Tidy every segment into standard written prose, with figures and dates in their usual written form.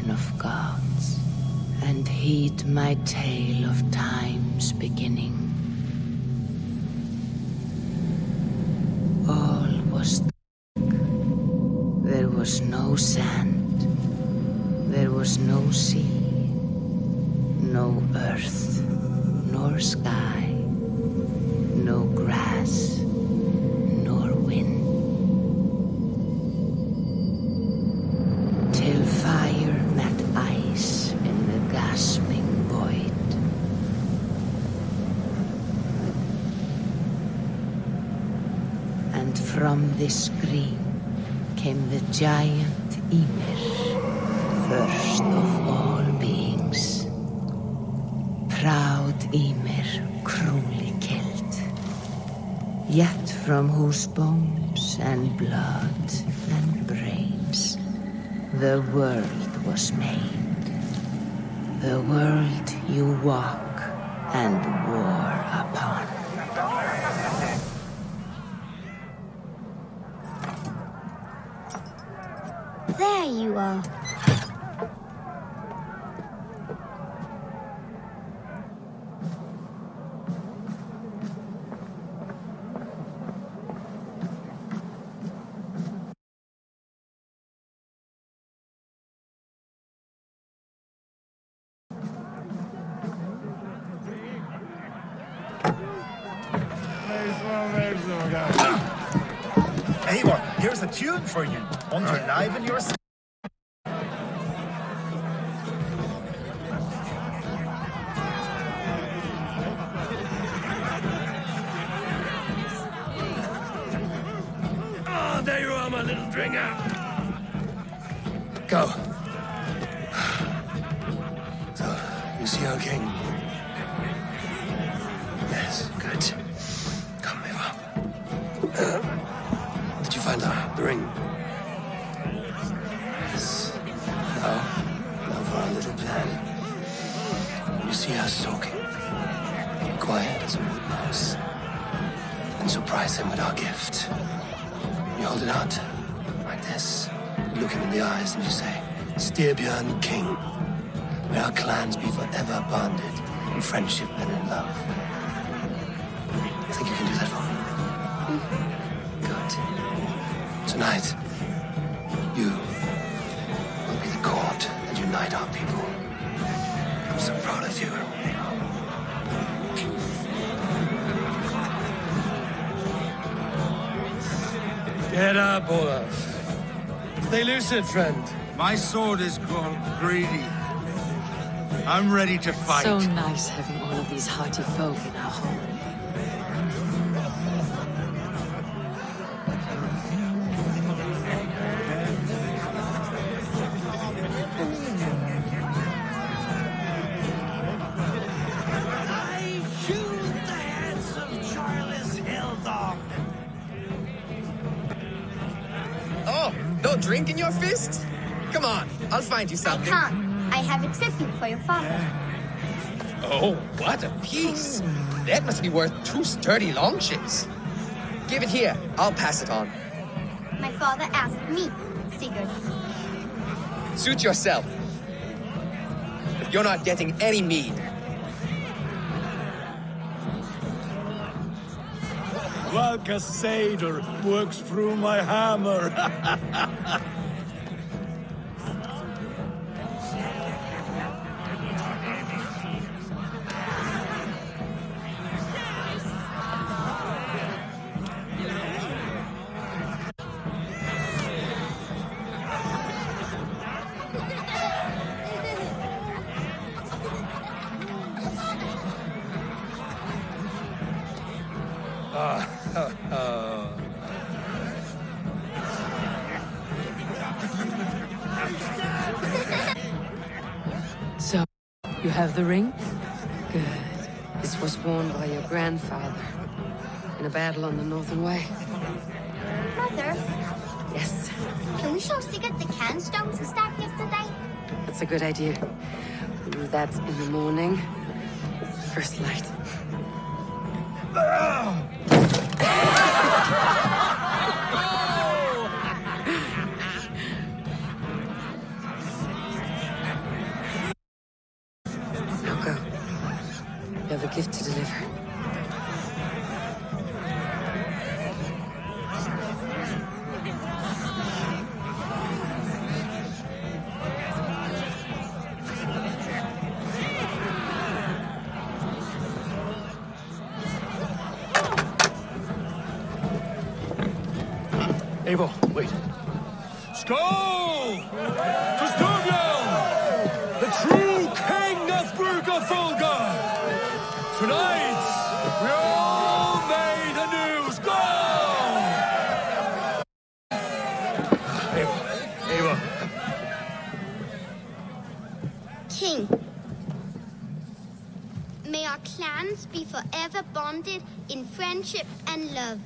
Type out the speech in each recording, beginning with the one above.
return of gods, and heed my tale of time's beginning. All was dark. There was no sand. There was no sea. No earth, nor sky. No grass, nor wind. Till fire met ice in the gasping void. And from this screen came the giant Ymir, first of all beings. Proud Ymir, cruelly killed, yet from whose bones and blood and brains the world was made. The world you walk and war upon. There you are. Eivor, here's a tune for you. Want to liven your... Oh, there you are, my little dringer. Go. So, you see our king? Yes, good. Come, Eva. Did you find the ring? Yes. Now for our little plan. You see us talking. Quiet as a wood mouse. And surprise him with our gift. You hold it out, like this. You look him in the eyes and you say, Styrbjörn King. May our clans be forever bonded in friendship and in love. You think you can do that for me? Good. Tonight, you will be the court that unite our people. I'm so proud of you. Get up, Olaf. Stay lucid, friend. My sword is called Greedy. I'm ready to fight. So nice having all of these hearty folk in our home. I shoot the heads of Charles Hilldog. Oh, no drink in your fist? Come on, I'll find you I something. can't. I have a tribute for your father. Oh, what a piece. That must be worth 2 sturdy longships. Give it here, I'll pass it on. My father asked me, Sigurd. Suit yourself. But you're not getting any mead. Valka Seder works through my hammer. So, you have the ring? Good. This was worn by your grandfather in a battle on the Northern Way. Mother, Yes, can we show Sigurd the canstones we stacked yesterday? that's a good idea. We'll do that in the morning. First light. to deliver. Eivor, wait. Skål! To Styrbjörn, the true king of Brugafulga! Tonight, we all made anew. Skål! Eivor. King, may our clans be forever bonded in friendship and love.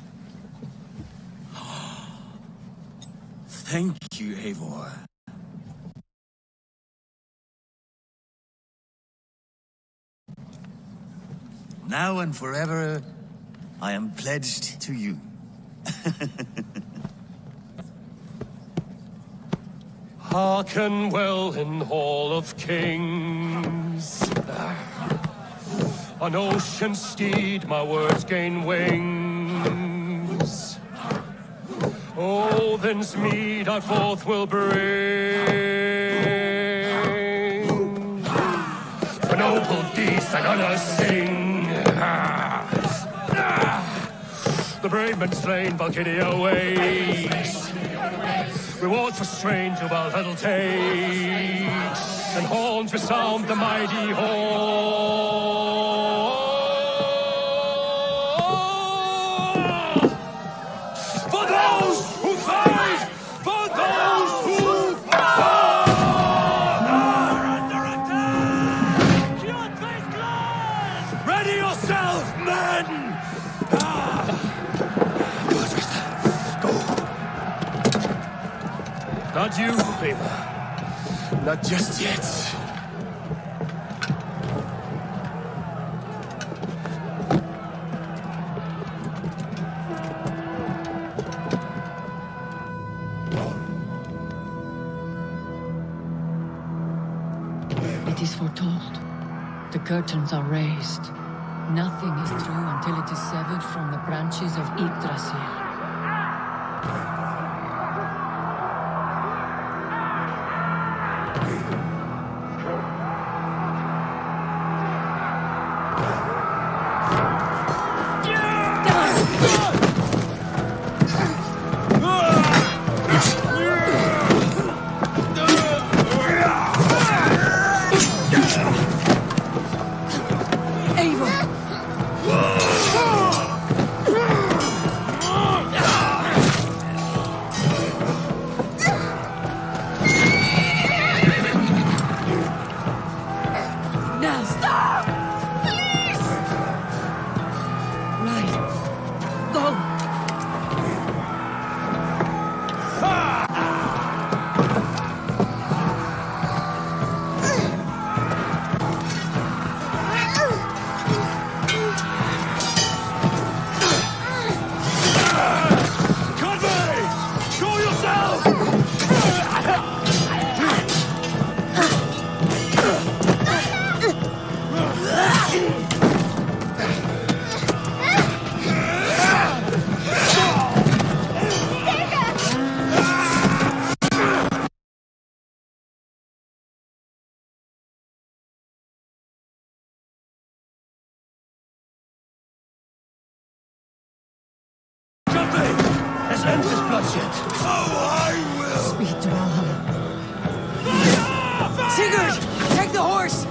Thank you, Eivor. Now and forever, I am pledged to you. Hearken well in Hall of Kings. On ocean steed my words gain wings. Odin's mead I forth will bring. For noble deeds and honor sing. The brave men slain Valhalla waits. Rewards for strange who Valhalla takes. And horns resound the mighty horn. For those who fight! For those who fight! Under attack! Ready yourself, men! Not you, Eivor. Not just yet. It is foretold. The curtains are raised. Nothing is true until it is severed from the branches of Yggdrasil. Let's end this bloodshed. Oh, I will! Speed to Valhalla. Sigurd! Take the horse!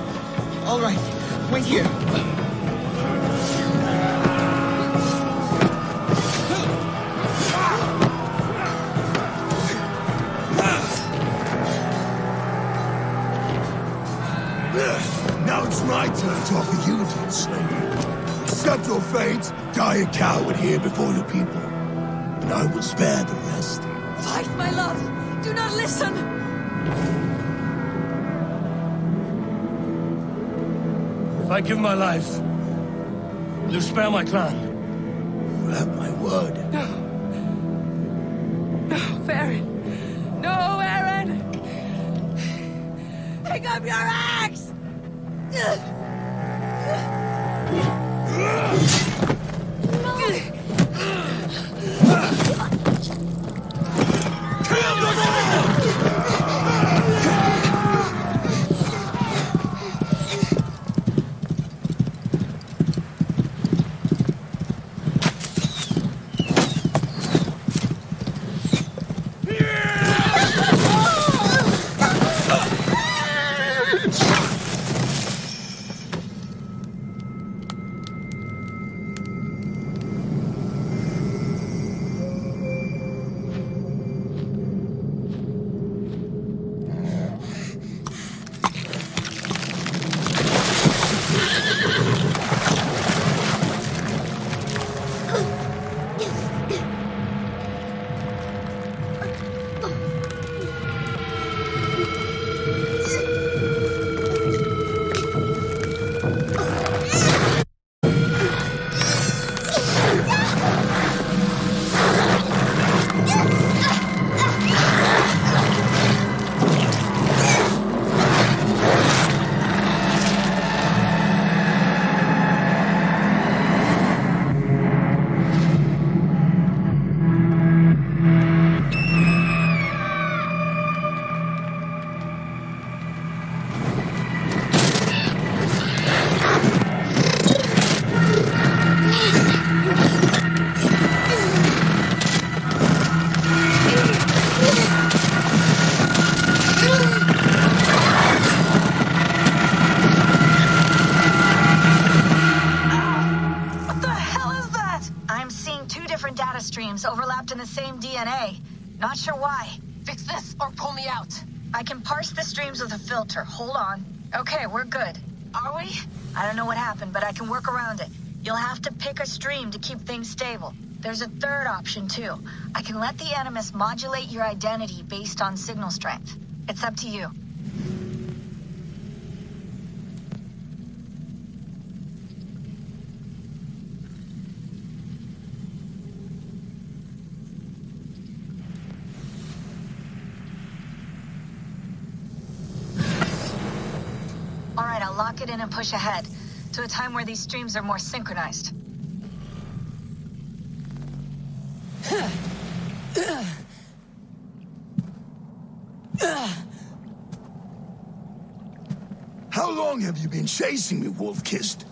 All right, wait here. Now it's my turn to offer unity and slavery. Accept your fate, die a coward here before your people, and I will spare the rest. Fight, my love! Do not listen! If I give my life, will you spare my clan? You have my word. No, Aaron! No, Aaron! Pick up your axe! Overlapped in the same DNA. Not sure why. Fix this or pull me out. I can parse the streams with a filter. Hold on. Okay, we're good. Are we? I don't know what happened, but I can work around it. You'll have to pick a stream to keep things stable. There's a third option, too. I can let the Animus modulate your identity based on signal strength. It's up to you. Lock it in and push ahead to a time where these streams are more synchronized. How long have you been chasing me, Wolf-Kissed?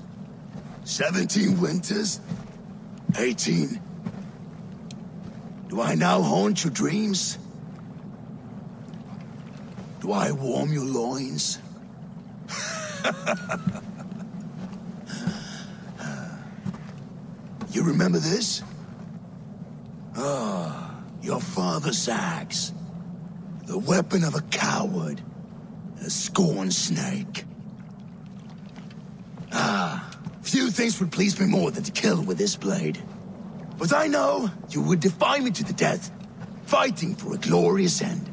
17 winters? 18? Do I now haunt your dreams? Do I warm your loins? You remember this? Ah, your father's axe. The weapon of a coward. A scorned snake. Ah, few things would please me more than to kill with this blade. But I know you would defy me to the death, fighting for a glorious end.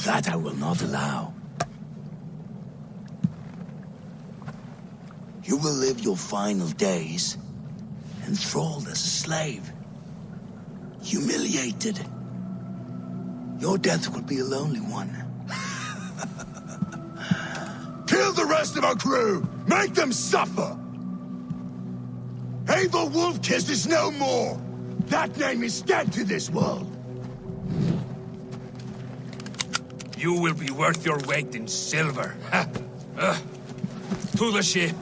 That I will not allow. You will live your final days enthralled as a slave, humiliated. Your death will be a lonely one. Kill the rest of our crew! Make them suffer! Abel Wolf-Kissed is no more! That name is dead to this world! You will be worth your weight in silver. To the ship.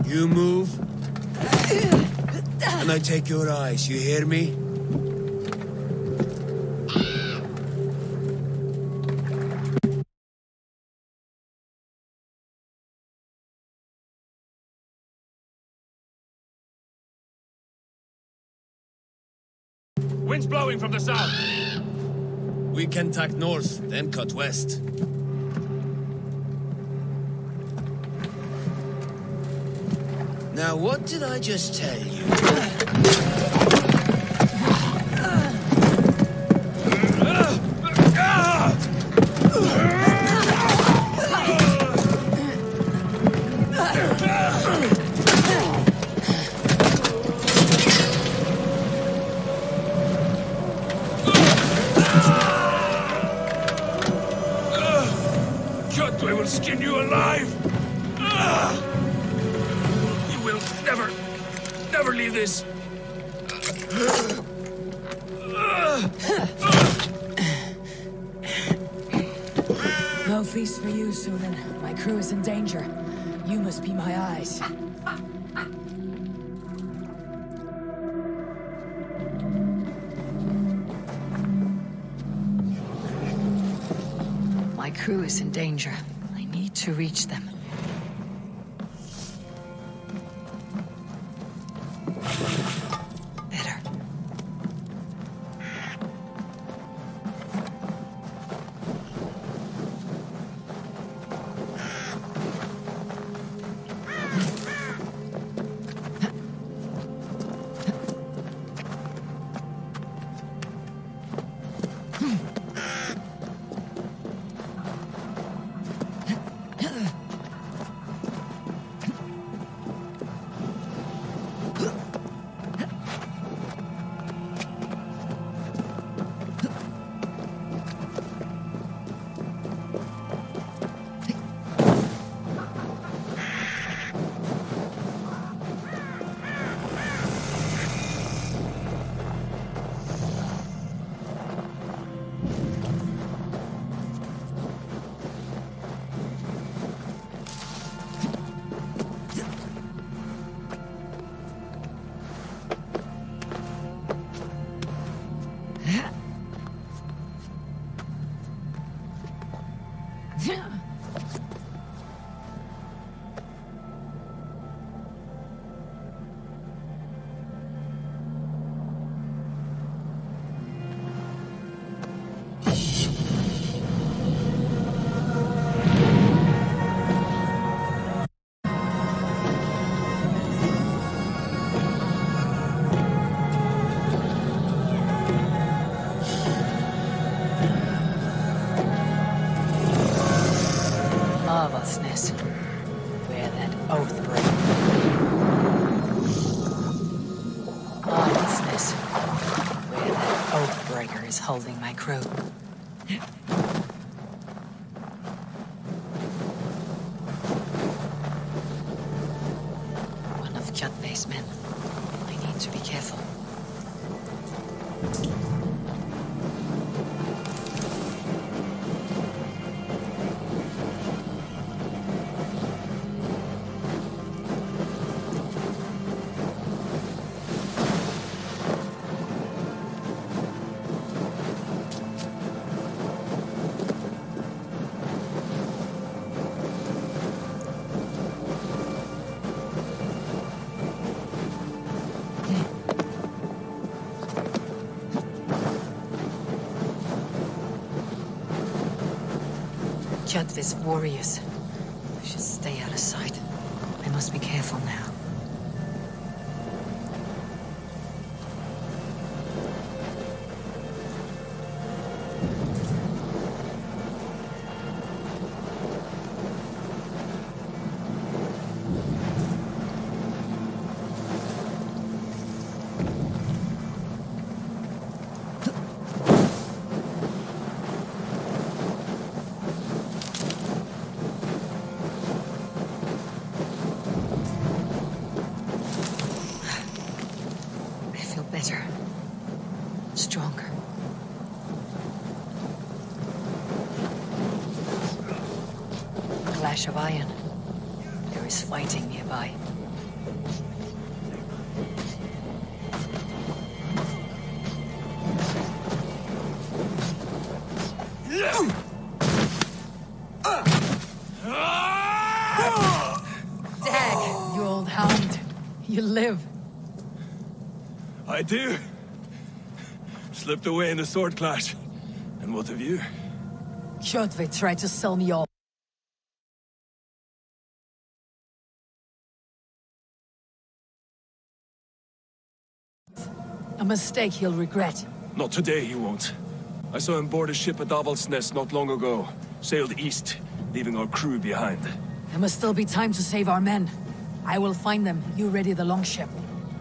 You move, and I take your eyes, you hear me? Wind's blowing from the south. We can tack north, then cut west. Now, what did I just tell you? will skin you alive! You will never leave this! No feast for you, Sunan. My crew is in danger. You must be my eyes. My crew is in danger. I need to reach them. Better. Marvelousness. Where that oath breaker. Marvelousness. Where that oath breaker is holding my crew. One of Kjotve's men. I need to be careful. Kjotve's warriors. I should stay out of sight. I must be careful now. Better. Stronger. Clash of iron. There is fighting nearby. Dag, you old hound. You live. I do. Slipped away in the sword clash. And what of you? Kjotve tried to sell me off. A mistake he'll regret. Not today, he won't. I saw him board a ship at Avaldsnes not long ago. Sailed east, leaving our crew behind. There must still be time to save our men. I will find them. You ready the longship.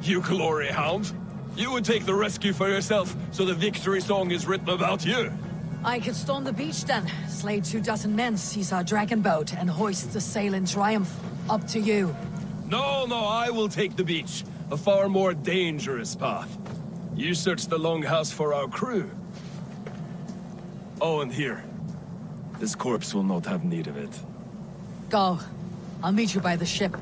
You glory hound? You would take the rescue for yourself, so the victory song is written about you. I could storm the beach then, slay 24 men, seize our dragon boat, and hoist the sail in triumph. Up to you. No, I will take the beach. A far more dangerous path. You search the longhouse for our crew. Oh, and here. This corpse will not have need of it. Go. I'll meet you by the ship.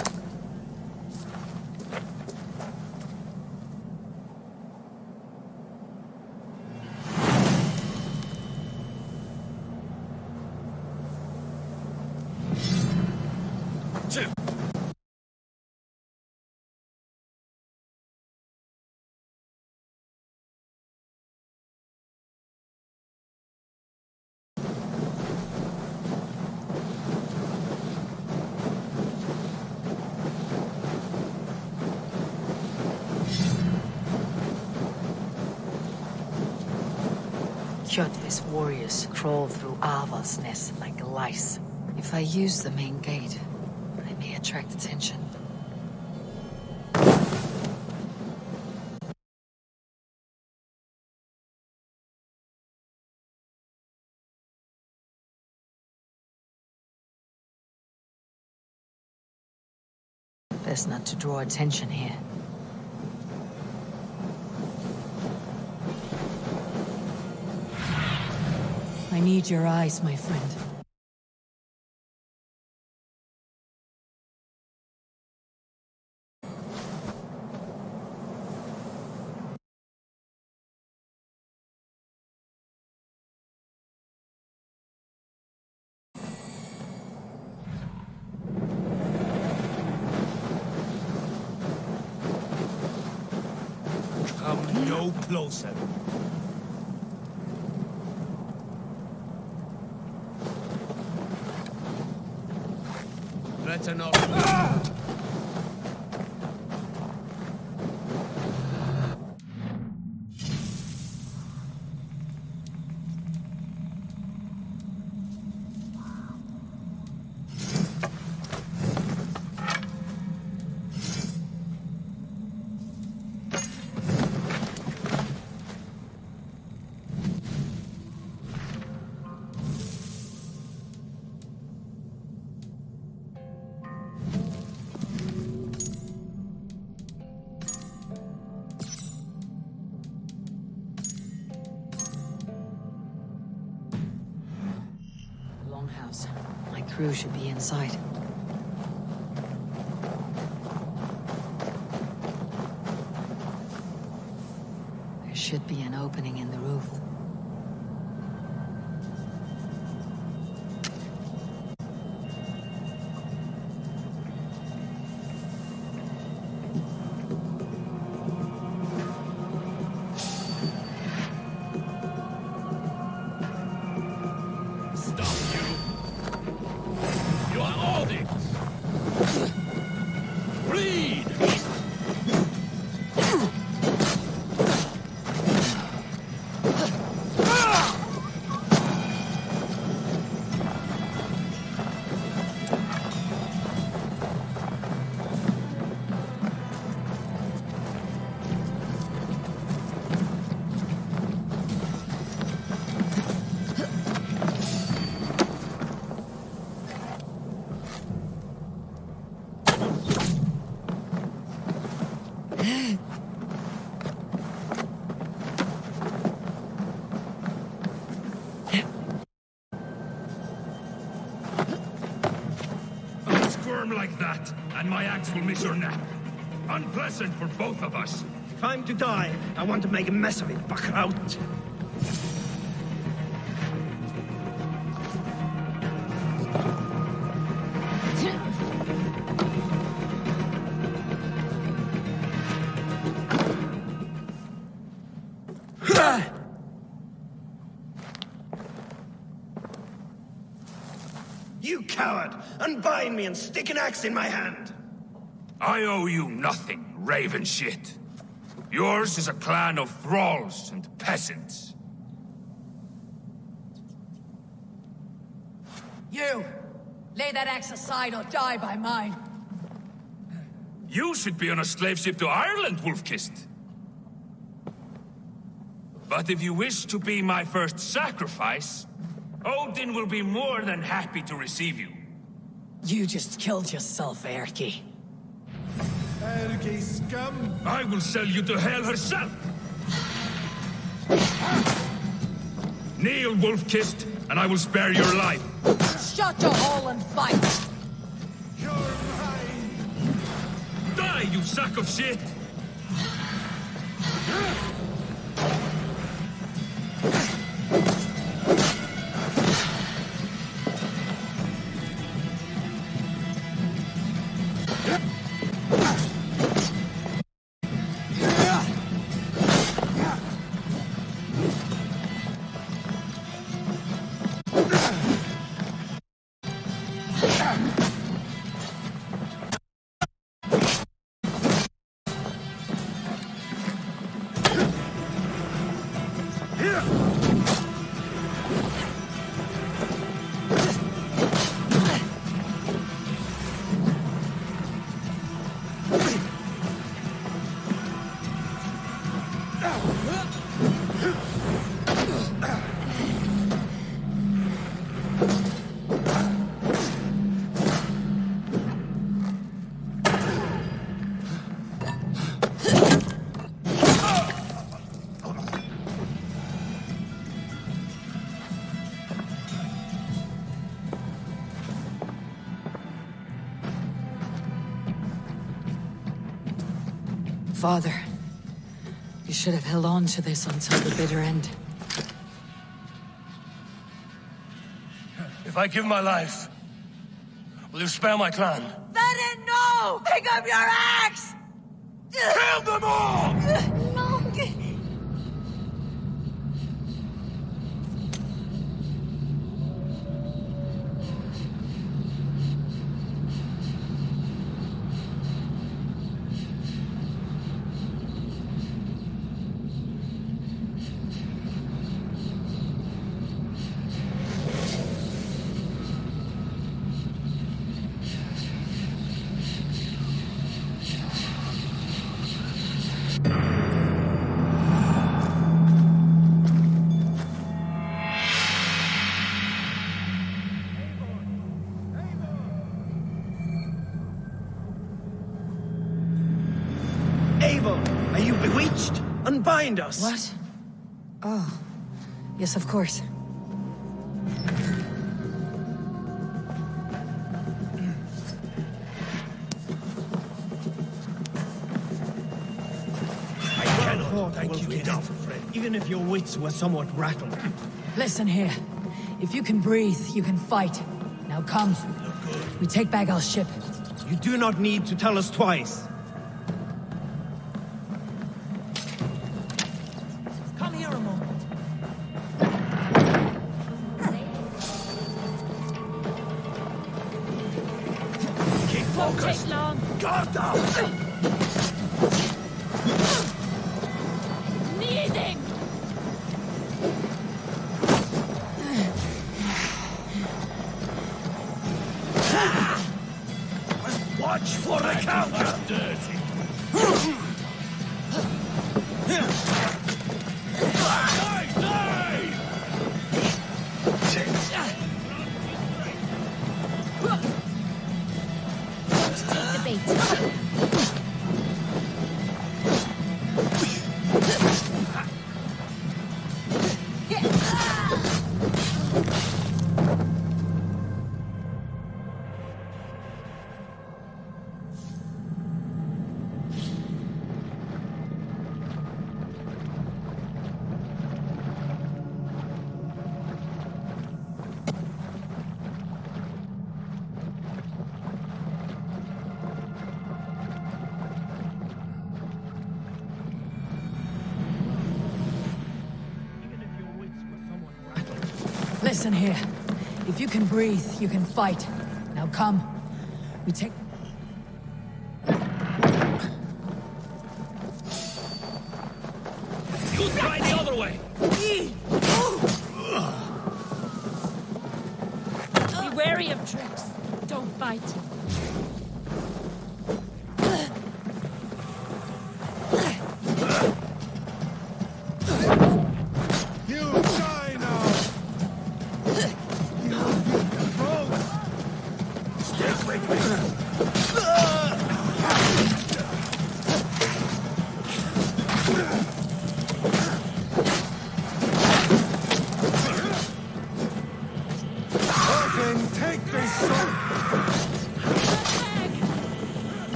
Kjotve's warriors crawl through Ava's nest like lice. If I use the main gate, I may attract attention. Best not to draw attention here. I need your eyes, my friend. Come no closer. Better not. Longhouse. My crew should be inside. There should be an opening in the roof. Like that, and my axe will miss your neck. Unpleasant for both of us. Time to die. I want to make a mess of it, Buckout. You coward! Unbind me and stick an axe in my hand! I owe you nothing, raven shit. Yours is a clan of thralls and peasants. You! Lay that axe aside or die by mine. You should be on a slave ship to Ireland, Wolf-Kissed. But if you wish to be my first sacrifice, Odin will be more than happy to receive you. You just killed yourself, Erki. Erki scum! I will sell you to Hel herself! Kneel, wolf-kissed, and I will spare your life. Shut your hole and fight! You're mine! Die, you sack of shit! Father, you should have held on to this until the bitter end. If I give my life, will you spare my clan? Venin, no! Pick up your axe! Kill them all! No! Are you bewitched? Unbind us! What? Oh. Yes, of course. I cannot thank you enough, even if your wits were somewhat rattled. Listen here. If you can breathe, you can fight. Now come. We take back our ship. You do not need to tell us twice. Come here a moment. Keep focused! Guard down! Kneading! Watch for the counter! Dirty. Listen here. If you can breathe, you can fight. Now come. We take... You try the other way! Be wary of tricks. Don't fight.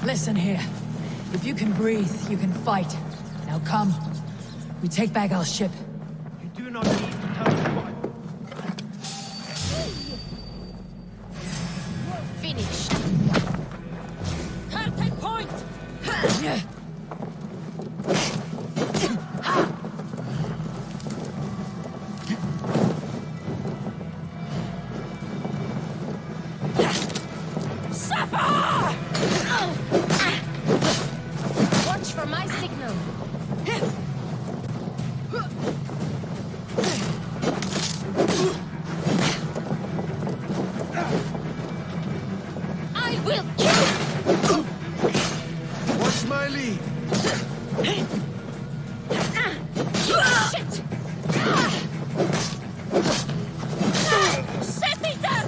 Listen here. If you can breathe, you can fight. Now come. We take back our ship. You do not need to tell us why. Finished. Contact point! Watch for my signal. I will kill. Watch my lead. Shit! Set me down!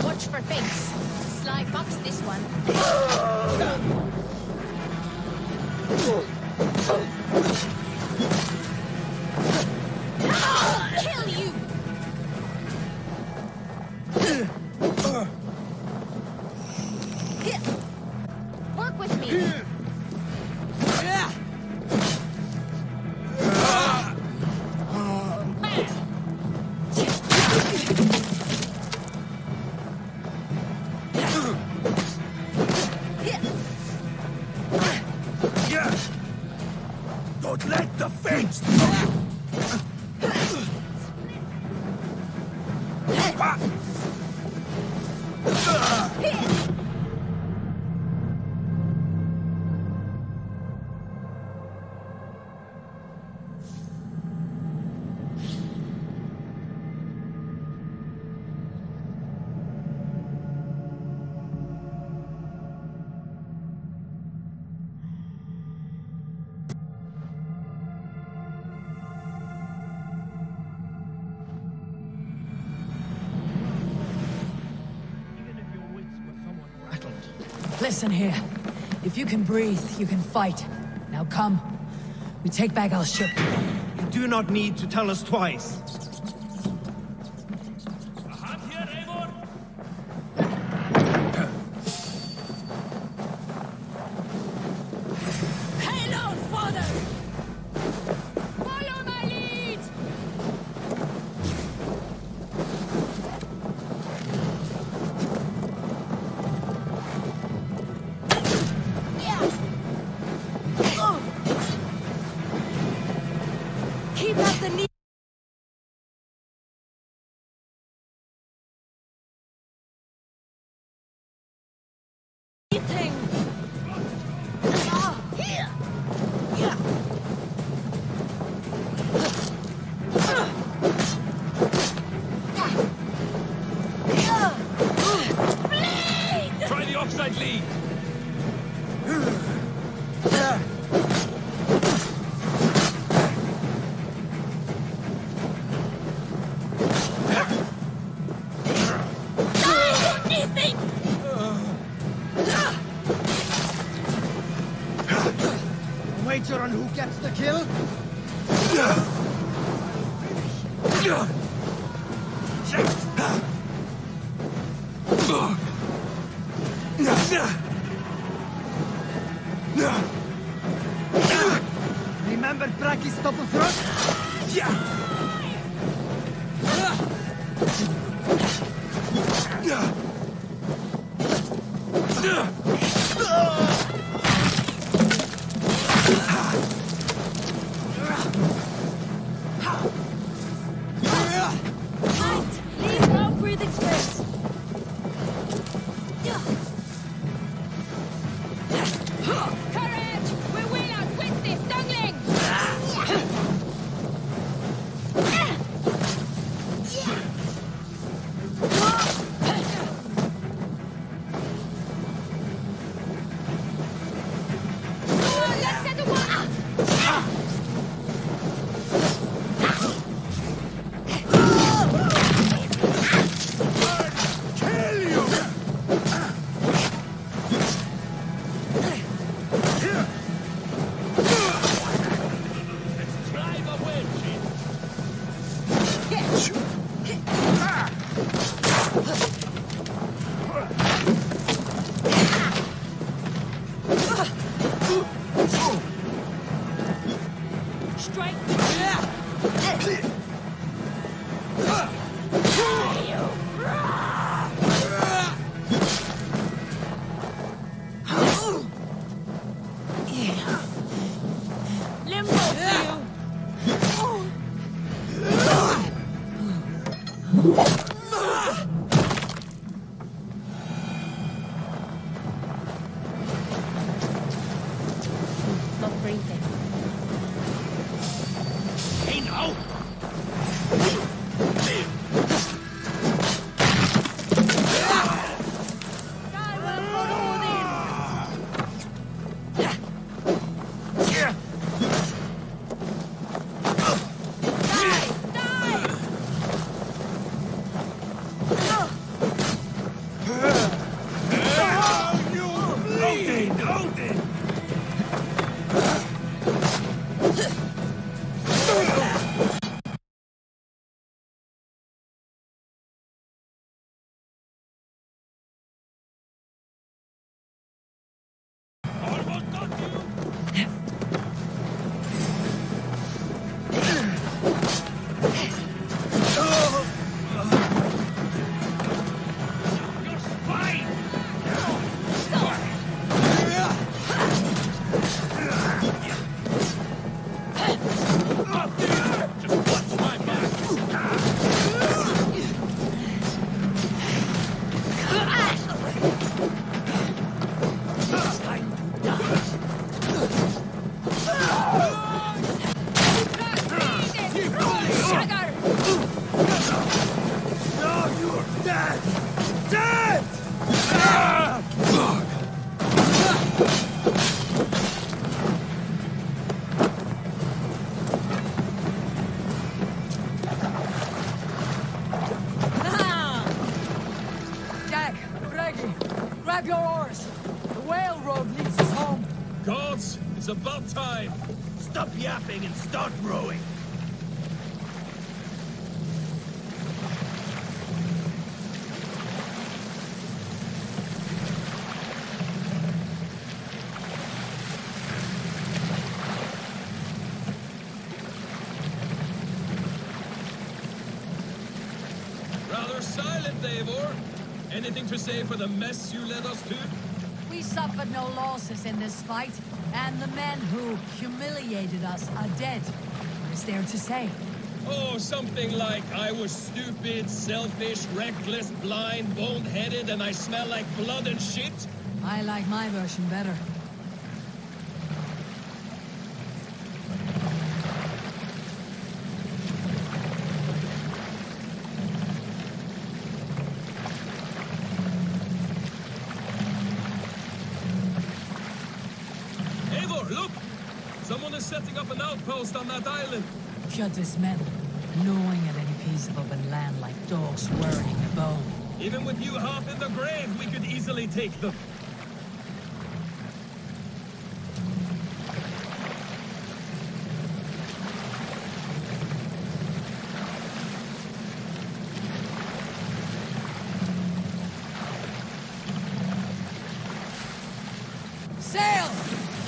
Watch for things. Sly fox this one. Kill you! Work with me. Don't let the fence. Listen here. If you can breathe, you can fight. Now come. We take back our ship. You do not need to tell us twice. Hail on, father! Follow my lead! Keep up the knee. Thing. Try the offside lead. Wager on who gets the kill? Remember Braki's double thrust? Leave no breathing space. Courage! We will outwit this dungling! Let's set the one! Not breathing. Hey, now! Grab your oars. The whale road leads us home. Gods, it's about time. Stop yapping and start rowing. Rather silent, Eivor. Anything to say for the mess you led us to? We suffered no losses in this fight, and the men who humiliated us are dead. What is there to say? Oh, something like I was stupid, selfish, reckless, blind, bone-headed, and I smell like blood and shit? I like my version better. Eivor, look! Someone is setting up an outpost on that island. Kjotve's men, gnawing at any piece of open land like dogs worrying a bone. Even with you half in the grave, we could easily take them. Sail!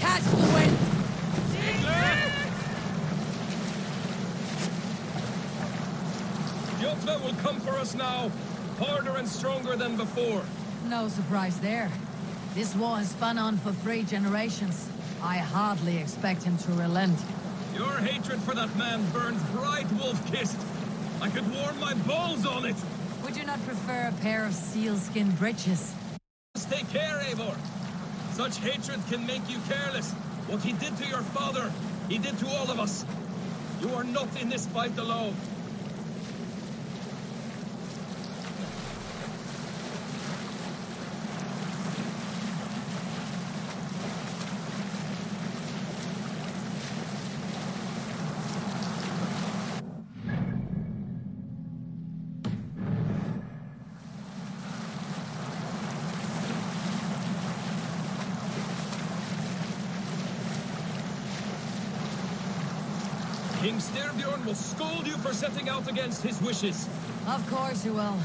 Catch the wind! Jotve will come for us now, harder and stronger than before. No surprise there. This war has spun on for 3 generations. I hardly expect him to relent. Your hatred for that man burns bright, wolf-kissed. I could warm my balls on it. Would you not prefer a pair of sealskin breeches? Just take care, Eivor. Such hatred can make you careless. What he did to your father, he did to all of us. You are not in this fight alone. King Styrbjorn will scold you for setting out against his wishes. Of course he will.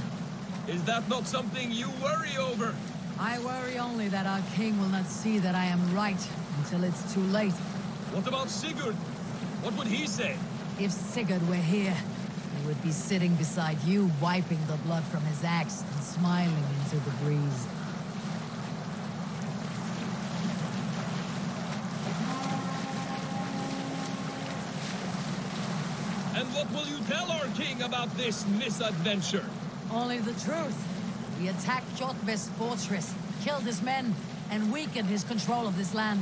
Is that not something you worry over? I worry only that our king will not see that I am right until it's too late. What about Sigurd? What would he say? If Sigurd were here, he would be sitting beside you, wiping the blood from his axe and smiling into the breeze. And what will you tell our king about this misadventure? Only the truth. We attacked Jotve's fortress, killed his men, and weakened his control of this land.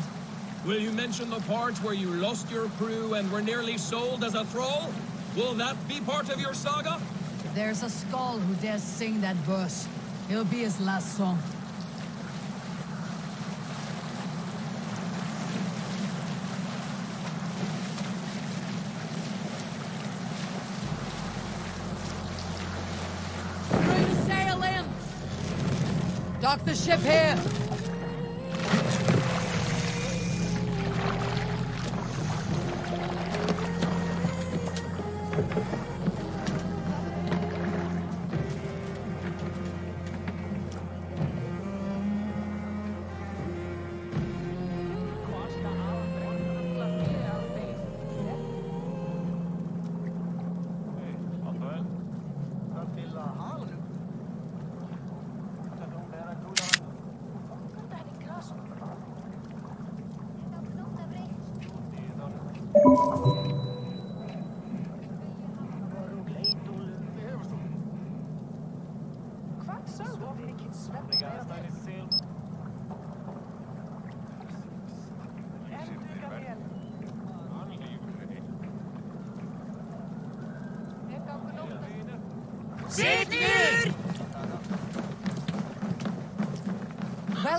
Will you mention the part where you lost your crew and were nearly sold as a thrall? Will that be part of your saga? If there's a skull who dares sing that verse, it'll be his last song. Dock the ship here!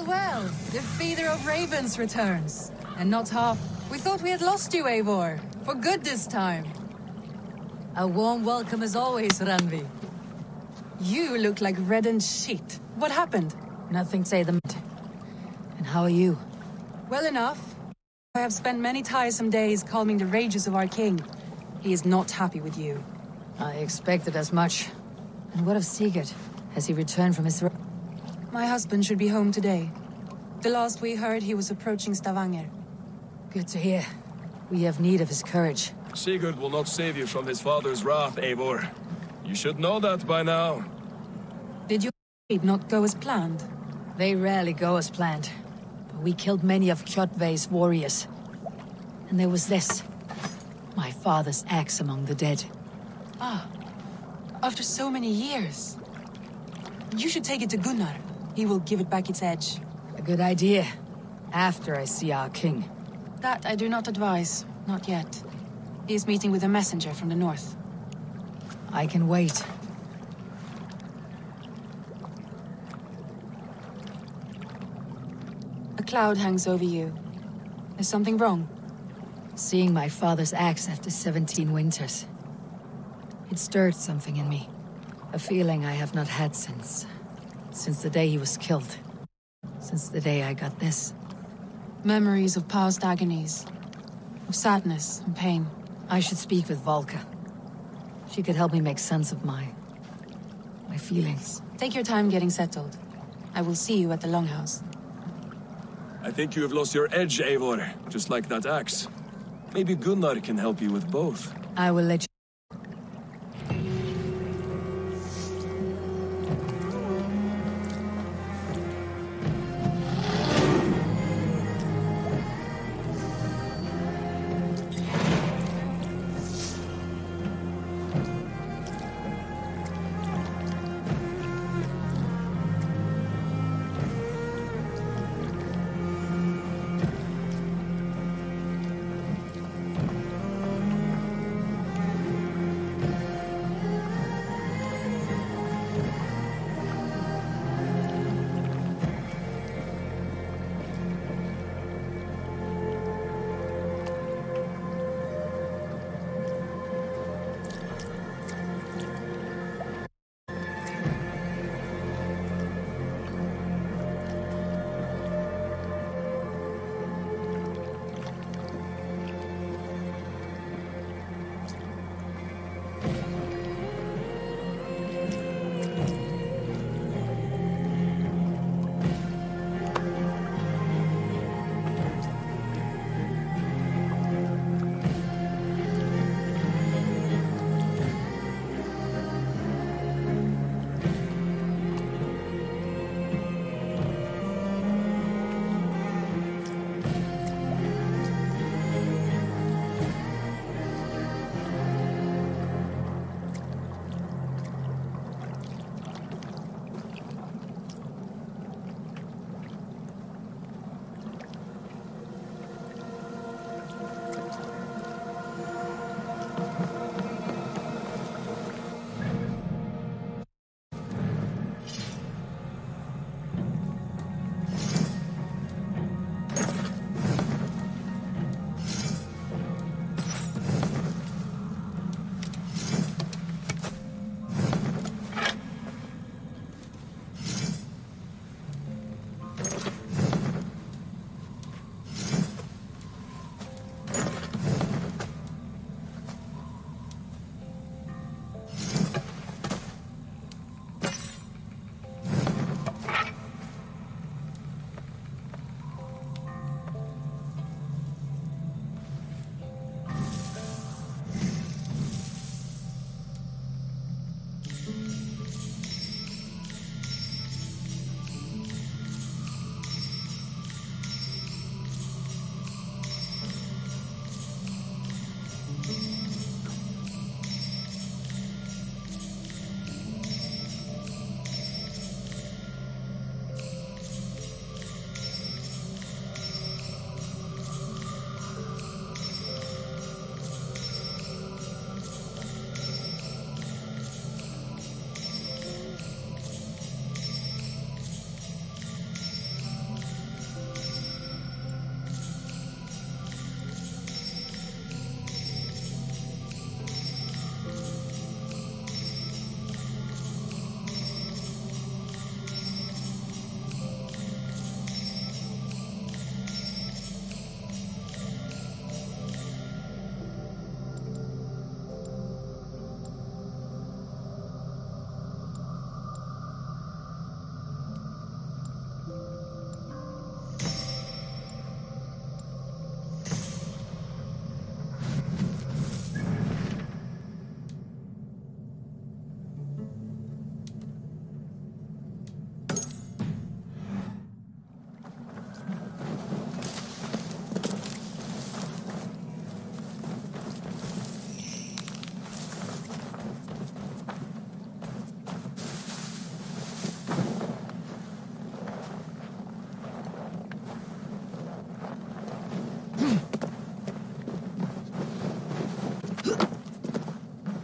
Well, the feeder of ravens returns. And not half. We thought we had lost you, Eivor. For good this time. A warm welcome as always, Randvi. You look like reddened sheet. What happened? Nothing, say the matter. And how are you? Well enough. I have spent many tiresome days calming the rages of our king. He is not happy with you. I expected as much. And what of Sigurd? Has he returned from his... My husband should be home today. The last we heard, he was approaching Stavanger. Good to hear. We have need of his courage. Sigurd will not save you from his father's wrath, Eivor. You should know that by now. Did your not go as planned? They rarely go as planned. But we killed many of Kjotve's warriors. And there was this. My father's axe among the dead. Ah. After so many years. You should take it to Gunnar. He will give it back its edge. A good idea. After I see our king. That I do not advise. Not yet. He is meeting with a messenger from the north. I can wait. A cloud hangs over you. Is something wrong? Seeing my father's axe after 17 winters. It stirred something in me. A feeling I have not had since the day he was killed. Since the day I got this. Memories of past agonies. Of sadness and pain. I should speak with Valka. She could help me make sense of my feelings. Take your time getting settled. I will see you at the Longhouse. I think you have lost your edge, Eivor, just like that axe. Maybe Gunnar can help you with both. I will let you...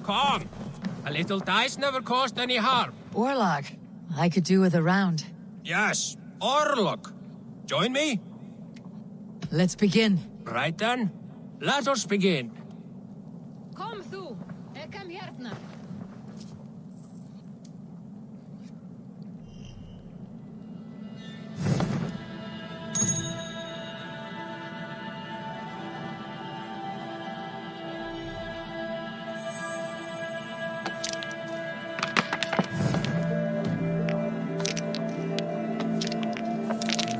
Come. A little dice never caused any harm. Warlock. I could do with a round. Yes, Orlok. Join me? Let's begin. Right then. Let us begin. Kom þú, kom hérna.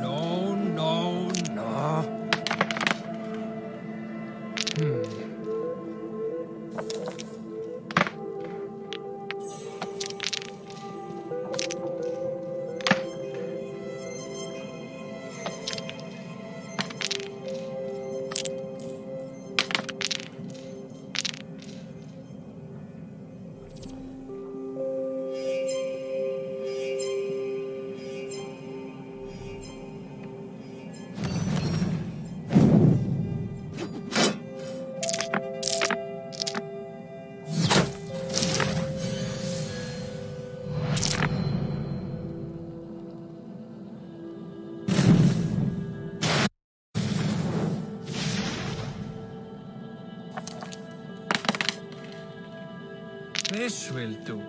No, no, no. This will do.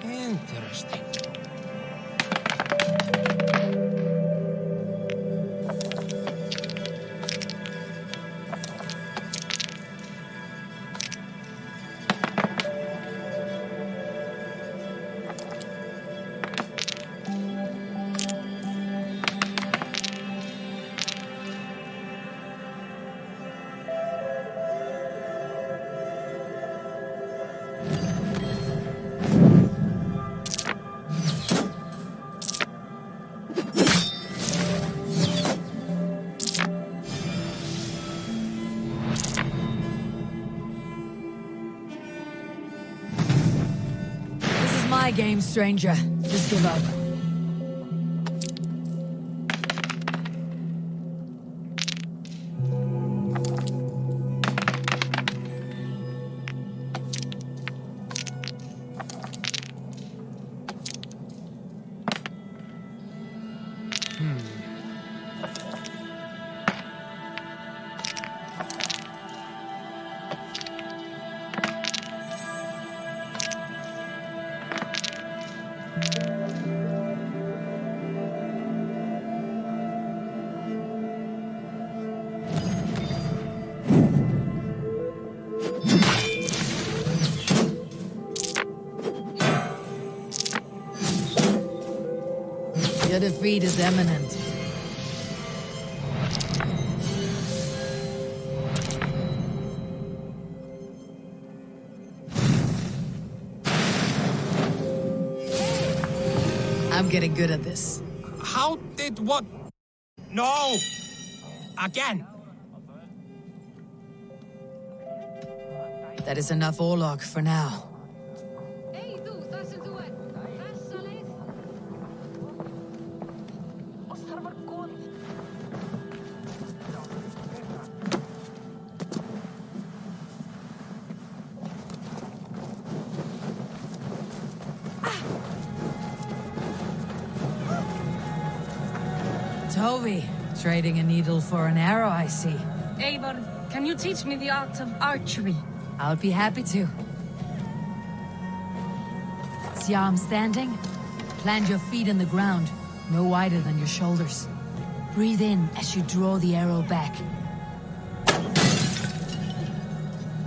Interesting. My game, stranger. Just give up. Your defeat is imminent. I'm getting good at this. How did what? No! Again! That is enough Orlok for now. Toby, trading a needle for an arrow, I see. Eivor, can you teach me the art of archery? I would be happy to. See how I'm standing? Plant your feet in the ground, no wider than your shoulders. Breathe in as you draw the arrow back.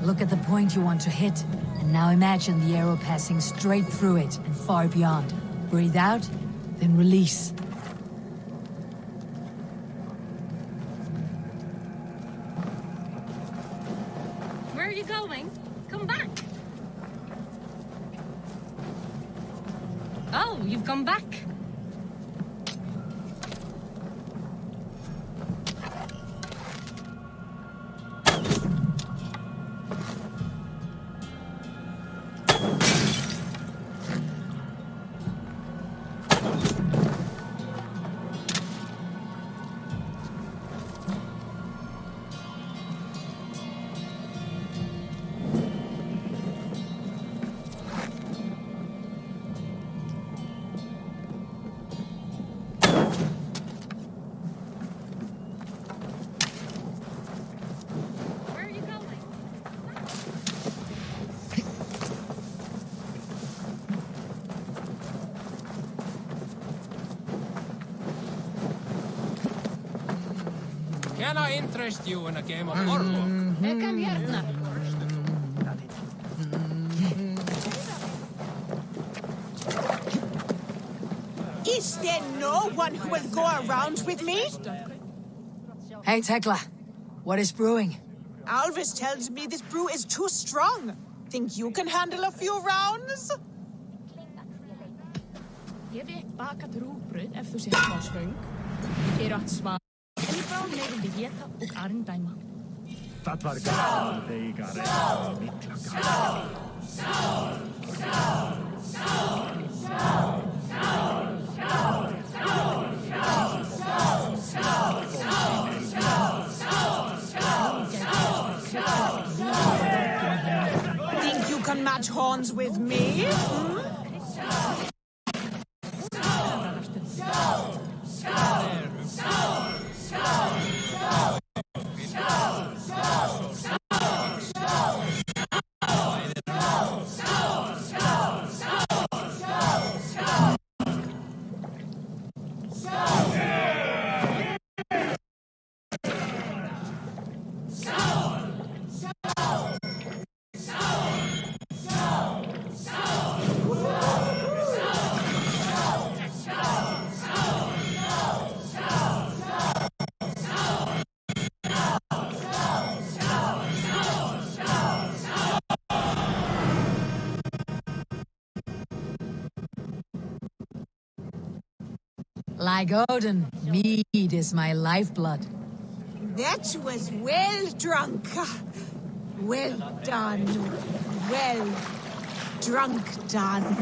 Look at the point you want to hit, and now imagine the arrow passing straight through it and far beyond. Breathe out, then release. Where are you going? Come back! Oh, you've come back. Can I interest you in a game of Orlok? Jag kan gärna. Is there no one who will go around with me? Hey, Tekla. What is brewing? Alvis tells me this brew is too strong. Think you can handle a few rounds? Ég vek bakat rúgbröð ef þú sér smá svöng. Ég átt svar. En ég bráð meðum við geta og Arn dæma. Það var gaman þegar mikla gaman. Think you can match horns with me? Like Odin, mead is my lifeblood. That was well drunk. Well done. Well drunk done.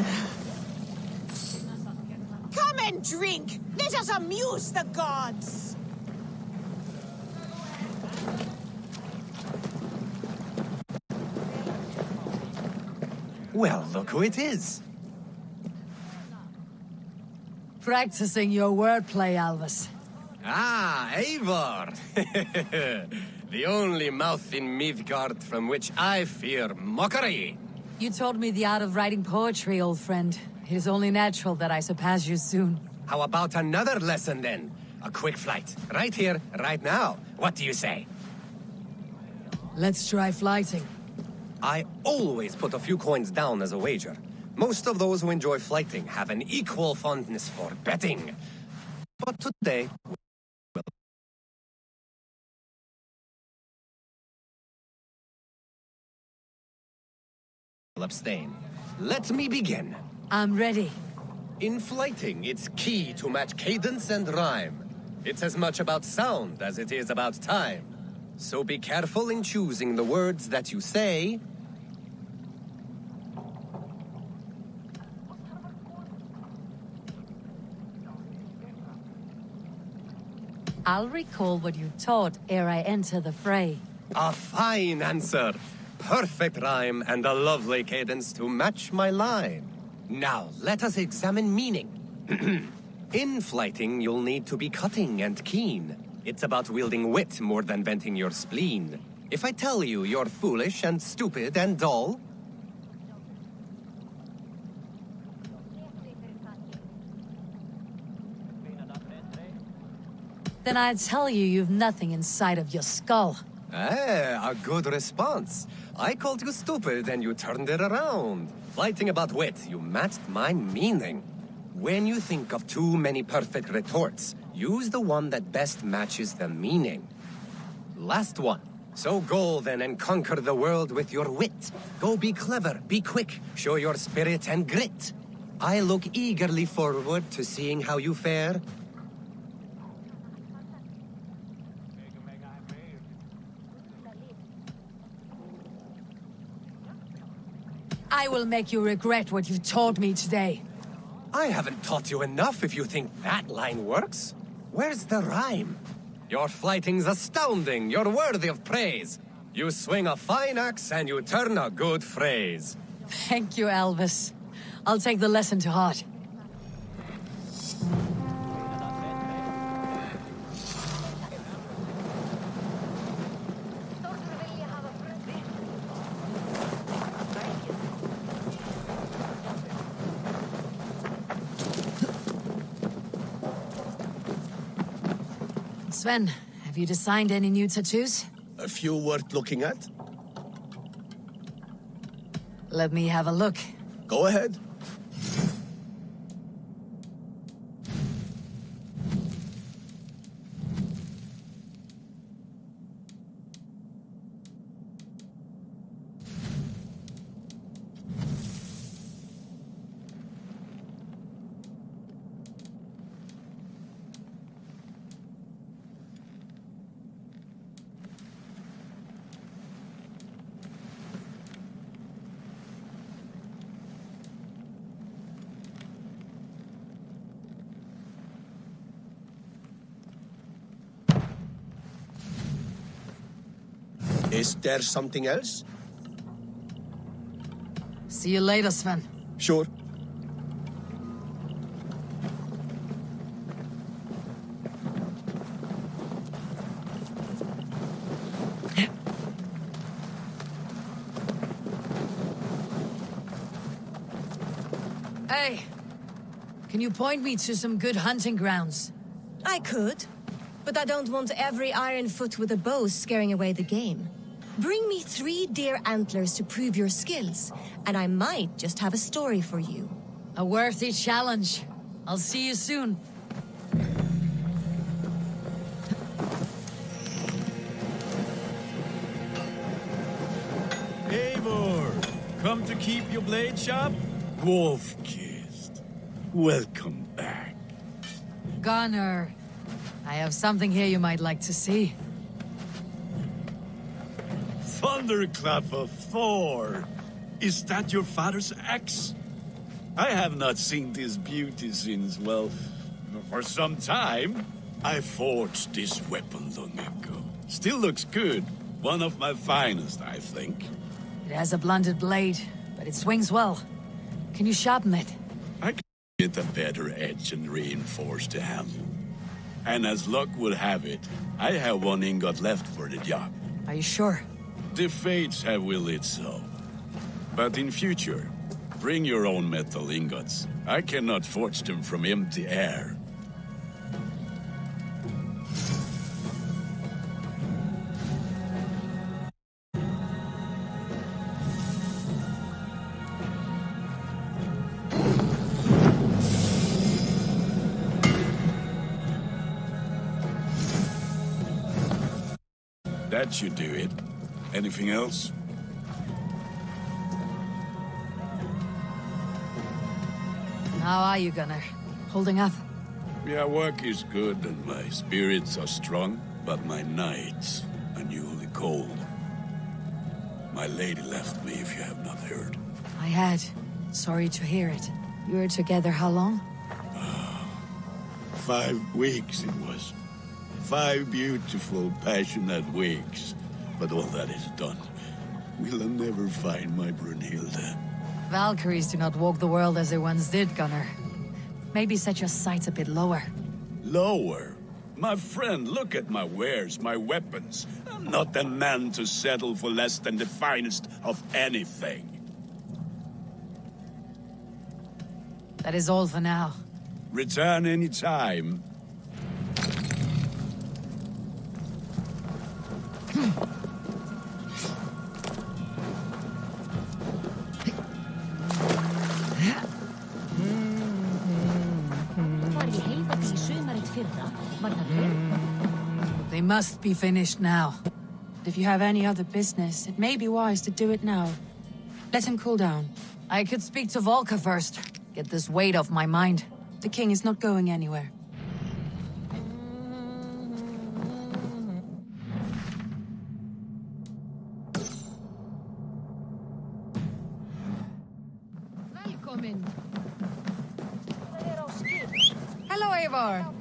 Come and drink. Let us amuse the gods. Well, look who it is. Practicing your wordplay, Alvis. Ah, Eivor! The only mouth in Midgard from which I fear mockery. You told me the art of writing poetry, old friend. It is only natural that I surpass you soon. How about another lesson then? A quick flight. Right here, right now. What do you say? Let's try flighting. I always put a few coins down as a wager. Most of those who enjoy flighting have an equal fondness for betting. But today, we'll abstain. Let me begin. I'm ready. In flighting, it's key to match cadence and rhyme. It's as much about sound as it is about time. So be careful in choosing the words that you say. I'll recall what you taught ere I enter the fray. A fine answer. Perfect rhyme and a lovely cadence to match my line. Now, let us examine meaning. In flighting, you'll need to be cutting and keen. It's about wielding wit more than venting your spleen. If I tell you you're foolish and stupid and dull, then I'd tell you you've nothing inside of your skull. a good response. I called you stupid and you turned it around. Fighting about wit, you matched my meaning. When you think of too many perfect retorts, use the one that best matches the meaning. Last one. So go then and conquer the world with your wit. Go be clever, be quick, show your spirit and grit. I look eagerly forward to seeing how you fare. I will make you regret what you told me today. I haven't taught you enough if you think that line works. Where's the rhyme? Your flighting's astounding. You're worthy of praise. You swing a fine axe and you turn a good phrase. Thank you, Elvis. I'll take the lesson to heart. Sven, have you designed any new tattoos? A few worth looking at? Let me have a look. Go ahead. Is there something else? See you later, Sven. Sure. Hey, can you point me to some good hunting grounds? I could, but I don't want every iron foot with a bow scaring away the game. Bring me 3 deer antlers to prove your skills, and I might just have a story for you. A worthy challenge. I'll see you soon. Eivor, come to keep your blade sharp? Wolf-kissed. Welcome back. Gunnar, I have something here you might like to see. Thunderclap of Thor! Is that your father's axe? I have not seen this beauty since, well, for some time. I forged this weapon long ago. Still looks good. One of my finest, I think. It has a blunted blade, but it swings well. Can you sharpen it? I can get a better edge and reinforce the handle. And as luck would have it, I have one ingot left for the job. Are you sure? The fates have willed it so. But in future, bring your own metal ingots. I cannot forge them from empty air. That should do it. Anything else? How are you, Gunnar? Holding up? Yeah, work is good and my spirits are strong, but my nights are newly cold. My lady left me, if you have not heard. I had. Sorry to hear it. You were together how long? 5 weeks it was. 5 beautiful, passionate weeks. But all that is done. Will I never find my Brunhilde? Valkyries do not walk the world as they once did, Gunnar. Maybe set your sights a bit lower. Lower? My friend, look at my wares, my weapons. I'm not a man to settle for less than the finest of anything. That is all for now. Return any time. They must be finished now. If you have any other business, it may be wise to do it now. Let him cool down. I could speak to Volka first. Get this weight off my mind. The king is not going anywhere. Välkommen. Hello, Eivor.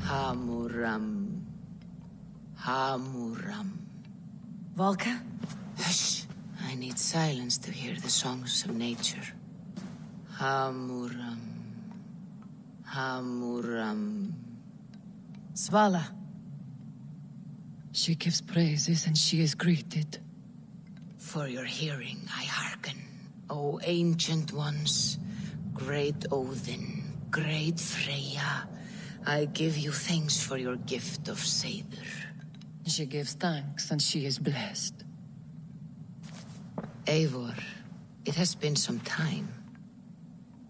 Hamuram. Hamuram. Volka? Hush. I need silence to hear the songs of nature. Hamuram. Hamuram. Svala. She gives praises and she is greeted. For your hearing, I hearken. O ancient ones, great Odin, great Freya, I give you thanks for your gift of Seder. She gives thanks and she is blessed. Eivor, it has been some time.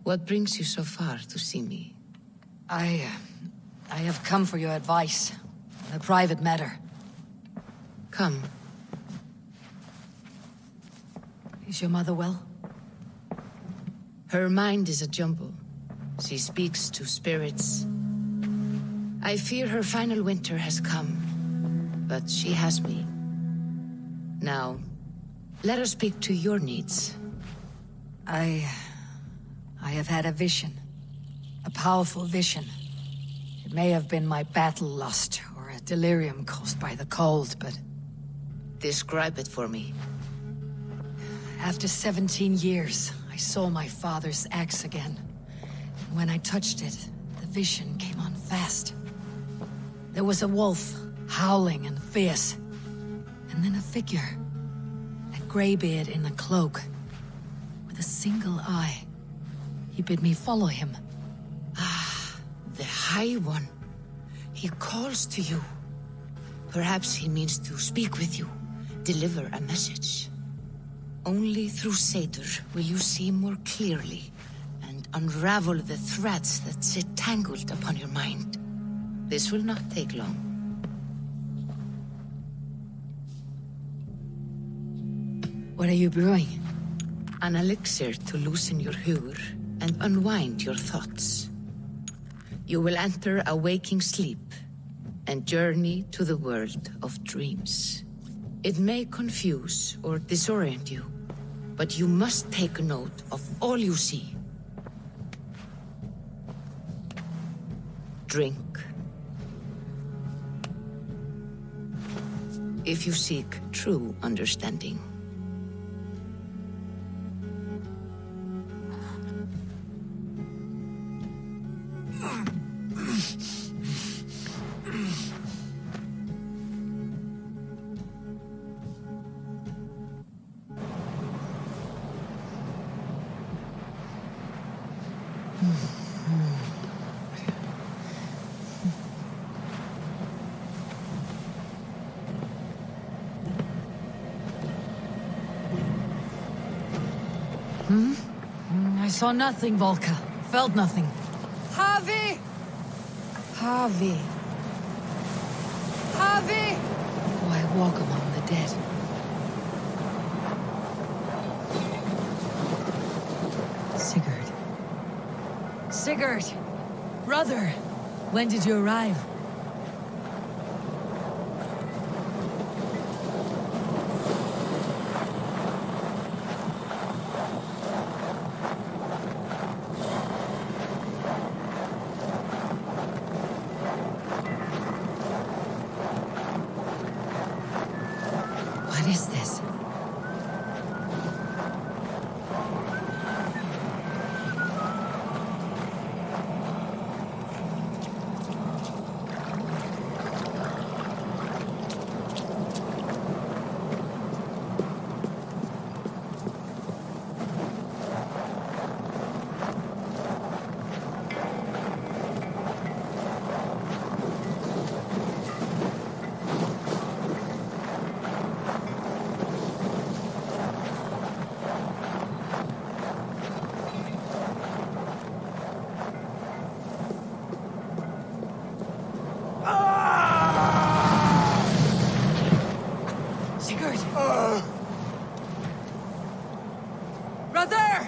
What brings you so far to see me? I have come for your advice. On a private matter. Come. Is your mother well? Her mind is a jumble. She speaks to spirits. I fear her final winter has come, but she has me. Now, let her speak to your needs. I have had a vision. A powerful vision. It may have been my battle lust, or a delirium caused by the cold, but... Describe it for me. After 17 years, I saw my father's axe again. And when I touched it, the vision came on fast. There was a wolf, howling and fierce. And then a figure. A graybeard in a cloak. With a single eye. He bid me follow him. Ah, the High One. He calls to you. Perhaps he means to speak with you. Deliver a message. Only through Seder will you see more clearly and unravel the threads that sit tangled upon your mind. This will not take long. What are you brewing? An elixir to loosen your huer and unwind your thoughts. You will enter a waking sleep and journey to the world of dreams. It may confuse or disorient you, but you must take note of all you see. Drink. If you seek true understanding. I saw nothing, Volka. Felt nothing. Javi! Javi. Javi! Oh, I walk among the dead. Sigurd. Sigurd! Brother! When did you arrive? What is this? Sigurd! Brother!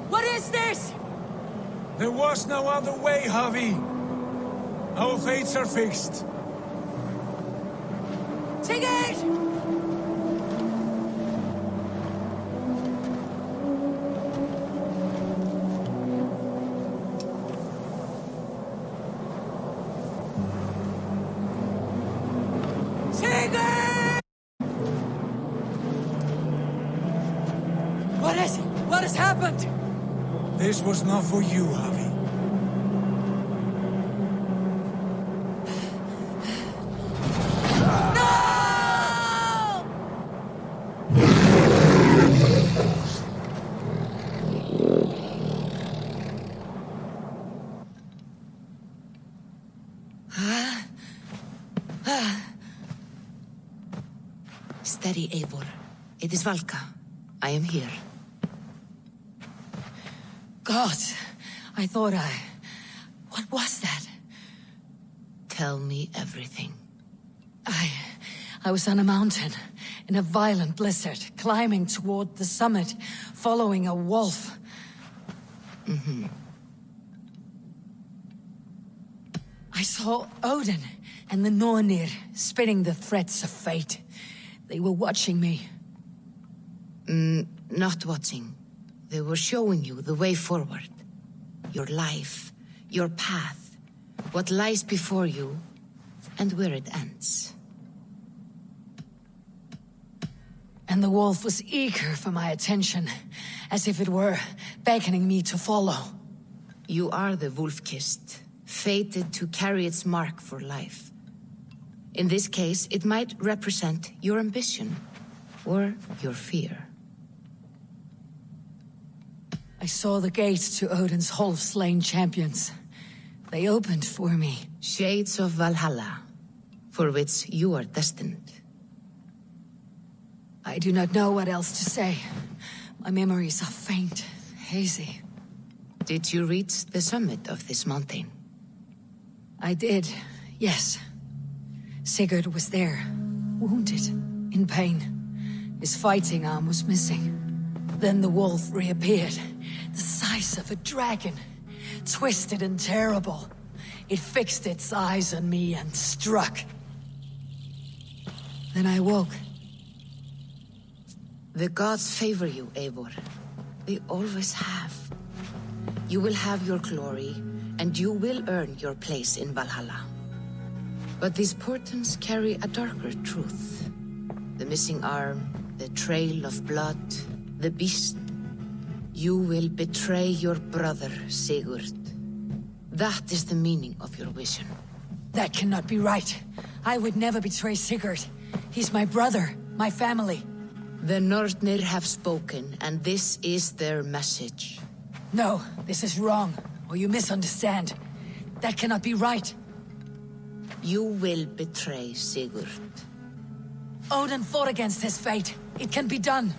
What is this? There was no other way, Javi. Our fates are fixed. Sigurd! Sigurd! What is it? What has happened? This was not for you, Javi. Steady, Eivor. It is Valka. I am here. God, I thought What was that? Tell me everything. I was on a mountain, in a violent blizzard, climbing toward the summit, following a wolf. Mm-hmm. I saw Odin and the Nornir spitting the threats of fate. They were watching me. Not watching. They were showing you the way forward. Your life, your path, what lies before you, and where it ends. And the wolf was eager for my attention, as if it were beckoning me to follow. You are the wolf-kissed, fated to carry its mark for life. In this case, it might represent your ambition, or your fear. I saw the gates to Odin's Hall of Slain Champions. They opened for me. Shades of Valhalla, for which you are destined. I do not know what else to say. My memories are faint, hazy. Did you reach the summit of this mountain? I did, yes. Sigurd was there, wounded, in pain. His fighting arm was missing. Then the wolf reappeared, the size of a dragon, twisted and terrible. It fixed its eyes on me and struck. Then I woke. The gods favor you, Eivor. They always have. You will have your glory, and you will earn your place in Valhalla. But these portents carry a darker truth. The missing arm, the trail of blood, the beast. You will betray your brother, Sigurd. That is the meaning of your vision. That cannot be right. I would never betray Sigurd. He's my brother, my family. The Nornir have spoken, and this is their message. No, this is wrong, or you misunderstand. That cannot be right. You will betray Sigurd. Odin fought against his fate. It can be done.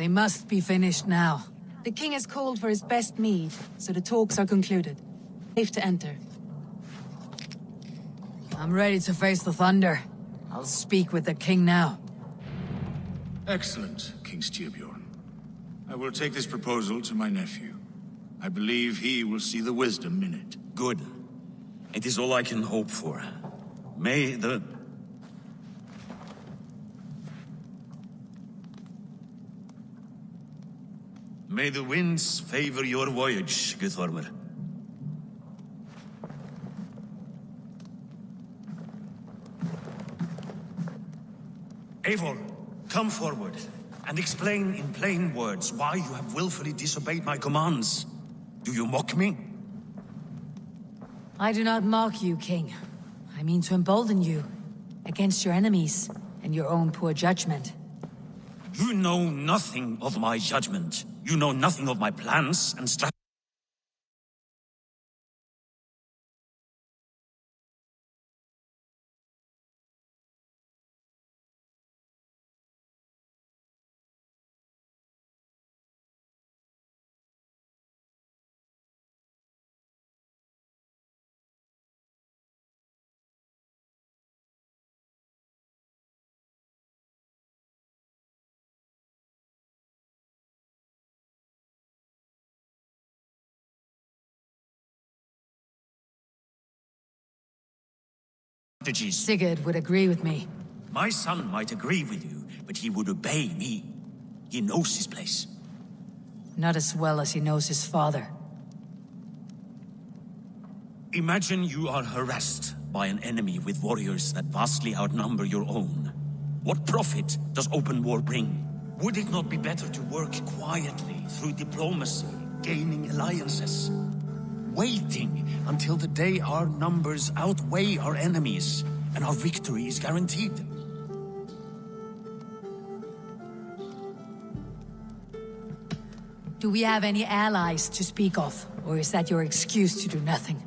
They must be finished now. The king has called for his best mead, so the talks are concluded. Safe to enter. I'm ready to face the thunder. I'll speak with the king now. Excellent, King Styrbjorn. I will take this proposal to my nephew. I believe he will see the wisdom in it. Good. It is all I can hope for. May the... May the winds favor your voyage, Guthormr. Eivor, come forward and explain in plain words why you have willfully disobeyed my commands. Do you mock me? I do not mock you, king. I mean to embolden you against your enemies and your own poor judgment. You know nothing of my judgment. You know nothing of my plans and strategies. Sigurd would agree with me. My son might agree with you, but he would obey me. He knows his place. Not as well as he knows his father. Imagine you are harassed by an enemy with warriors that vastly outnumber your own. What profit does open war bring? Would it not be better to work quietly through diplomacy, gaining alliances? Waiting until the day our numbers outweigh our enemies and our victory is guaranteed. Do we have any allies to speak of? Or is that your excuse to do nothing?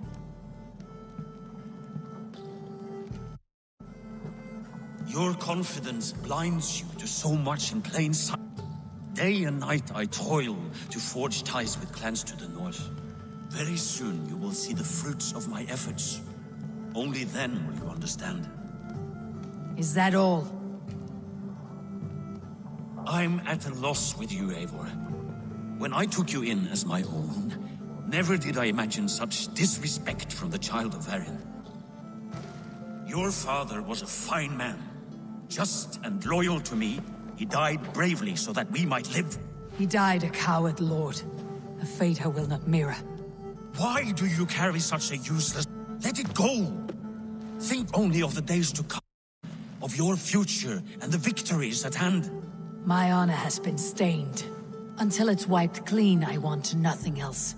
Your confidence blinds you to so much in plain sight. Day and night I toil to forge ties with clans to the north. Very soon you will see the fruits of my efforts. Only then will you understand. Is that all? I'm at a loss with you, Eivor. When I took you in as my own, never did I imagine such disrespect from the child of Varin. Your father was a fine man. Just and loyal to me, he died bravely so that we might live. He died a coward, Lord. A fate I will not mirror. Why do you carry such a useless... Let it go! Think only of the days to come, of your future and the victories at hand. My honor has been stained. Until it's wiped clean, I want nothing else.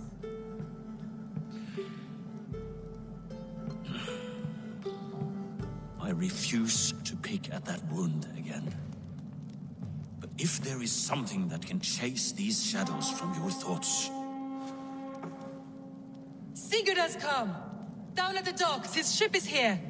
I refuse to pick at that wound again. But if there is something that can chase these shadows from your thoughts... Sigurd has come! Down at the docks, his ship is here!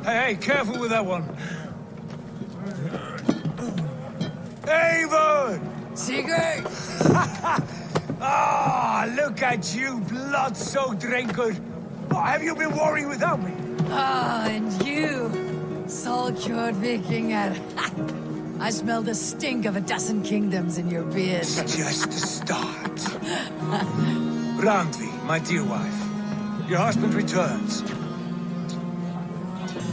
Hey, careful with that one. Eivor! Sigurd! Ah, look at you, blood-soaked drinker. Oh, have you been worrying without me? Ah, and you, Solkjord Vikinger. I smell the stink of a dozen kingdoms in your beard. It's just the start. Randvi, my dear wife, your husband returns.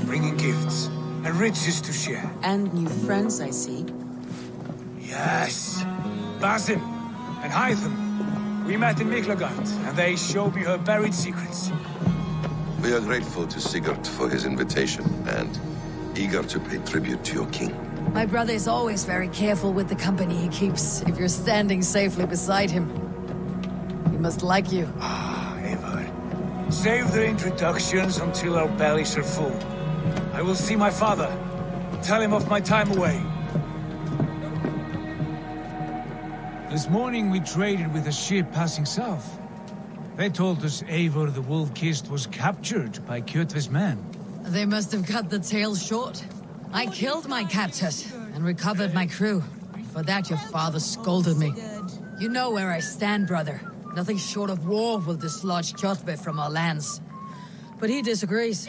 Bringing gifts and riches to share. And new friends, I see. Yes. Basim and Hytham. We met in Miklagard, and they showed me her buried secrets. We are grateful to Sigurd for his invitation, and eager to pay tribute to your king. My brother is always very careful with the company he keeps, if you're standing safely beside him. He must like you. Ah, Eivor. Save the introductions until our bellies are full. I will see my father. Tell him of my time away. This morning we traded with a ship passing south. They told us Eivor the Wolf-Kissed was captured by Kjotve's men. They must have cut the tail short. I killed my captors and recovered my crew. For that your father scolded me. You know where I stand, brother. Nothing short of war will dislodge Kjotve from our lands. But he disagrees.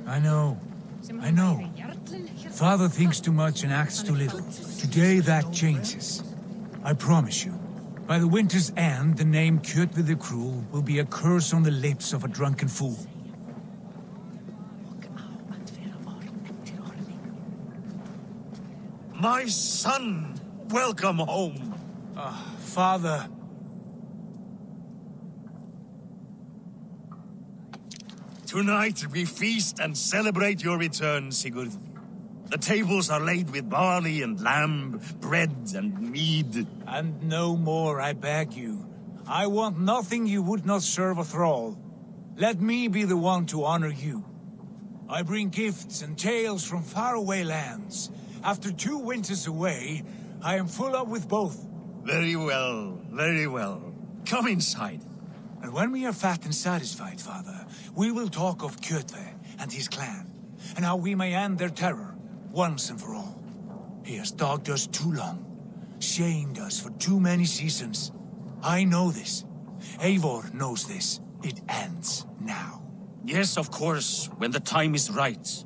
I know. Father thinks too much and acts too little. Today that changes. I promise you. By the winter's end, the name Kjotve the Cruel will be a curse on the lips of a drunken fool. My son! Welcome home! Father. Tonight we feast and celebrate your return, Sigurd. The tables are laid with barley and lamb, bread and mead. And no more, I beg you. I want nothing you would not serve a thrall. Let me be the one to honor you. I bring gifts and tales from faraway lands. After 2 winters away, I am full up with both. Very well, very well. Come inside. And when we are fat and satisfied, Father, we will talk of Kjotve and his clan, and how we may end their terror, once and for all. He has dogged us too long. chained us for too many seasons. I know this. Eivor knows this. It ends now. Yes, of course, when the time is right.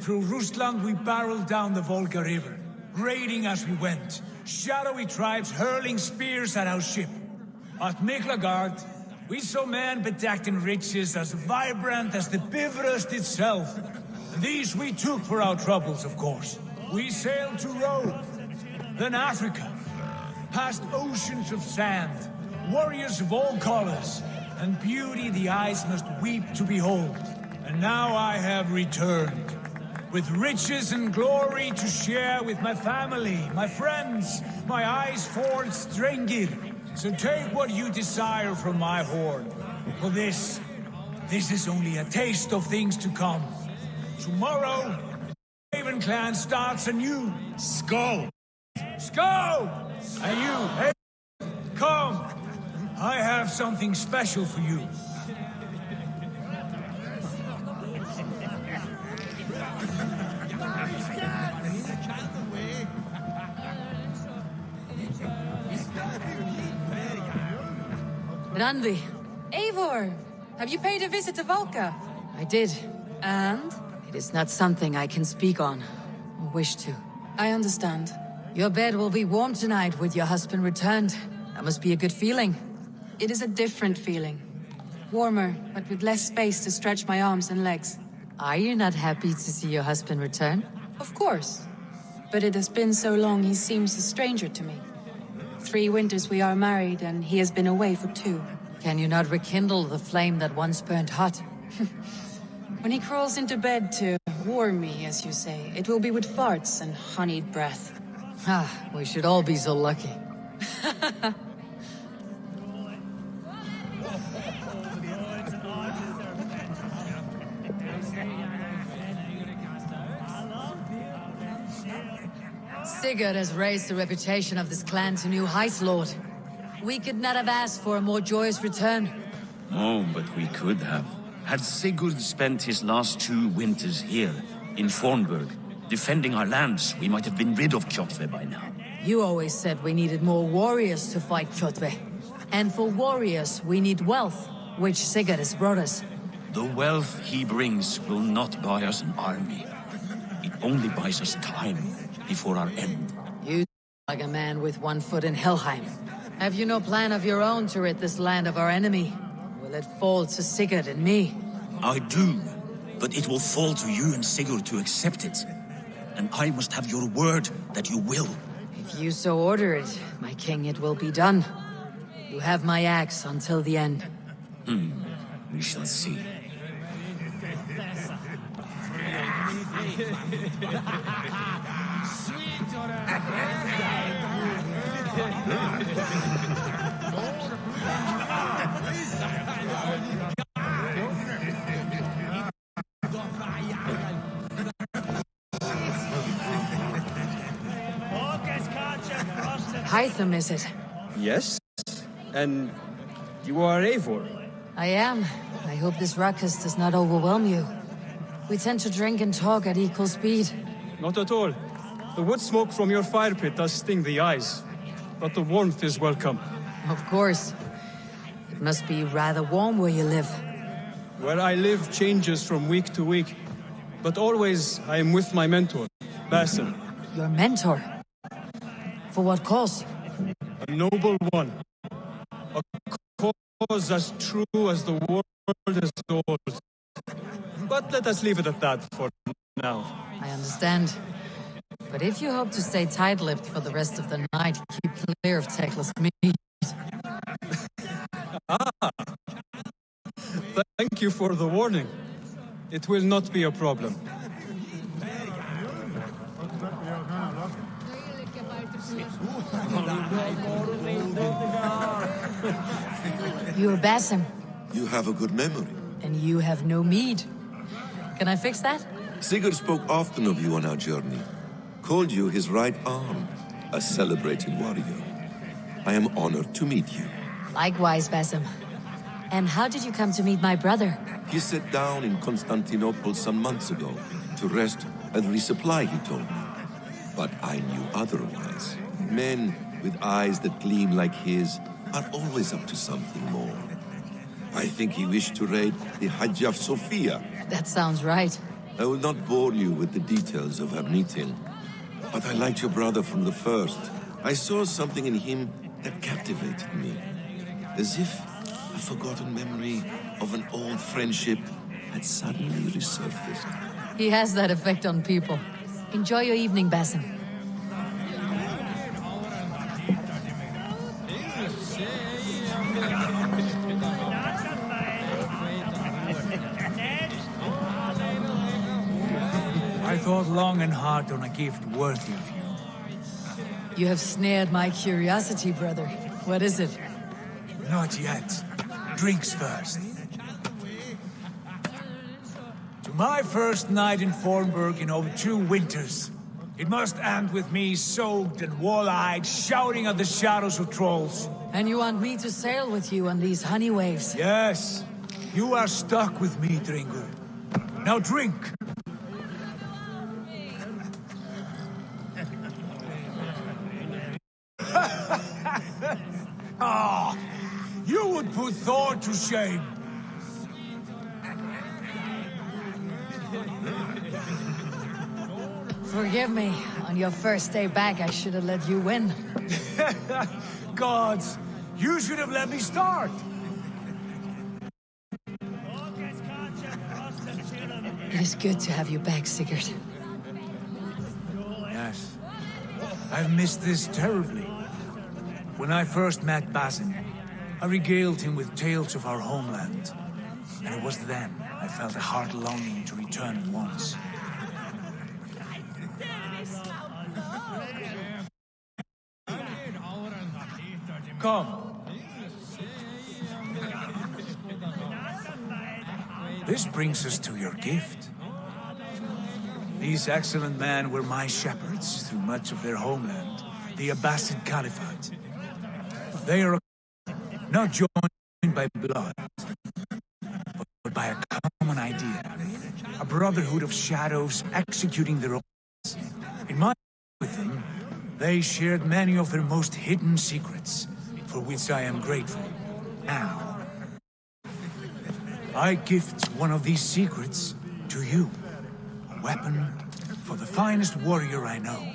Through Rusland we barreled down the Volga River, raiding as we went. Shadowy tribes hurling spears at our ship. At Miklagard, we saw men bedecked in riches as vibrant as the Bifrost itself. And these we took for our troubles, of course. We sailed to Rome, then Africa, past oceans of sand, warriors of all colors, and beauty the eyes must weep to behold. And now I have returned, with riches and glory to share with my family, my friends, my eyes-forged Strengir. So take what you desire from my hoard. For this is only a taste of things to come. Tomorrow, Raven Clan starts anew. Skull! Skull! And you, hey, come! I have something special for you. Randvi, Eivor, have you paid a visit to Valka? I did. And? It is not something I can speak on, or wish to. I understand. Your bed will be warm tonight with your husband returned. That must be a good feeling. It is a different feeling. Warmer, but with less space to stretch my arms and legs. Are you not happy to see your husband return? Of course. But it has been so long he seems a stranger to me. 3 winters we are married, and he has been away for 2. Can you not rekindle the flame that once burned hot? When he crawls into bed to warm me, as you say, it will be with farts and honeyed breath. Ah, we should all be so lucky. Sigurd has raised the reputation of this clan to new heights, Lord. We could not have asked for a more joyous return. Oh, but we could have. Had Sigurd spent his last 2 winters here, in Fornburg, defending our lands, we might have been rid of Kjotve by now. You always said we needed more warriors to fight Kjotve. And for warriors, we need wealth, which Sigurd has brought us. The wealth he brings will not buy us an army. It only buys us time before our end. You like a man with 1 foot in Helheim. Have you no plan of your own to rid this land of our enemy? Will it fall to Sigurd and me? I do, but it will fall to you and Sigurd to accept it. And I must have your word that you will. If you so order it, my king, it will be done. You have my axe until the end. We shall see. Hytham, is it? Yes? And you are Eivor? I am. I hope this ruckus does not overwhelm you. We tend to drink and talk at equal speed. Not at all. The wood smoke from your fire pit does sting the eyes, but the warmth is welcome. Of course. It must be rather warm where you live. Where I live changes from week to week, but always I am with my mentor, Basim. Your mentor? For what cause? A noble one. A cause as true as the world is old. But let us leave it at that for now. I understand. But if you hope to stay tight-lipped for the rest of the night, keep clear of teckless meat. Thank you for the warning. It will not be a problem. You're Basim. You have a good memory. And you have no mead. Can I fix that? Sigurd spoke often of you on our journey. Called you his right arm, a celebrated warrior. I am honored to meet you. Likewise, Basim. And how did you come to meet my brother? He sat down in Constantinople some months ago to rest and resupply, he told me. But I knew otherwise. Men with eyes that gleam like his are always up to something more. I think he wished to raid the Hagia Sophia. That sounds right. I will not bore you with the details of our meeting. But I liked your brother from the first. I saw something in him that captivated me. As if a forgotten memory of an old friendship had suddenly resurfaced. He has that effect on people. Enjoy your evening, Basim. I thought long and hard on a gift worthy of you. You have snared my curiosity, brother. What is it? Not yet. Drinks first. To my first night in Fornburg in over 2 winters. It must end with me soaked and wall-eyed, shouting at the shadows of trolls. And you want me to sail with you on these honey waves? Yes. You are stuck with me, Dringur. Now drink! Ah, you would put Thor to shame. Forgive me. On your first day back, I should have let you win. Gods, you should have let me start. It is good to have you back, Sigurd. Yes. I've missed this terribly. When I first met Basim, I regaled him with tales of our homeland. And it was then I felt a heart longing to return at once. Come. This brings us to your gift. These excellent men were my shepherds through much of their homeland, the Abbasid Caliphate. They are not joined by blood, but by a common idea. A brotherhood of shadows executing their own. In my with them, they shared many of their most hidden secrets, for which I am grateful. Now, I gift one of these secrets to you. A weapon for the finest warrior I know.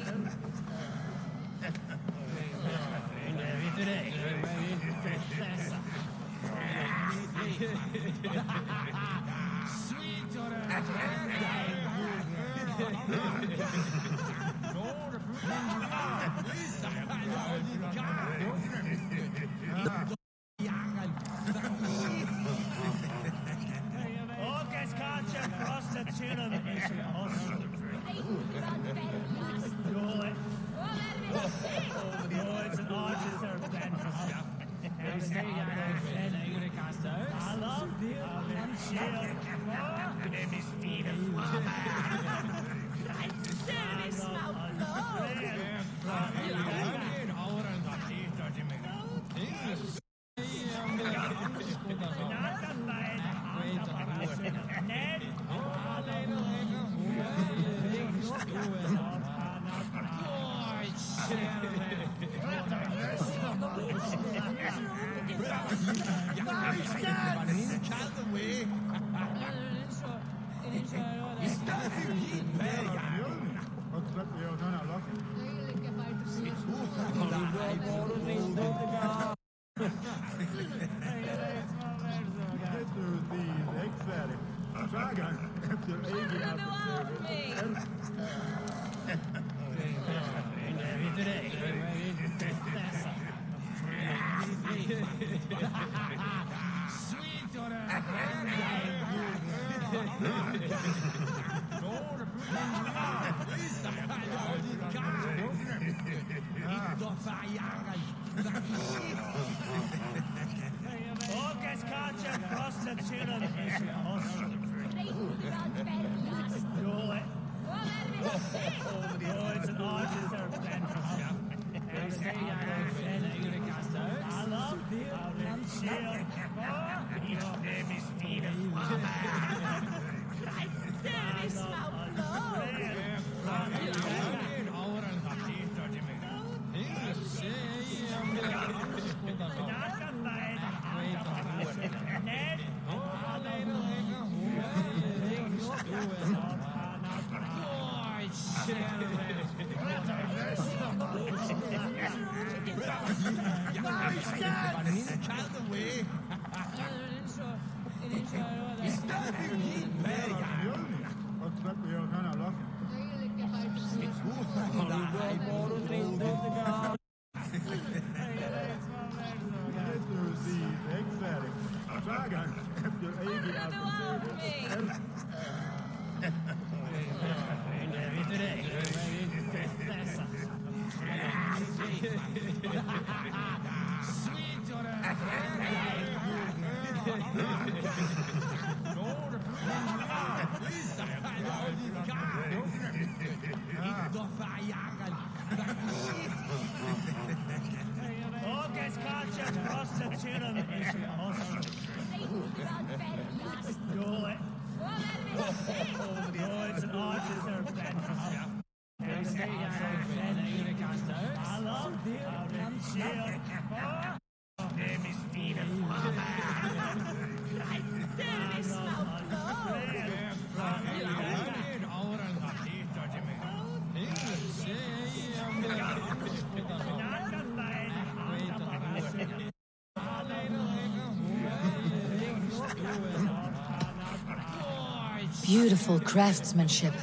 Beautiful craftsmanship.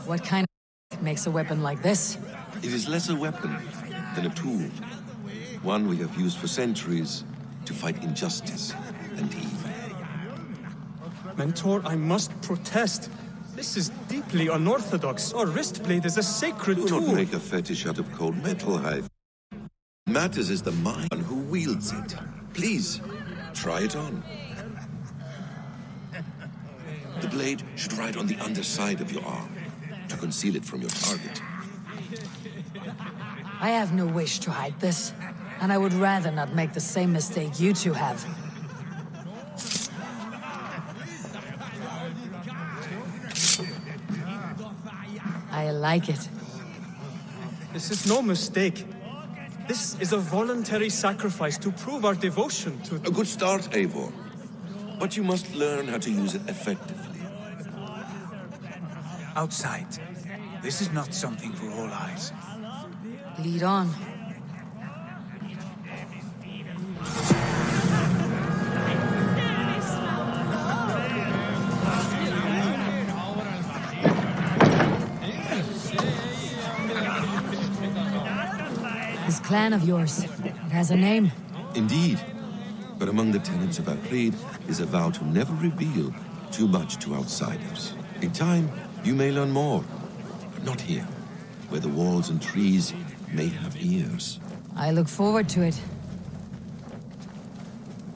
What kind of makes a weapon like this? It is less a weapon than a tool. One we have used for centuries to fight injustice and evil. Mentor, I must protest. This is deeply unorthodox. Our wrist blade is a sacred tool. Do not make a fetish out of cold metal, Hive. Matters is the mind who wields it. Please, try it on. The blade should ride on the underside of your arm to conceal it from your target. I have no wish to hide this, and I would rather not make the same mistake you two have. I like it. This is no mistake. This is a voluntary sacrifice to prove our devotion to... A good start, Eivor. But you must learn how to use it effectively. Outside. This is not something for all eyes. Lead on. This clan of yours, it has a name. Indeed. But among the tenets of our creed is a vow to never reveal too much to outsiders. In time, you may learn more, but not here, where the walls and trees may have ears. I look forward to it.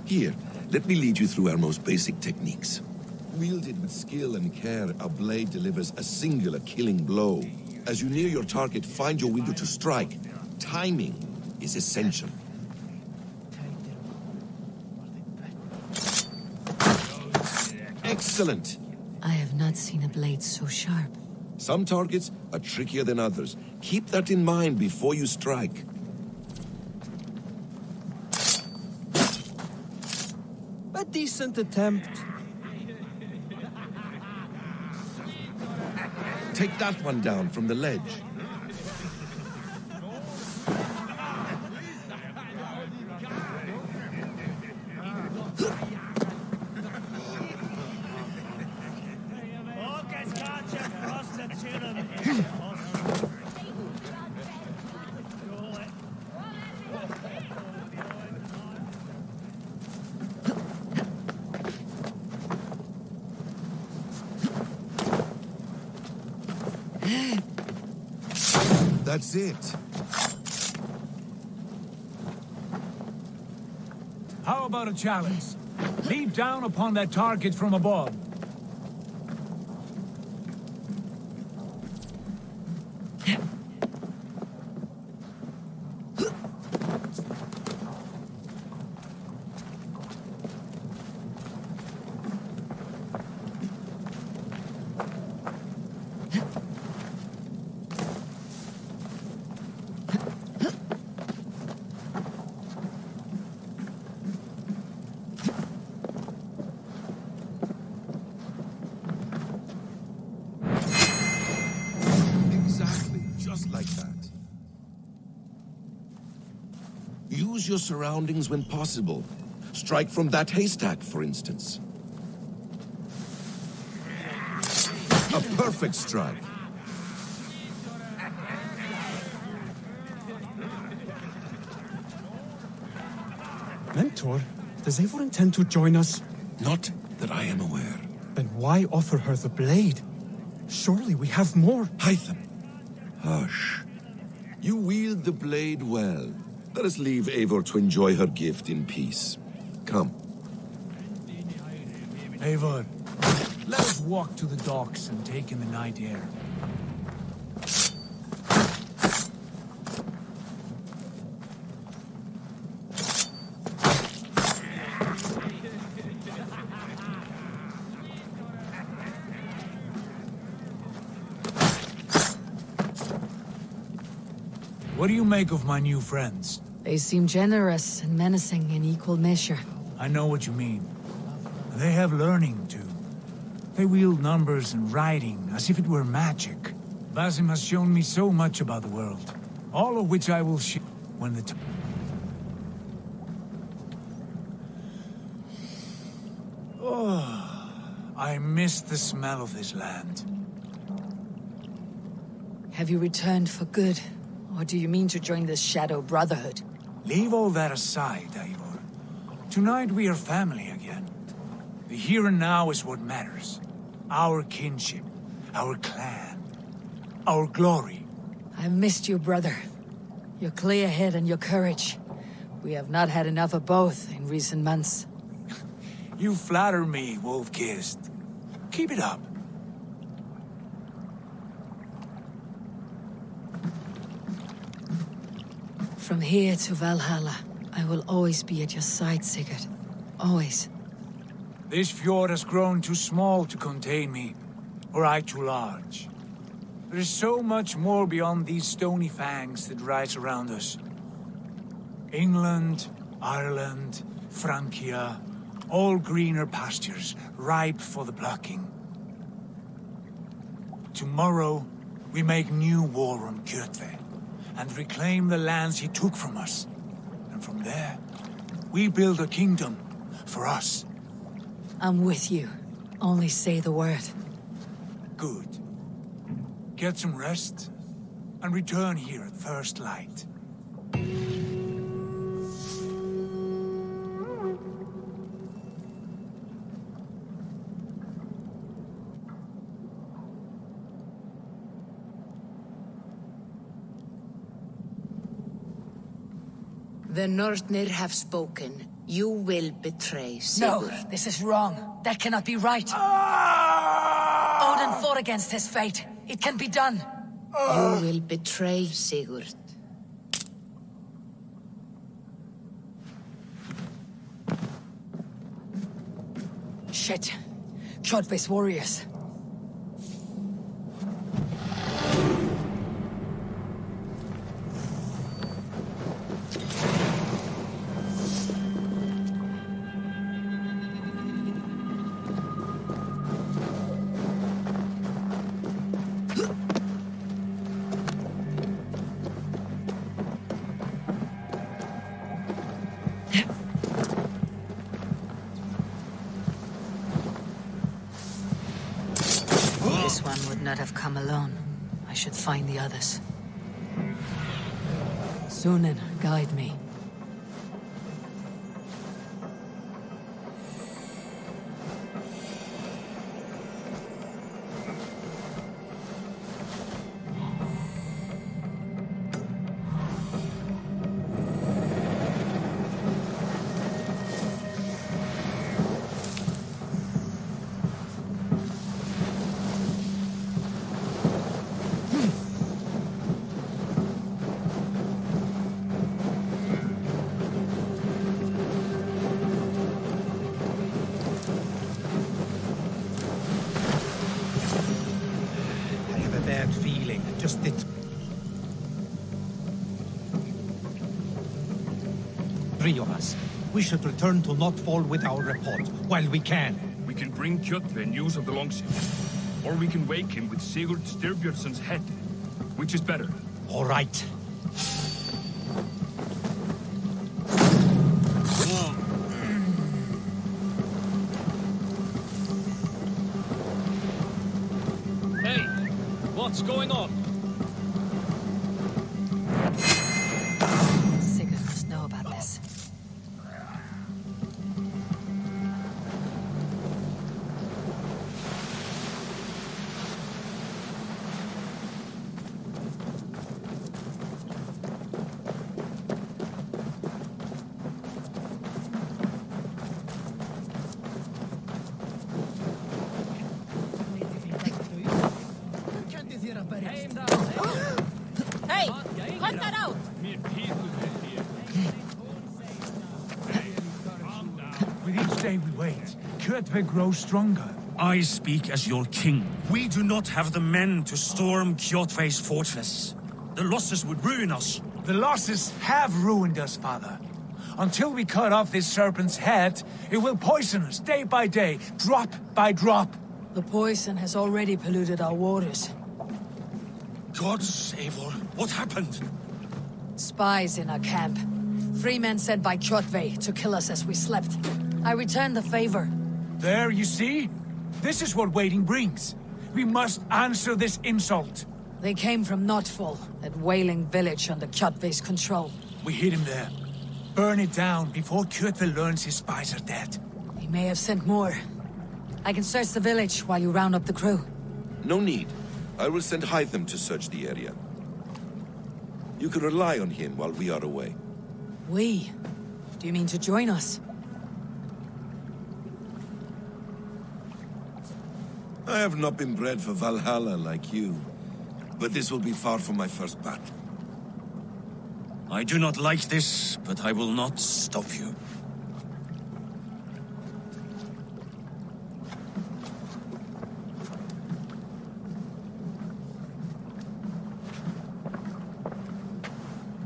Here, let me lead you through our most basic techniques. Wielded with skill and care, a blade delivers a singular killing blow. As you near your target, find your window to strike. Timing is essential. Excellent! I have not seen a blade so sharp. Some targets are trickier than others. Keep that in mind before you strike. A decent attempt. Take that one down from the ledge. That's it. How about a challenge? Leap down upon that target from above. Use your surroundings when possible. Strike from that haystack, for instance. A perfect strike. Mentor, does Eivor intend to join us? Not that I am aware. Then why offer her the blade? Surely we have more. Hytham, hush. You wield the blade well. Let us leave Eivor to enjoy her gift in peace. Come. Eivor, let us walk to the docks and take in the night air. What do you make of my new friends? They seem generous and menacing in equal measure. I know what you mean. They have learning, too. They wield numbers and writing as if it were magic. Basim has shown me so much about the world, all of which I will share when the time... Oh, I miss the smell of this land. Have you returned for good? Or do you mean to join the Shadow Brotherhood? Leave all that aside, Eivor. Tonight we are family again. The here and now is what matters. Our kinship, our clan, our glory. I've missed you, brother. Your clear head and your courage. We have not had enough of both in recent months. You flatter me, Wolf-Kissed. Keep it up. From here to Valhalla, I will always be at your side, Sigurd. Always. This fjord has grown too small to contain me, or I too large. There is so much more beyond these stony fangs that rise around us. England, Ireland, Francia, all greener pastures, ripe for the plucking. Tomorrow, we make new war on Kjotve, and reclaim the lands he took from us. And from there, we build a kingdom for us. I'm with you. Only say the word. Good. Get some rest, and return here at first light. The Northnir have spoken. You will betray Sigurd. No, this is wrong. That cannot be right. Odin fought against his fate. It can be done. You will betray Sigurd. Shit. Kjotve's warriors. This one would not have come alone. I should find the others. Sunan, guide me. Bad feeling. Just it. Three of us. We should return to Notfall with our report, while we can. We can bring Kjotve news of the longship. Or we can wake him with Sigurd Styrbjörnsson's head. Which is better? All right. What's going on? Sigurd must know about this. Hey, cut that out! With each day we wait, Kjotve grows stronger. I speak as your king. We do not have the men to storm Kjotve's fortress. The losses would ruin us. The losses have ruined us, father. Until we cut off this serpent's head, it will poison us day by day, drop by drop. The poison has already polluted our waters. God save her. What happened? Spies in our camp. 3 men sent by Kjotve to kill us as we slept. I returned the favor. There, you see? This is what waiting brings. We must answer this insult. They came from Notfall, that whaling village under Kjotve's control. We hid him there. Burn it down before Kjotve learns his spies are dead. He may have sent more. I can search the village while you round up the crew. No need. I will send Hytham to search the area. You can rely on him while we are away. We? Do you mean to join us? I have not been bred for Valhalla like you, but this will be far from my first battle. I do not like this, but I will not stop you.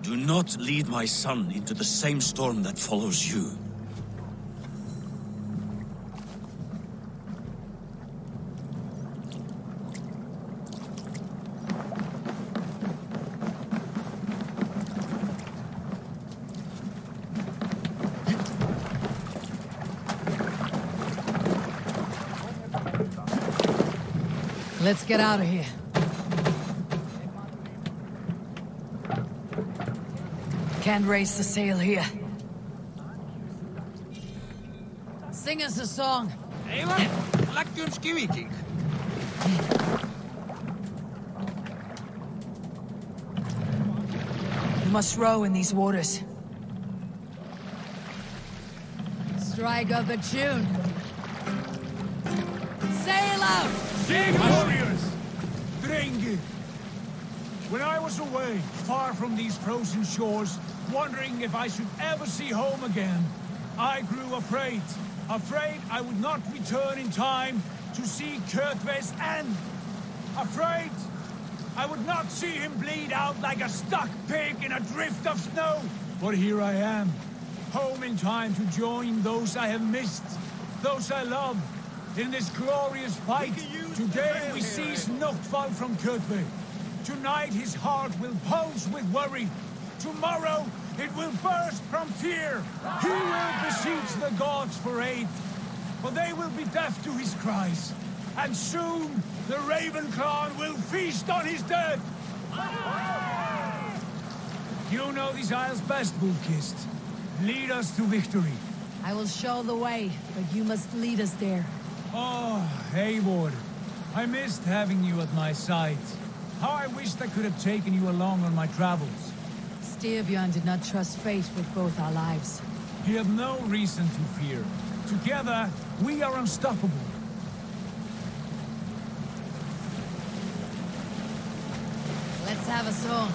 Do not lead my son into the same storm that follows you. Let's get out of here. Can't raise the sail here. Sing us a song. You must row in these waters. Strike up a tune. Sail out! Warriors! Drengi! When I was away, far from these frozen shores, wondering if I should ever see home again, I grew afraid. Afraid I would not return in time to see Kjotve's end. Afraid I would not see him bleed out like a stuck pig in a drift of snow. But here I am, home in time to join those I have missed, those I love, in this glorious fight. Today we seize Notfall from Kjotve. Tonight his heart will pulse with worry. Tomorrow it will burst from fear. He will beseech the gods for aid, but they will be deaf to his cries. And soon the Raven clan will feast on his dead. You know these isles best, Wolfkist. Lead us to victory. I will show the way, but you must lead us there. Oh, Eivor. I missed having you at my side. How I wished I could have taken you along on my travels. Styrbjörn did not trust fate with both our lives. He had no reason to fear. Together, we are unstoppable. Let's have a song.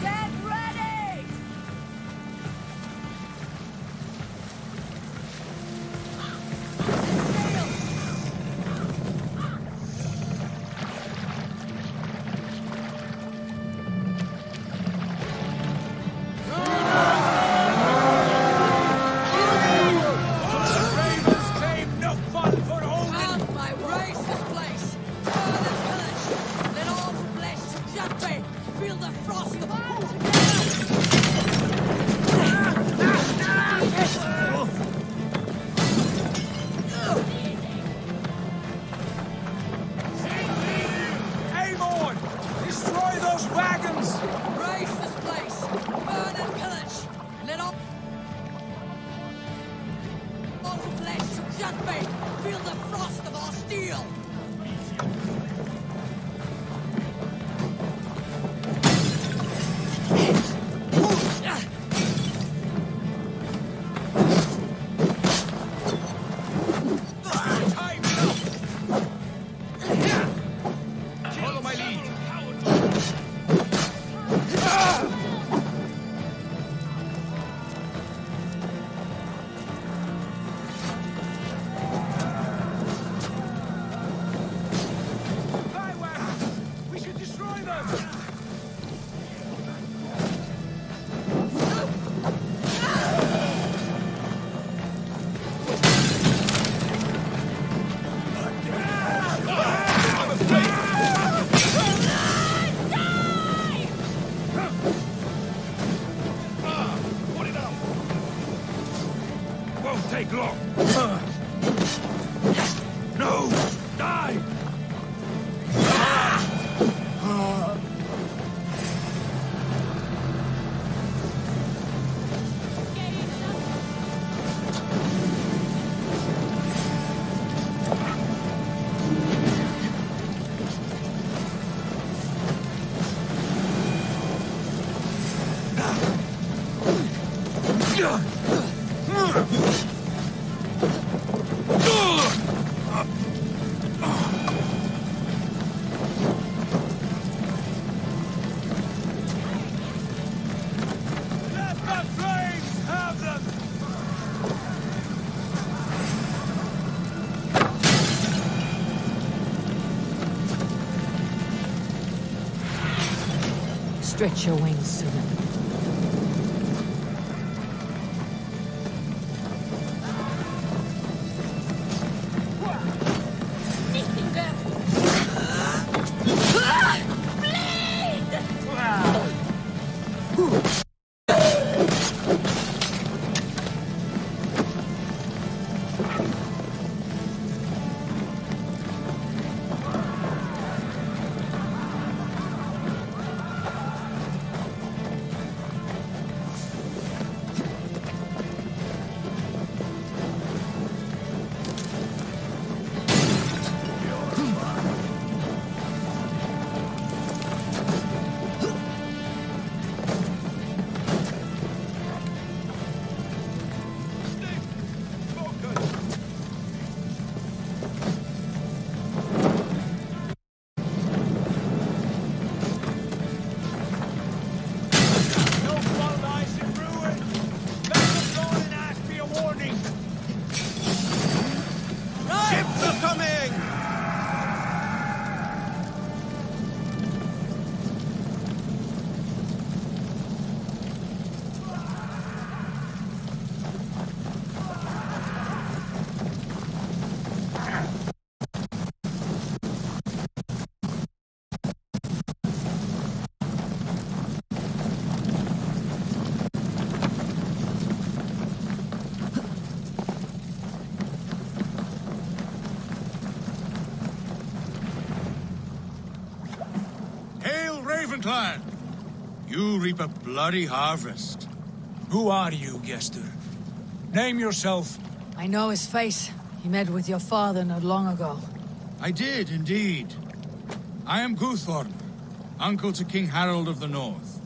Get ready! Kjotve! Feel the frost of our steel! Follow my lead. We should destroy them! Won't take long. No! Die! Let the flames have them! Stretch your wings, Sunan. No flood ice in ruin! Let them go and ask me a warning! Ships are coming! Hail, Ravenclan! You reap a bloody harvest. Who are you, Gester? Name yourself. I know his face. He met with your father not long ago. I did, indeed. I am Guthorm, uncle to King Harold of the North.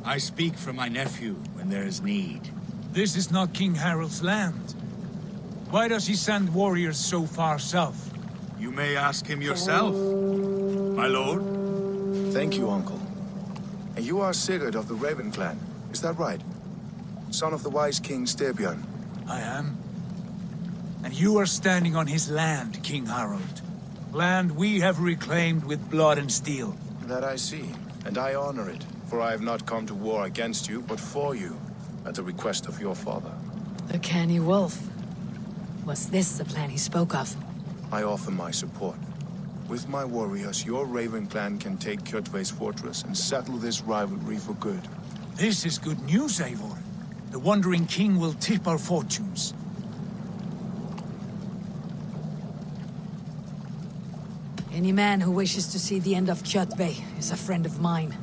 I speak for my nephew when there is need. This is not King Harold's land. Why does he send warriors so far south? You may ask him yourself, my lord. Thank you, Uncle. And you are Sigurd of the Raven clan, is that right? Son of the wise King Styrbjörn. I am. And you are standing on his land, King Harold. Land we have reclaimed with blood and steel. That I see, and I honor it, for I have not come to war against you, but for you, at the request of your father. The canny wolf. Was this the plan he spoke of? I offer my support. With my warriors, your Raven clan can take Kjotve's fortress and settle this rivalry for good. This is good news, Eivor. The Wandering King will tip our fortunes. Any man who wishes to see the end of Kjotve is a friend of mine.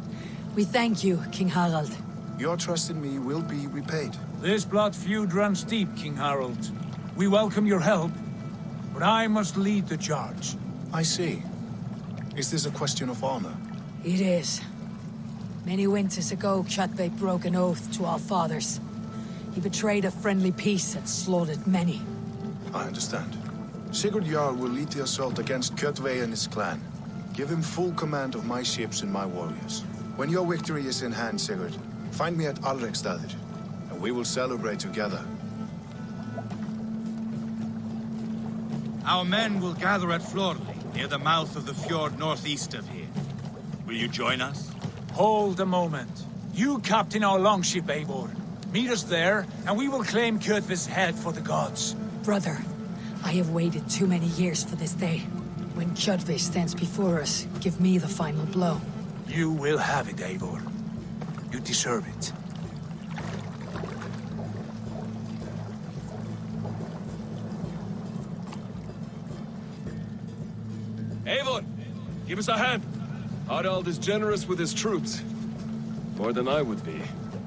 We thank you, King Harald. Your trust in me will be repaid. This blood feud runs deep, King Harold. We welcome your help, but I must lead the charge. I see. Is this a question of honor? It is. Many winters ago, Kjotve broke an oath to our fathers. He betrayed a friendly peace and slaughtered many. I understand. Sigurd Jarl will lead the assault against Kjotve and his clan. Give him full command of my ships and my warriors. When your victory is in hand, Sigurd, find me at Alrekstadir, and we will celebrate together. Our men will gather at Florli, near the mouth of the fjord northeast of here. Will you join us? Hold a moment. You captain our longship, Eivor. Meet us there, and we will claim Kjotve's head for the gods. Brother, I have waited too many years for this day. When Kjotve stands before us, give me the final blow. You will have it, Eivor. You deserve it. Eivor, give us a hand. Harald is generous with his troops. More than I would be.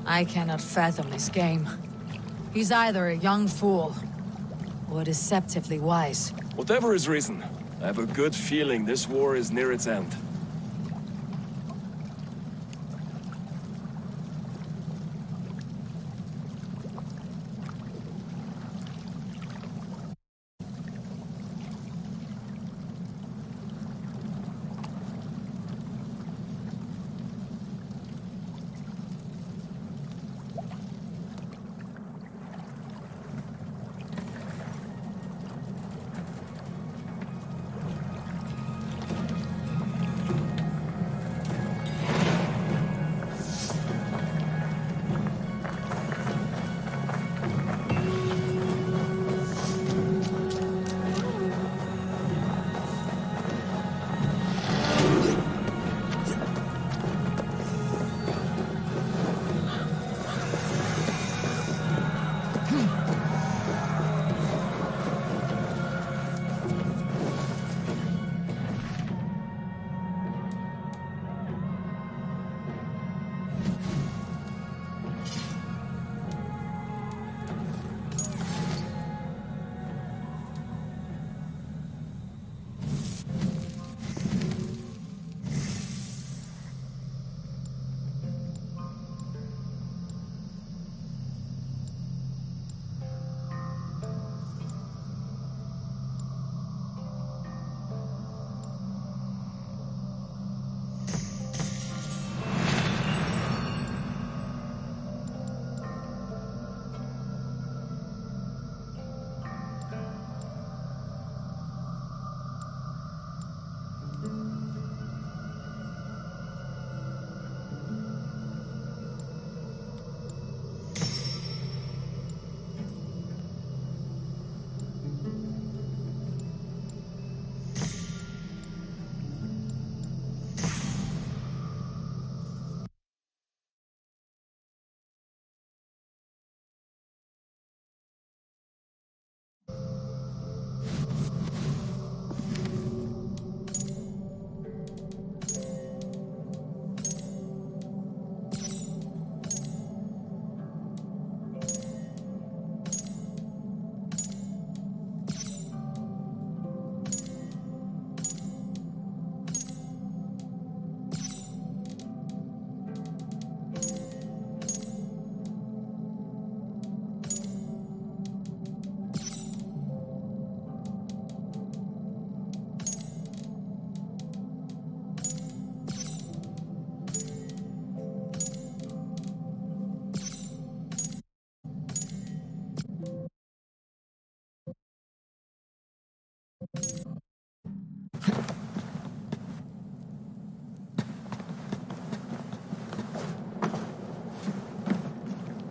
I cannot fathom this game. He's either a young fool, or deceptively wise. Whatever his reason, I have a good feeling this war is near its end.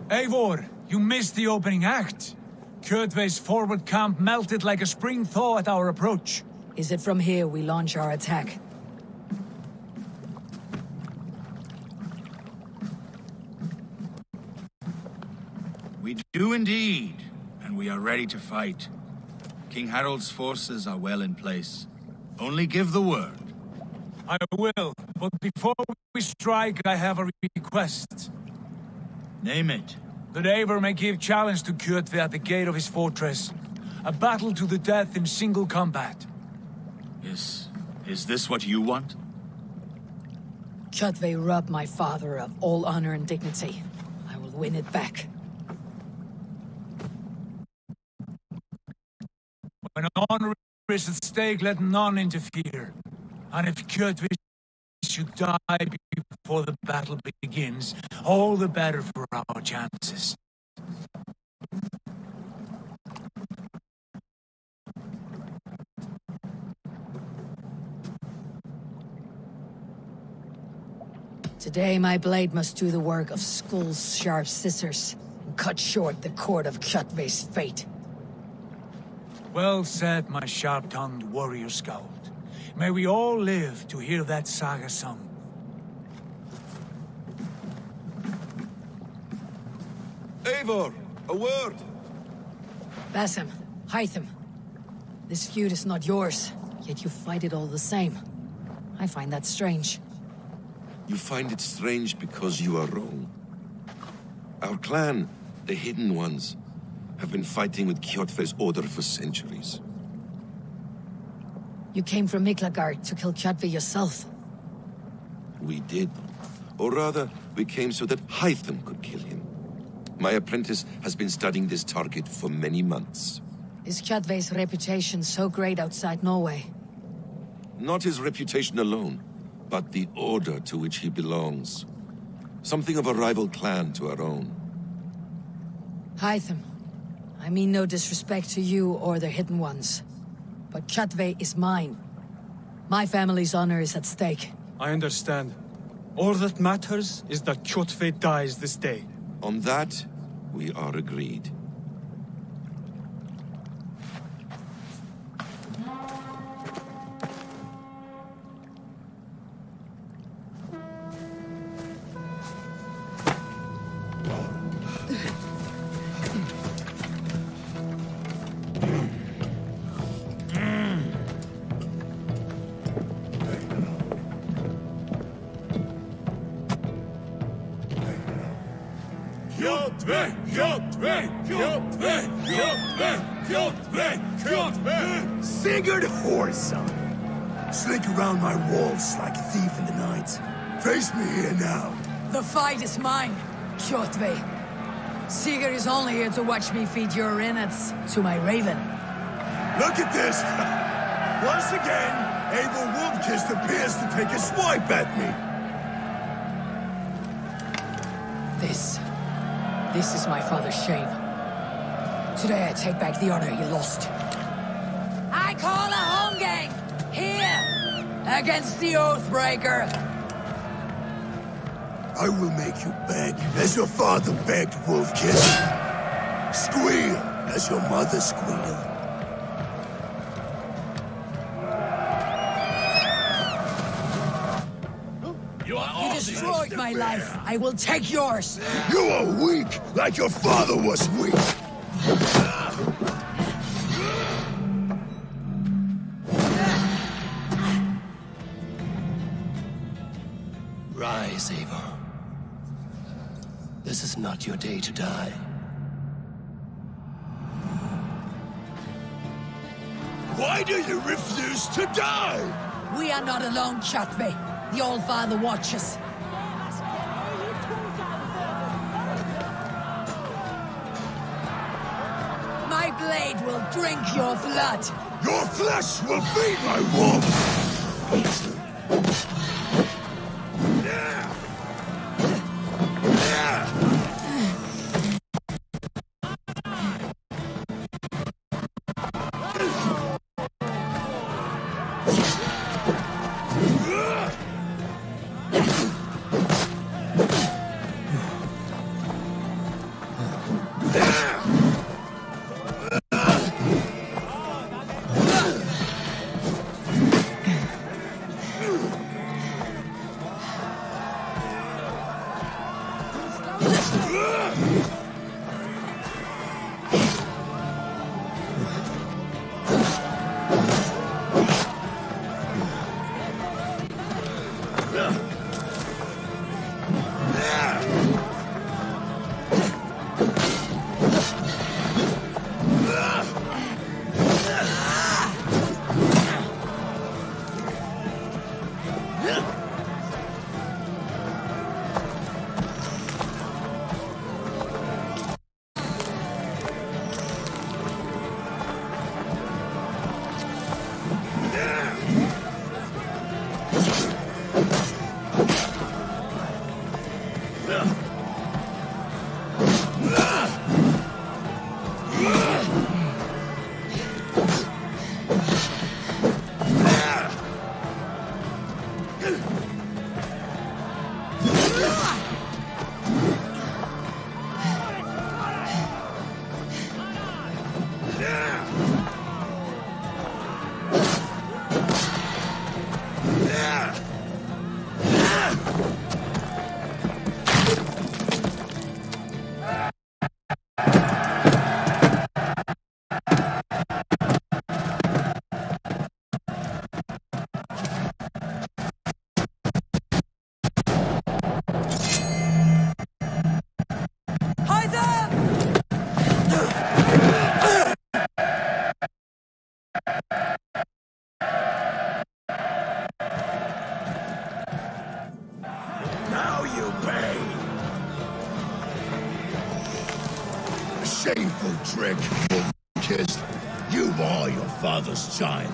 Eivor, you missed the opening act. Kjotve's forward camp melted like a spring thaw at our approach. Is it from here we launch our attack? We do indeed, and we are ready to fight. King Harald's forces are well in place. Only give the word. I will, but before we strike, I have a request. Name it. That Eivor may give challenge to Kjotve at the gate of his fortress. A battle to the death in single combat. Is this what you want? Kjotve robbed my father of all honor and dignity. I will win it back. When honor is at stake, let none interfere. And if Kjotve should die before the battle begins, all the better for our chances. Today my blade must do the work of Skull's sharp scissors, and cut short the cord of Kjotve's fate. Well said, my sharp-tongued warrior scout. May we all live to hear that saga sung. Eivor, a word! Basim, Hytham. This feud is not yours, yet you fight it all the same. I find that strange. You find it strange because you are wrong. Our clan, the Hidden Ones, have been fighting with Kjotve's order for centuries. You came from Miklagard to kill Kjotve yourself. We did. Or rather, we came so that Hytham could kill him. My apprentice has been studying this target for many months. Is Kjotve's reputation so great outside Norway? Not his reputation alone, but the order to which he belongs. Something of a rival clan to our own. Hytham, I mean no disrespect to you or the Hidden Ones, but Kjotve is mine. My family's honor is at stake. I understand. All that matters is that Kjotve dies this day. On that, we are agreed. Kjotve! Kjotve! Kjotve! Kjotve! Kjotve! Kjotve! Sigurd Whoreson! Slink around my walls like a thief in the night. Face me here now. The fight is mine, Kjotve. Sigurd is only here to watch me feed your innards to my raven. Look at this! Once again, Eivor Wolfkist appears to take a swipe at me. This is my father's shame. Today I take back the honor he lost. I call a home game! Here! Against the Oathbreaker! I will make you beg as your father begged, Wolfkist. Squeal as your mother squealed. You destroyed my life. I will take yours. You are weak, like your father was weak. Rise, Eivor. This is not your day to die. Why do you refuse to die? We are not alone, Kjotve. The Old Father watches. My blade will drink your blood. Your flesh will feed my wolf. prick, wolf-kissed. You are your father's child.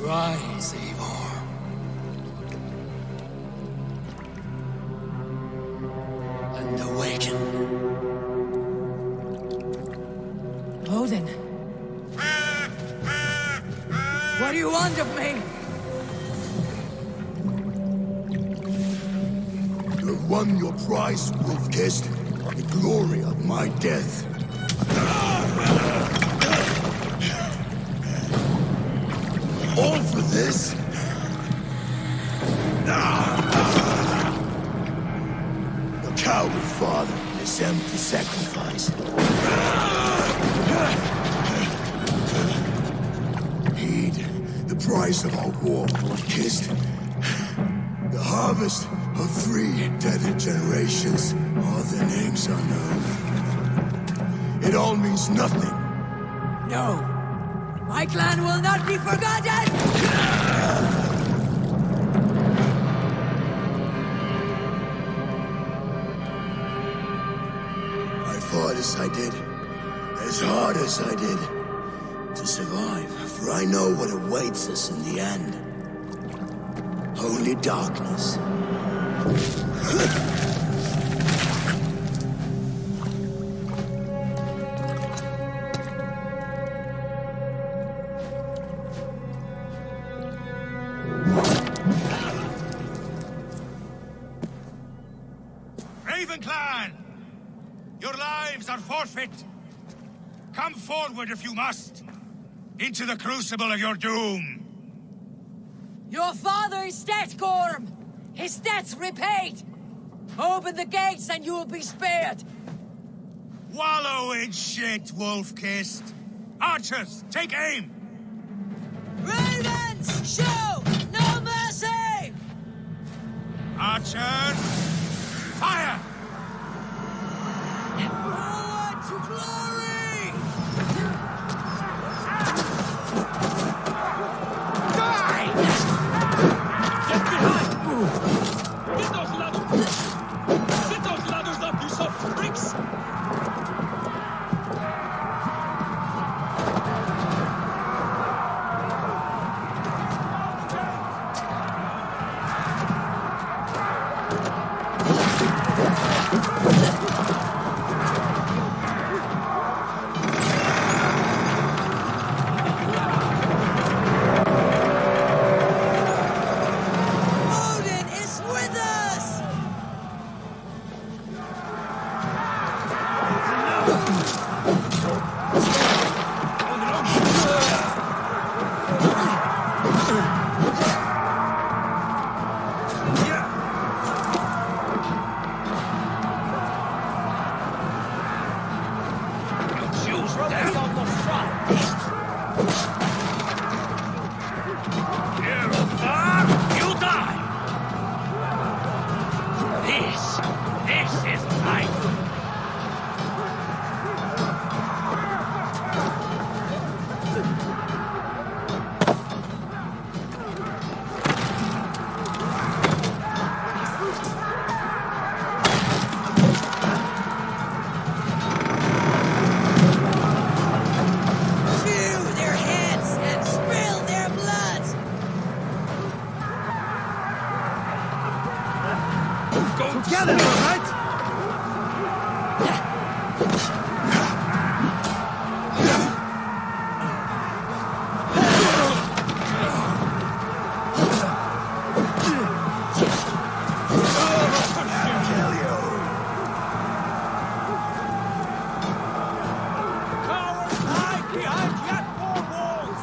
Rise, Eivor. And awaken. Odin. What do you want of me? You have won your prize, wolf-kissed. The glory of my death. All for this? Your coward father and his empty sacrifice. Heed the price of our war, wolf-kissed. The harvest of 3 dead generations. All their names unknown. It all means nothing. No. My clan will not be forgotten! I fought as I did, as hard as I did, to survive, for I know what awaits us in the end. Only darkness. Raven Clan! Your lives are forfeit! Come forward if you must! Into the crucible of your doom! Your father is dead, Gorm! His debt's repaid! Open the gates and you will be spared! Wallow in shit, wolf-kissed! Archers, take aim! Ravens, show no mercy! Archers, fire! Forward to glory! Die! Get behind! Get those ladders! Get those ladders up, you soft pricks! Odin is with us! Choose death on the front. You are, you die. This is life. Chew their heads and spill their blood! Go Together, all right? Cowards hide behind yet more walls!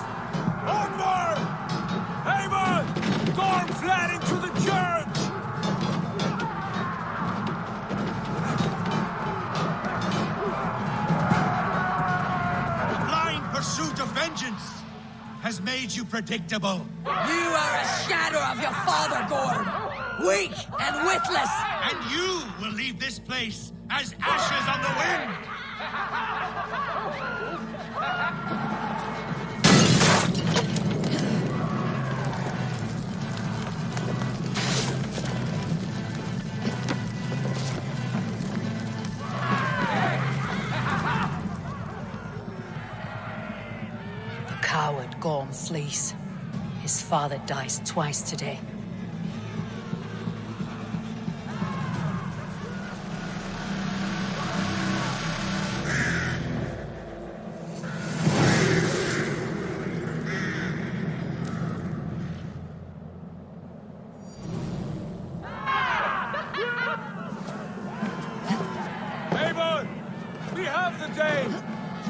has made you predictable. You are a shadow of your father, Gorm. Weak and witless. And you will leave this place as ashes on the wind. Coward Gorm flees. His father dies twice today. Eivor! We have the day!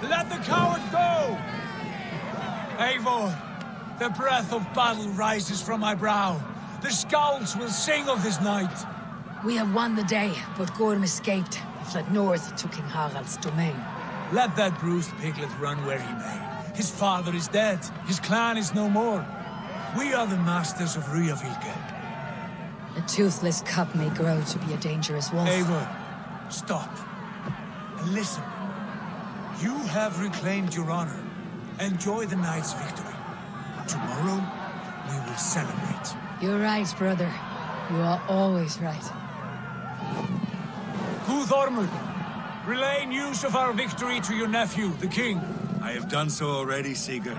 Let the coward go! Eivor, the breath of battle rises from my brow. The scouts will sing of this night. We have won the day, but Gorm escaped. He fled north to King Harald's domain. Let that bruised piglet run where he may. His father is dead. His clan is no more. We are the masters of Ryjavík. A toothless cub may grow to be a dangerous wolf. Eivor, stop. And listen. You have reclaimed your honor. Enjoy the night's victory. Tomorrow, we will celebrate. You're right, brother. You are always right. Guthormur, relay news of our victory to your nephew, the king. I have done so already, Sigurd.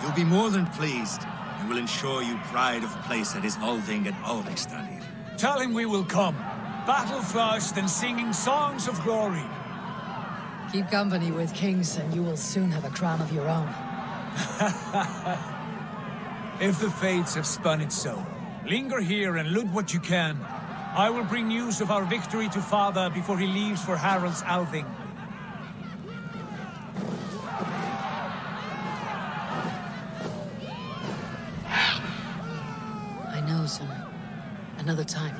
He'll be more than pleased, and will ensure you pride of place at his Althing at Alrikstadir. Tell him we will come, battle-flushed and singing songs of glory. Keep company with kings, and you will soon have a crown of your own. If the fates have spun it so, linger here and loot what you can. I will bring news of our victory to father before he leaves for Harald's Althing. I know, son. Another time.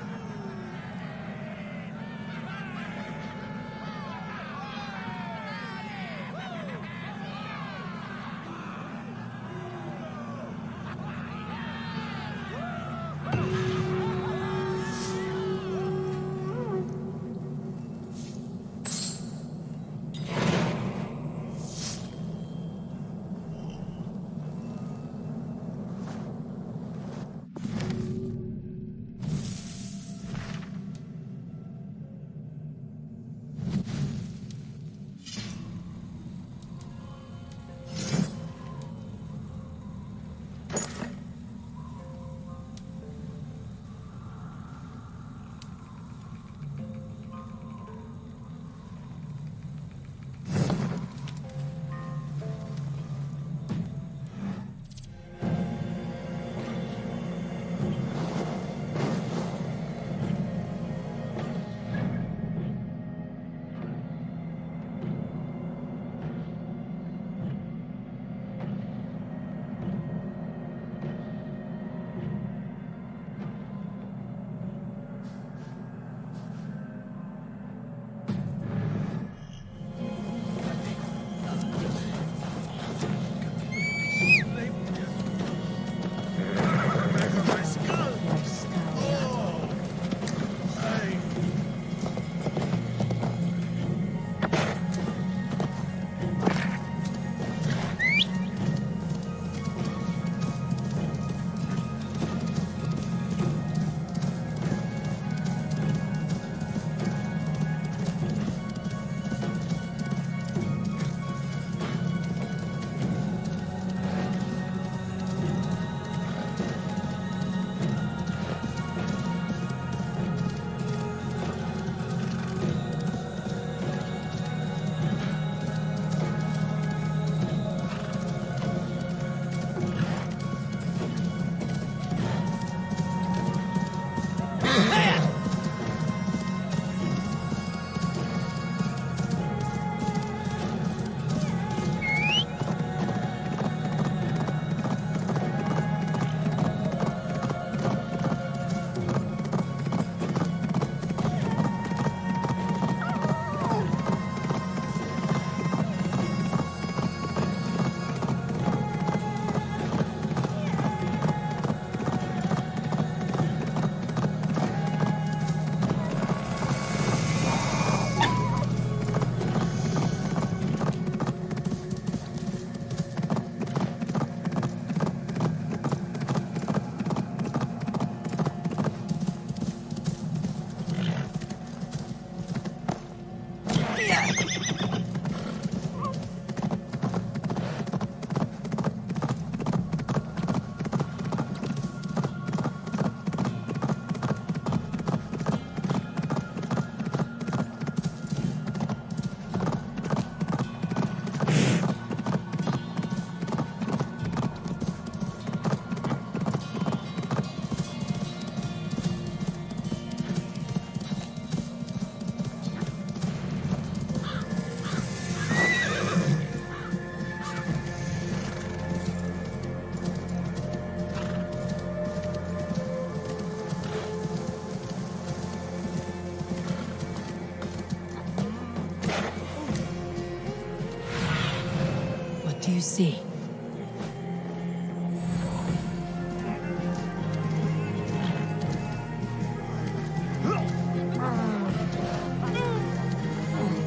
see.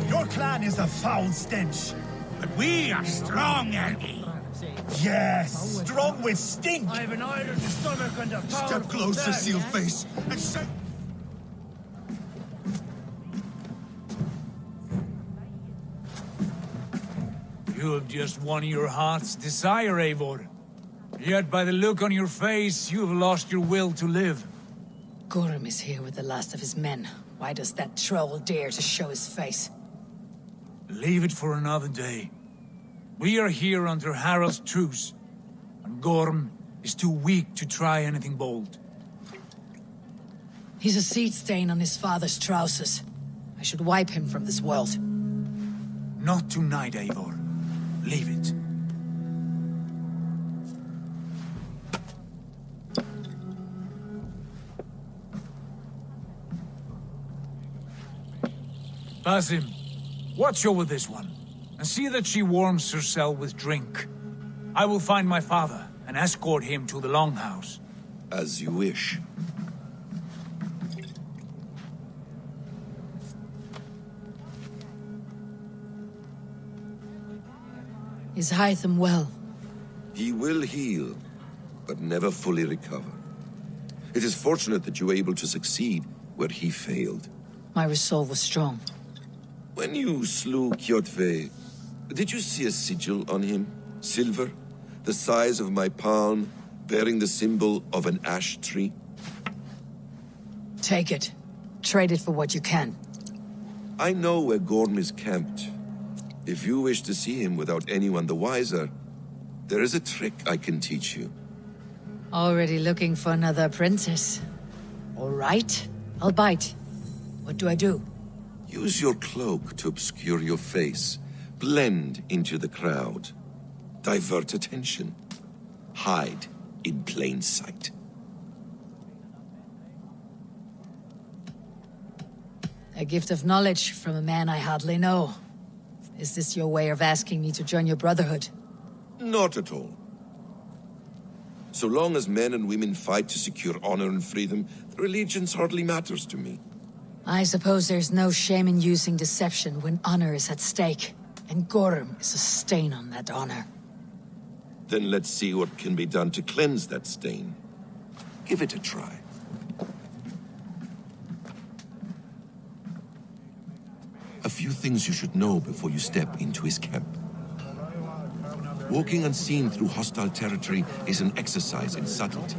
Your clan is a foul stench, but we are strong, Angie. Yes, strong with stink. I have an iron stomach and a Step closer, Sealface, and say... You have just won your heart's desire, Eivor. Yet by the look on your face, you have lost your will to live. Gorm is here with the last of his men. Why does that troll dare to show his face? Leave it for another day. We are here under Harald's truce, and Gorm is too weak to try anything bold. He's a seed stain on his father's trousers. I should wipe him from this world. Not tonight, Eivor. Leave it. Basim, watch over this one, and see that she warms herself with drink. I will find my father and escort him to the Longhouse. As you wish. Is Hytham well? He will heal, but never fully recover. It is fortunate that you were able to succeed where he failed. My resolve was strong. When you slew Kjotve, did you see a sigil on him? Silver? The size of my palm, bearing the symbol of an ash tree? Take it. Trade it for what you can. I know where Gorm is camped. If you wish to see him without anyone the wiser, there is a trick I can teach you. Already looking for another apprentice. All right, I'll bite. What do I do? Use your cloak to obscure your face. Blend into the crowd. Divert attention. Hide in plain sight. A gift of knowledge from a man I hardly know. Is this your way of asking me to join your brotherhood? Not at all. So long as men and women fight to secure honor and freedom, their allegiance hardly matters to me. I suppose there's no shame in using deception when honor is at stake, and Gorm is a stain on that honor. Then let's see what can be done to cleanse that stain. Give it a try. A few things you should know before you step into his camp. Walking unseen through hostile territory is an exercise in subtlety.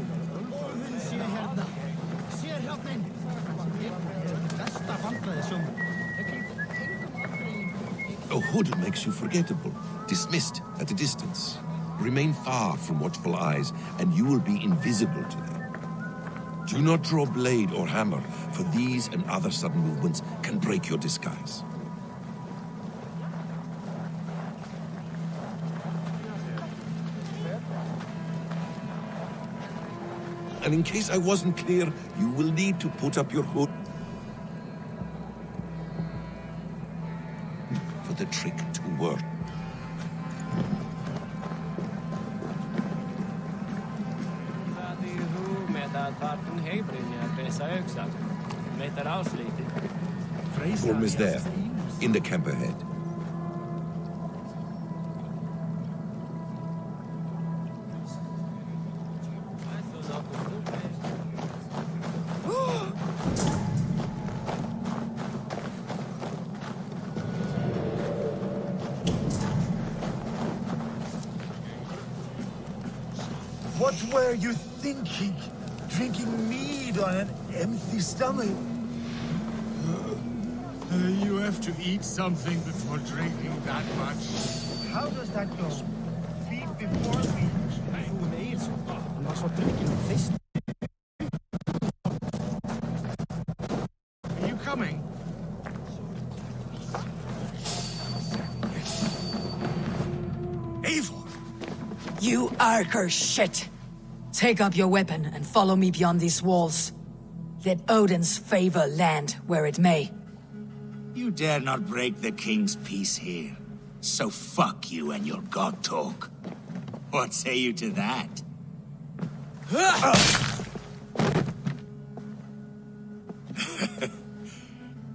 A hood makes you forgettable, dismissed at a distance. Remain far from watchful eyes, and you will be invisible to them. Do not draw blade or hammer, for these and other sudden movements can break your disguise. And in case I wasn't clear, you will need to put up your hood for the trick to work. Gorm is there, in the camp ahead. What were you thinking? Drinking mead on an empty stomach? You have to eat something before drinking that much. How does that go? Feed before feed. Are you coming? Eivor! You Arker shit! Take up your weapon and follow me beyond these walls. Let Odin's favor land where it may. You dare not break the king's peace here. So fuck you and your god talk. What say you to that?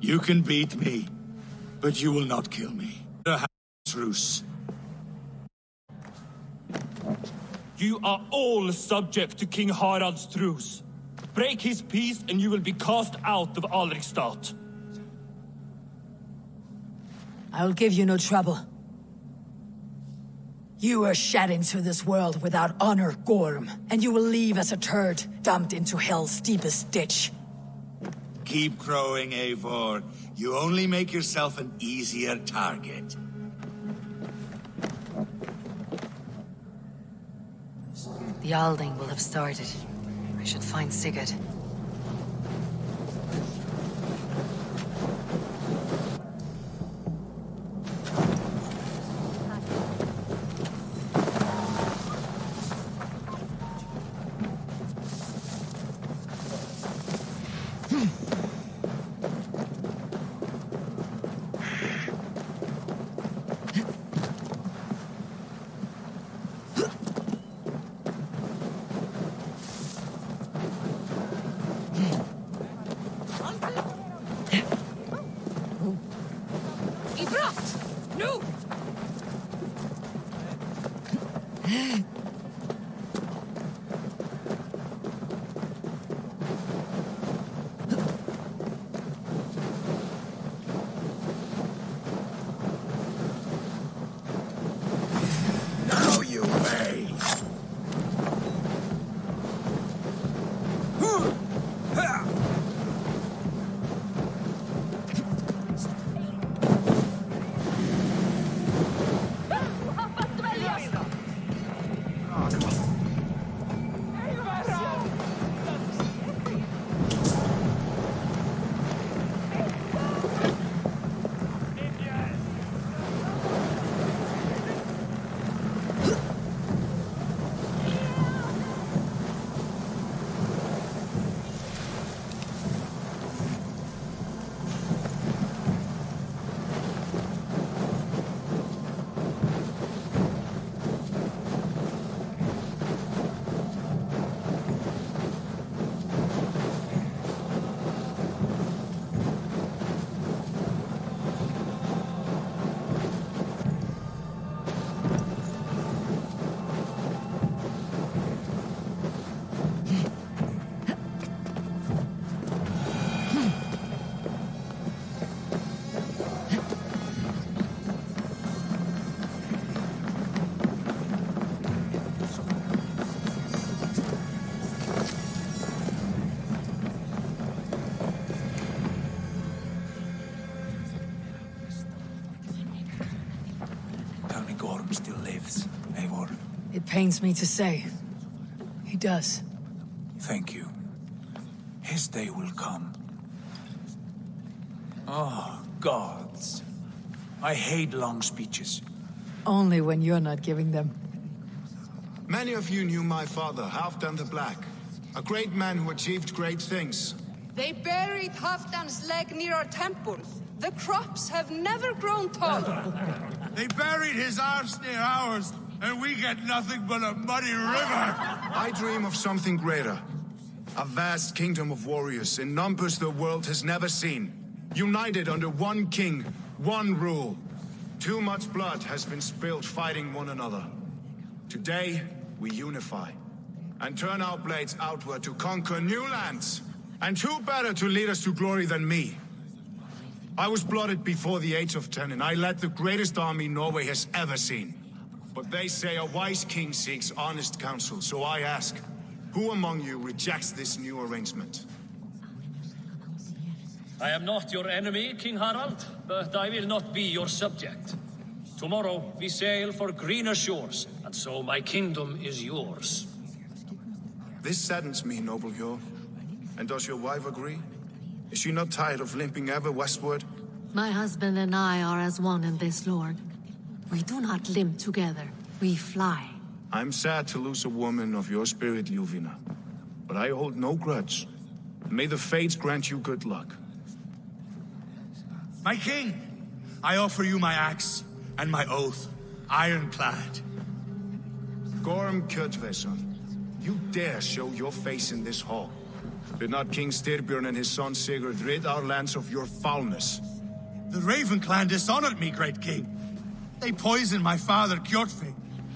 You can beat me, but you will not kill me. The truce. You are all subject to King Harald's truce. Break his peace and you will be cast out of Alrikstad. I'll give you no trouble. You were shed into this world without honor, Gorm, and you will leave as a turd, dumped into hell's deepest ditch. Keep crowing, Eivor. You only make yourself an easier target. The Alding will have started. I should find Sigurd. Now you may. Gorm still lives, Eivor. It pains me to say. He does. Thank you. His day will come. Oh, gods. I hate long speeches. Only when you're not giving them. Many of you knew my father, Halfdan the Black. A great man who achieved great things. They buried Halfdan's leg near our temple. The crops have never grown taller. They buried his arse near ours, and we get nothing but a muddy river. I dream of something greater. A vast kingdom of warriors in numbers the world has never seen. United under one king, one rule. Too much blood has been spilled fighting one another. Today, we unify. And turn our blades outward to conquer new lands. And who better to lead us to glory than me? I was blooded before the age of 10, and I led the greatest army Norway has ever seen. But they say a wise king seeks honest counsel, so I ask, who among you rejects this new arrangement? I am not your enemy, King Harald, but I will not be your subject. Tomorrow we sail for greener shores, and so my kingdom is yours. This saddens me, noble Hjor. And does your wife agree? Is she not tired of limping ever westward? My husband and I are as one in this, Lord. We do not limp together. We fly. I'm sad to lose a woman of your spirit, Ljuvina. But I hold no grudge. May the fates grant you good luck. My king, I offer you my axe. And my oath, ironclad. Gorm Kjotveson, you dare show your face in this hall? Did not King Styrbjörn and his son Sigurd rid our lands of your foulness? The Raven clan dishonored me, great king. They poisoned my father, Kjotve.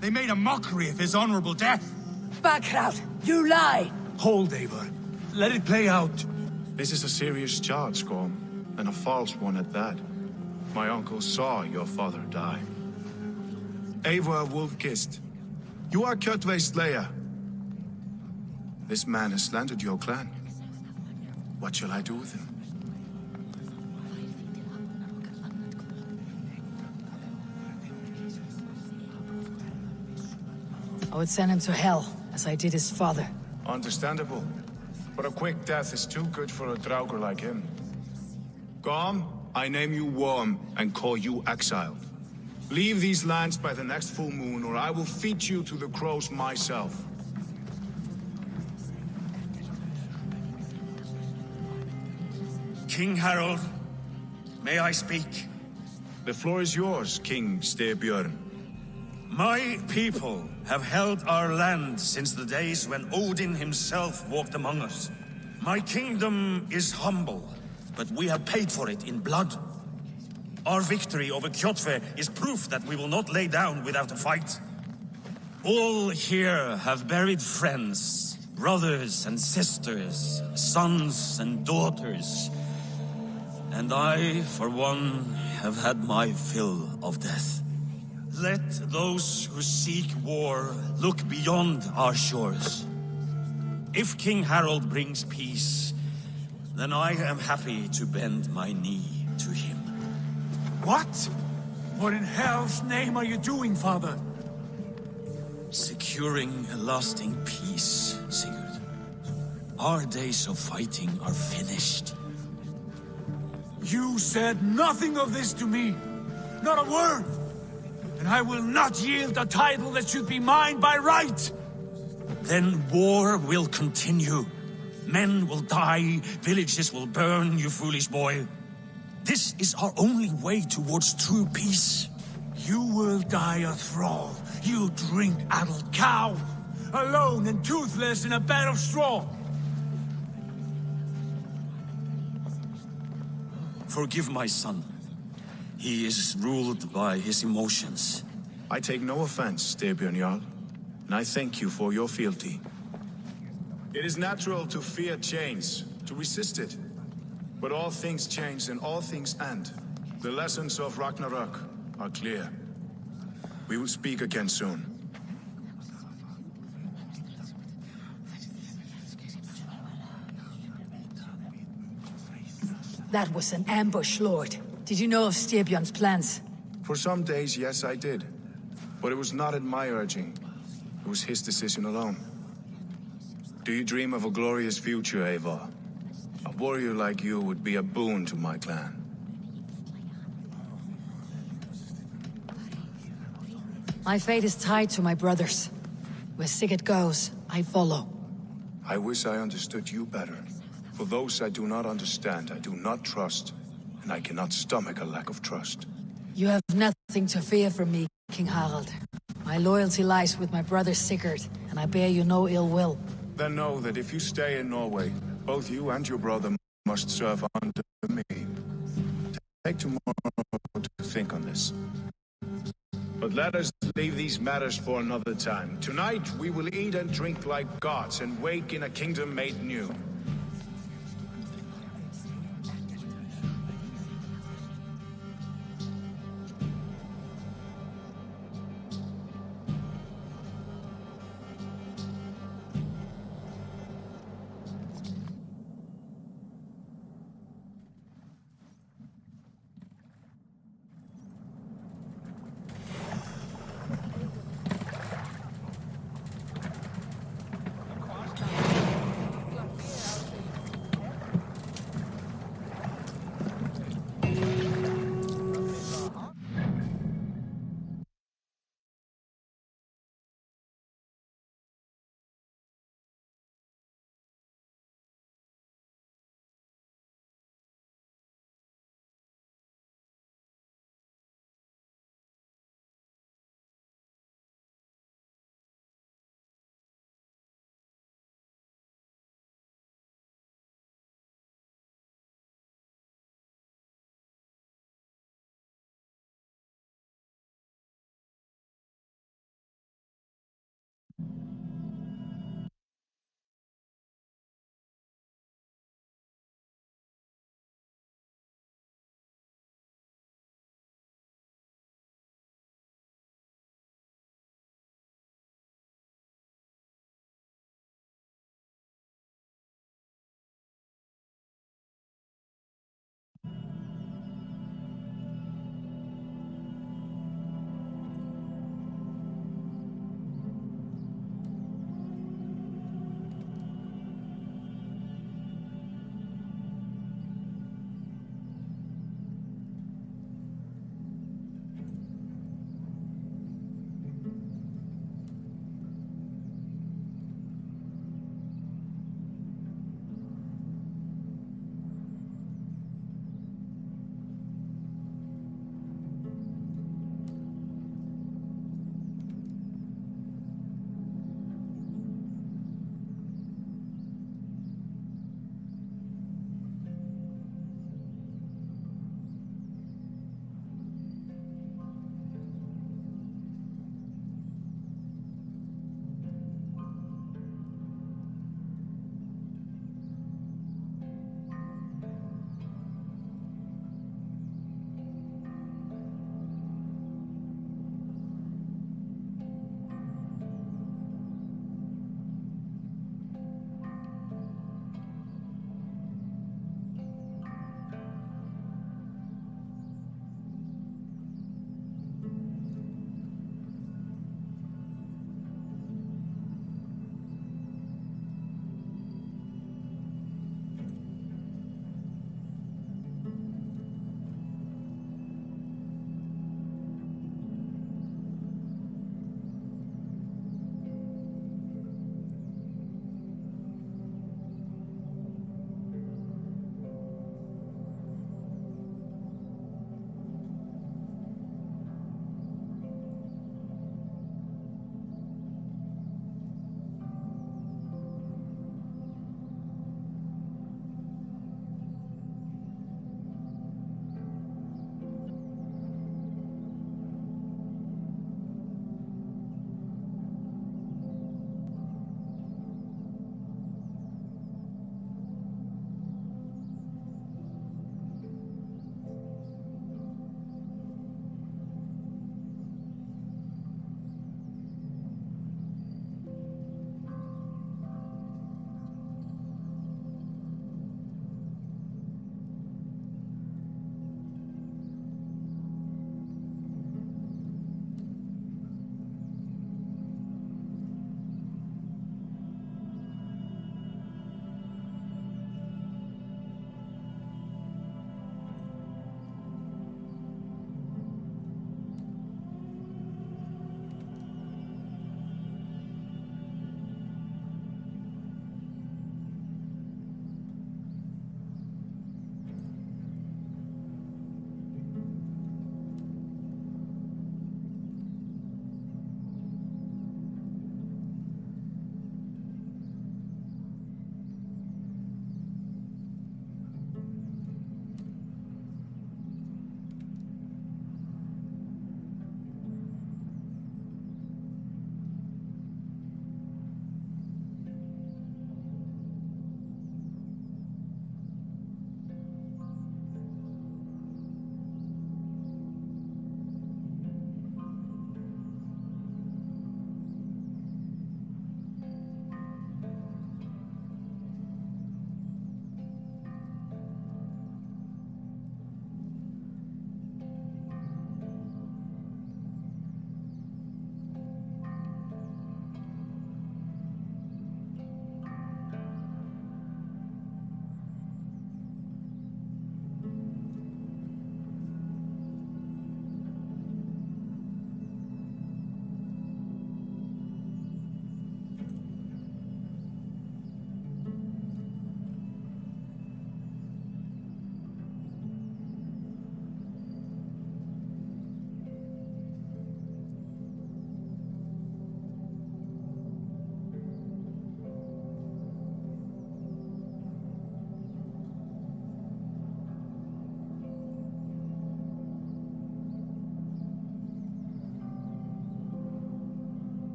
They made a mockery of his honorable death. Backrout, you lie! Hold, Eivor. Let it play out. This is a serious charge, Gorm, and a false one at that. My uncle saw your father die. Eivor Wolfkist, you are Kjotve's slayer. This man has slandered your clan. What shall I do with him? I would send him to hell, as I did his father. Understandable. But a quick death is too good for a Draugr like him. Gorm, I name you Worm and call you exiled. Leave these lands by the next full moon, or I will feed you to the crows myself. King Harald, may I speak? The floor is yours, King Styrbjörn. My people have held our land since the days when Odin himself walked among us. My kingdom is humble, but we have paid for it in blood. Our victory over Kjotve is proof that we will not lay down without a fight. All here have buried friends, brothers and sisters, sons and daughters. And I, for one, have had my fill of death. Let those who seek war look beyond our shores. If King Harald brings peace, then I am happy to bend my knee to him. What? What in hell's name are you doing, father? Securing a lasting peace, Sigurd. Our days of fighting are finished. You said nothing of this to me. Not a word. And I will not yield a title that should be mine by right. Then war will continue. Men will die, villages will burn, you foolish boy. This is our only way towards true peace. You will die a thrall. You drink-addled cow. Alone and toothless in a bed of straw. Forgive my son. He is ruled by his emotions. I take no offense, Styrbjörn Jarl, and I thank you for your fealty. It is natural to fear change, to resist it. But all things change and all things end. The lessons of Ragnarok are clear. We will speak again soon. That was an ambush, Lord. Did you know of Styrbjörn's plans? For some days, yes, I did. But it was not at my urging. It was his decision alone. Do you dream of a glorious future, Eivor? A warrior like you would be a boon to my clan. My fate is tied to my brothers. Where Sigurd goes, I follow. I wish I understood you better. For those I do not understand, I do not trust, and I cannot stomach a lack of trust. You have nothing to fear from me, King Harald. My loyalty lies with my brother Sigurd, and I bear you no ill will. Then know that if you stay in Norway, both you and your brother must serve under me. Take tomorrow to think on this. But let us leave these matters for another time. Tonight, we will eat and drink like gods and wake in a kingdom made new.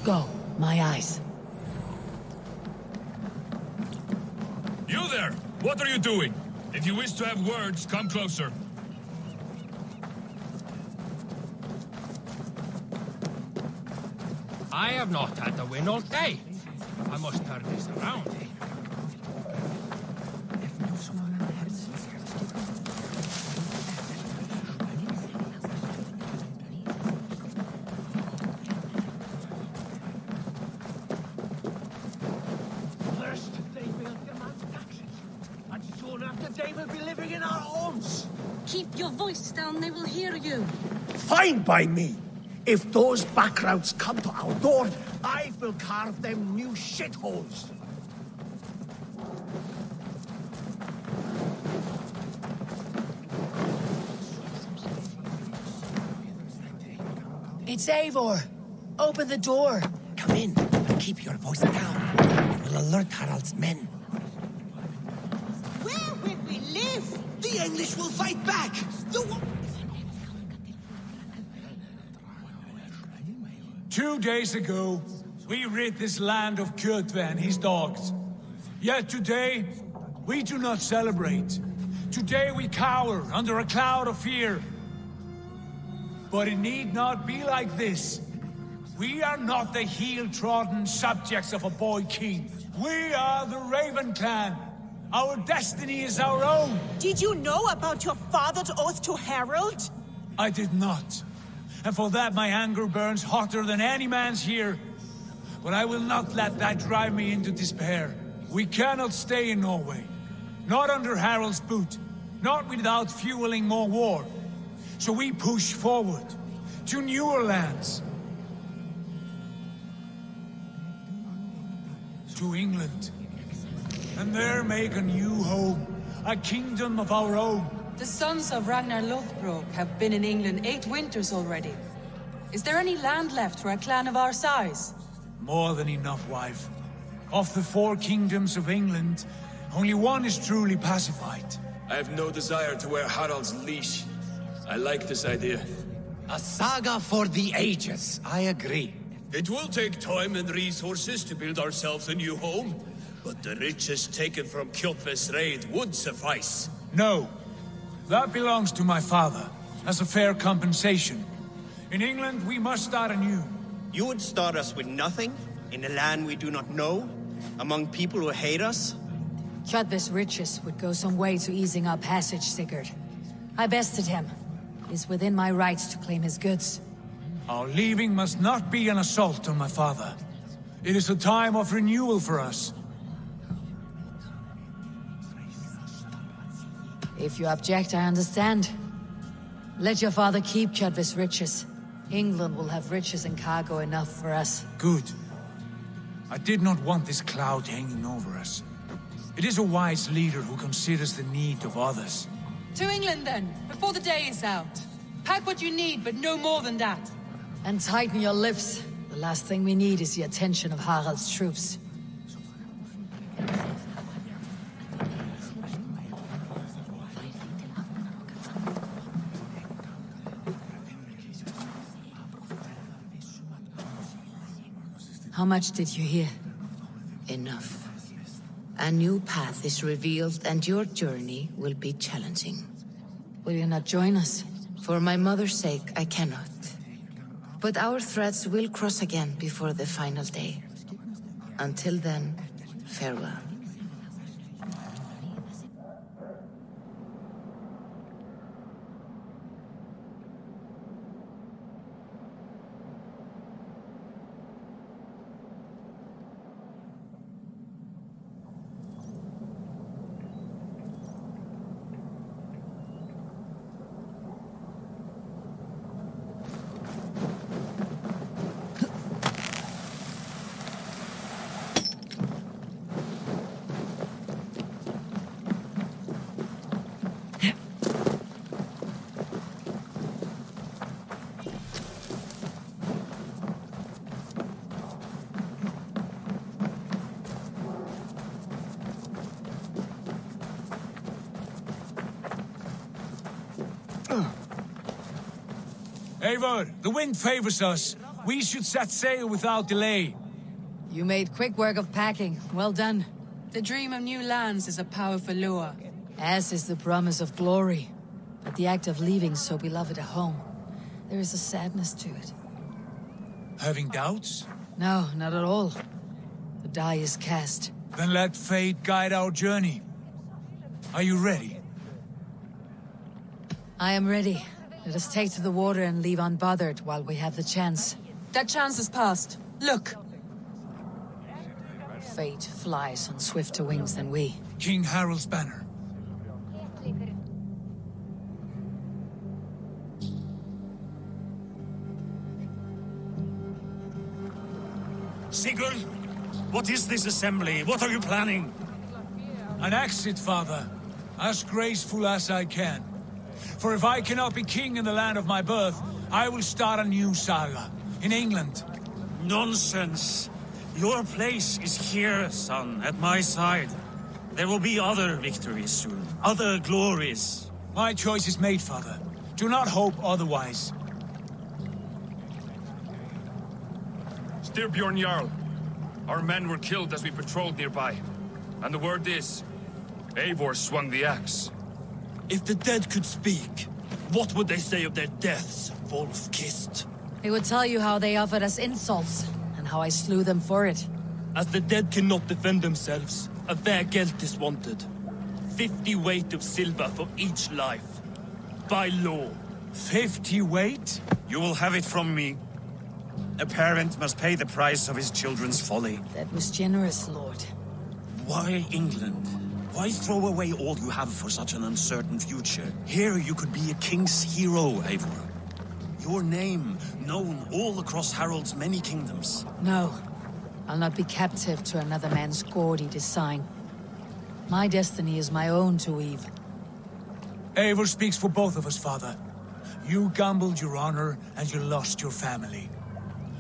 Go, my eyes. You there! What are you doing? If you wish to have words, come closer. I have not had the wind all day. I must turn this around. First, they will demand taxes, and soon after they will be living in our homes. Keep your voice down, they will hear you. Fine by me. If those backroutes come to our door, I will carve them new shitholes. It's Eivor. Open the door. Come in, but keep your voice down. It will alert Harald's men. Where will we live? The English will fight back. 2 days ago, we rid this land of Kjotve and his dogs. Yet today, we do not celebrate. Today we cower under a cloud of fear. But it need not be like this. We are not the heel-trodden subjects of a boy king. We are the Raven clan. Our destiny is our own. Did you know about your father's oath to Harold? I did not. And for that my anger burns hotter than any man's here. But I will not let that drive me into despair. We cannot stay in Norway. Not under Harald's boot. Not without fueling more war. So we push forward to newer lands. To England. And there make a new home. A kingdom of our own. The sons of Ragnar Lothbrok have been in England 8 winters already. Is there any land left for a clan of our size? More than enough, wife. Of the 4 kingdoms of England, only one is truly pacified. I have no desire to wear Harald's leash. I like this idea. A saga for the ages, I agree. It will take time and resources to build ourselves a new home, but the riches taken from Kjotve's raid would suffice. No. That belongs to my father, as a fair compensation. In England, we must start anew. You would start us with nothing? In a land we do not know? Among people who hate us? Kjotve's riches would go some way to easing our passage, Sigurd. I bested him. It is within my rights to claim his goods. Our leaving must not be an assault on my father. It is a time of renewal for us. If you object, I understand. Let your father keep Kjotve's riches. England will have riches and cargo enough for us. Good. I did not want this cloud hanging over us. It is a wise leader who considers the need of others. To England then, before the day is out. Pack what you need, but no more than that. And tighten your lips. The last thing we need is the attention of Harald's troops. How much did you hear? Enough. A new path is revealed and your journey will be challenging. Will you not join us? For my mother's sake, I cannot. But our threads will cross again before the final day. Until then, farewell. Eivor, the wind favors us. We should set sail without delay. You made quick work of packing. Well done. The dream of new lands is a powerful lure. As is the promise of glory. But the act of leaving so beloved a home, there is a sadness to it. Having doubts? No, not at all. The die is cast. Then let fate guide our journey. Are you ready? I am ready. Let us take to the water and leave unbothered while we have the chance. That chance is past. Look! Fate flies on swifter wings than we. King Harald's banner. Sigurd, what is this assembly? What are you planning? An exit, father. As graceful as I can. For if I cannot be king in the land of my birth, I will start a new saga. In England. Nonsense. Your place is here, son, at my side. There will be other victories soon. Other glories. My choice is made, father. Do not hope otherwise. Styrbjorn Jarl. Our men were killed as we patrolled nearby. And the word is, Eivor swung the axe. If the dead could speak, what would they say of their deaths, wolf-kissed? They would tell you how they offered us insults, and how I slew them for it. As the dead cannot defend themselves, a fair gelt is wanted. 50 weight of silver for each life. By law. 50 weight? You will have it from me. A parent must pay the price of his children's folly. That was generous, Lord. Why England? Why throw away all you have for such an uncertain future? Here you could be a king's hero, Eivor. Your name known all across Harald's many kingdoms. No. I'll not be captive to another man's gaudy design. My destiny is my own to weave. Eivor speaks for both of us, father. You gambled your honor, and you lost your family.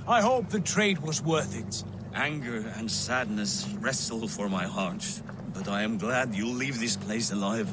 I hope the trade was worth it. Anger and sadness wrestle for my heart, but I am glad you'll leave this place alive.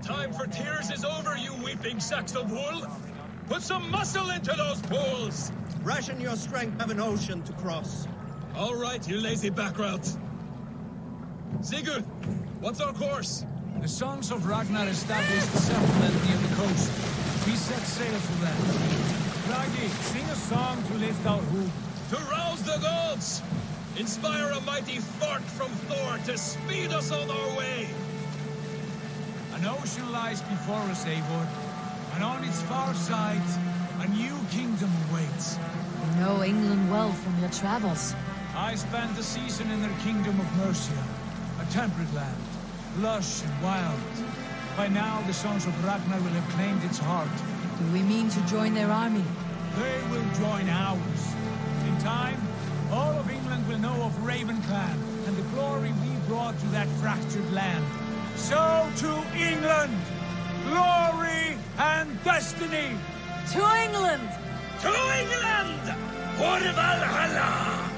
Time for tears is over, you weeping sacks of wool! Put some muscle into those poles! Ration your strength, have an ocean to cross. All right, you lazy backrout. Sigurd, what's our course? The Sons of Ragnar established a settlement near the coast. We set sail for them. Raggi, sing a song to lift our hood. To rouse the gods! Inspire a mighty fart from Thor to speed us on our way! An ocean lies before us, Eivor, and on its far side, a new kingdom awaits. You know England well from your travels. I spent a season in their kingdom of Mercia, a temperate land, lush and wild. By now, the Sons of Ragnar will have claimed its heart. Do we mean to join their army? They will join ours. In time, all of England will know of Raven Clan and the glory we brought to that fractured land. So to England! Glory and destiny! To England! To England! For Valhalla!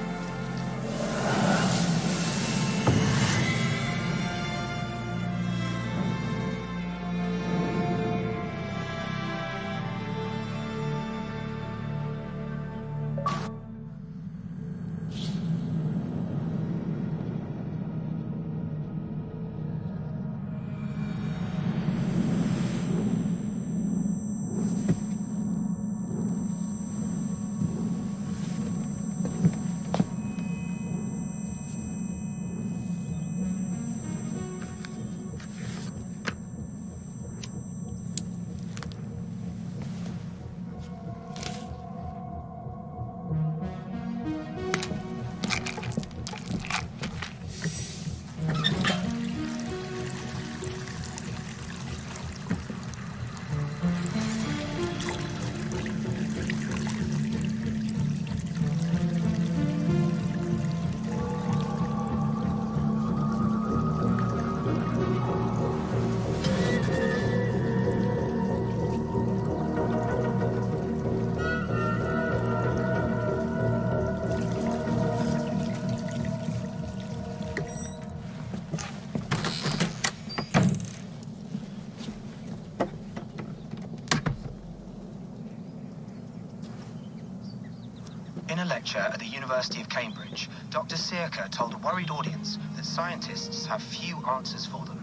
In a lecture at the University of Cambridge, Dr. Circa told a worried audience that scientists have few answers for them.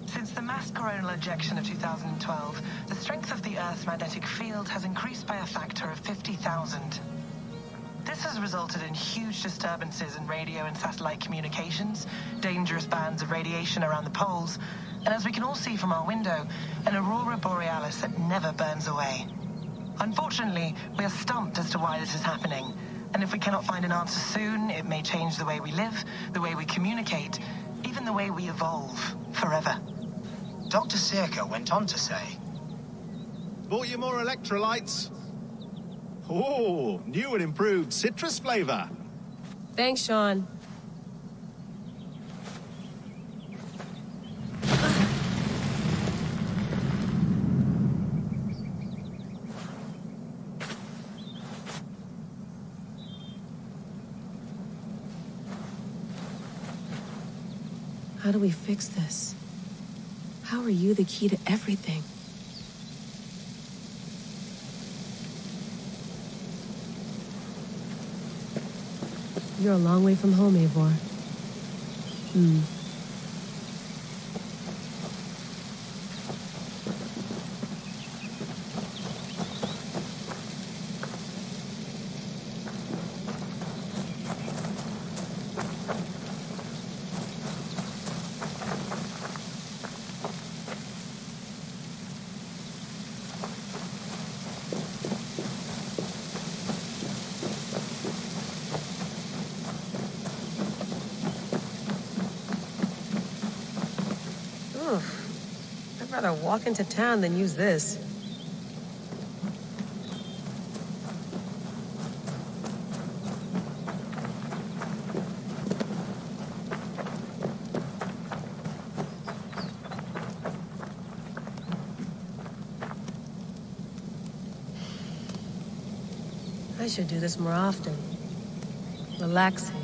Since the mass coronal ejection of 2012, the strength of the Earth's magnetic field has increased by a factor of 50,000. This has resulted in huge disturbances in radio and satellite communications, dangerous bands of radiation around the poles, and as we can all see from our window, an aurora borealis that never burns away. Unfortunately, we are stumped as to why this is happening, and if we cannot find an answer soon, it may change the way we live, the way we communicate, even the way we evolve, forever. Dr. Circa went on to say, Bought you more electrolytes? Oh, new and improved citrus flavor. Thanks, Sean. How do we fix this? How are you the key to everything? You're a long way from home, Eivor. I'd rather walk into town than use this. I should do this more often. Relaxing.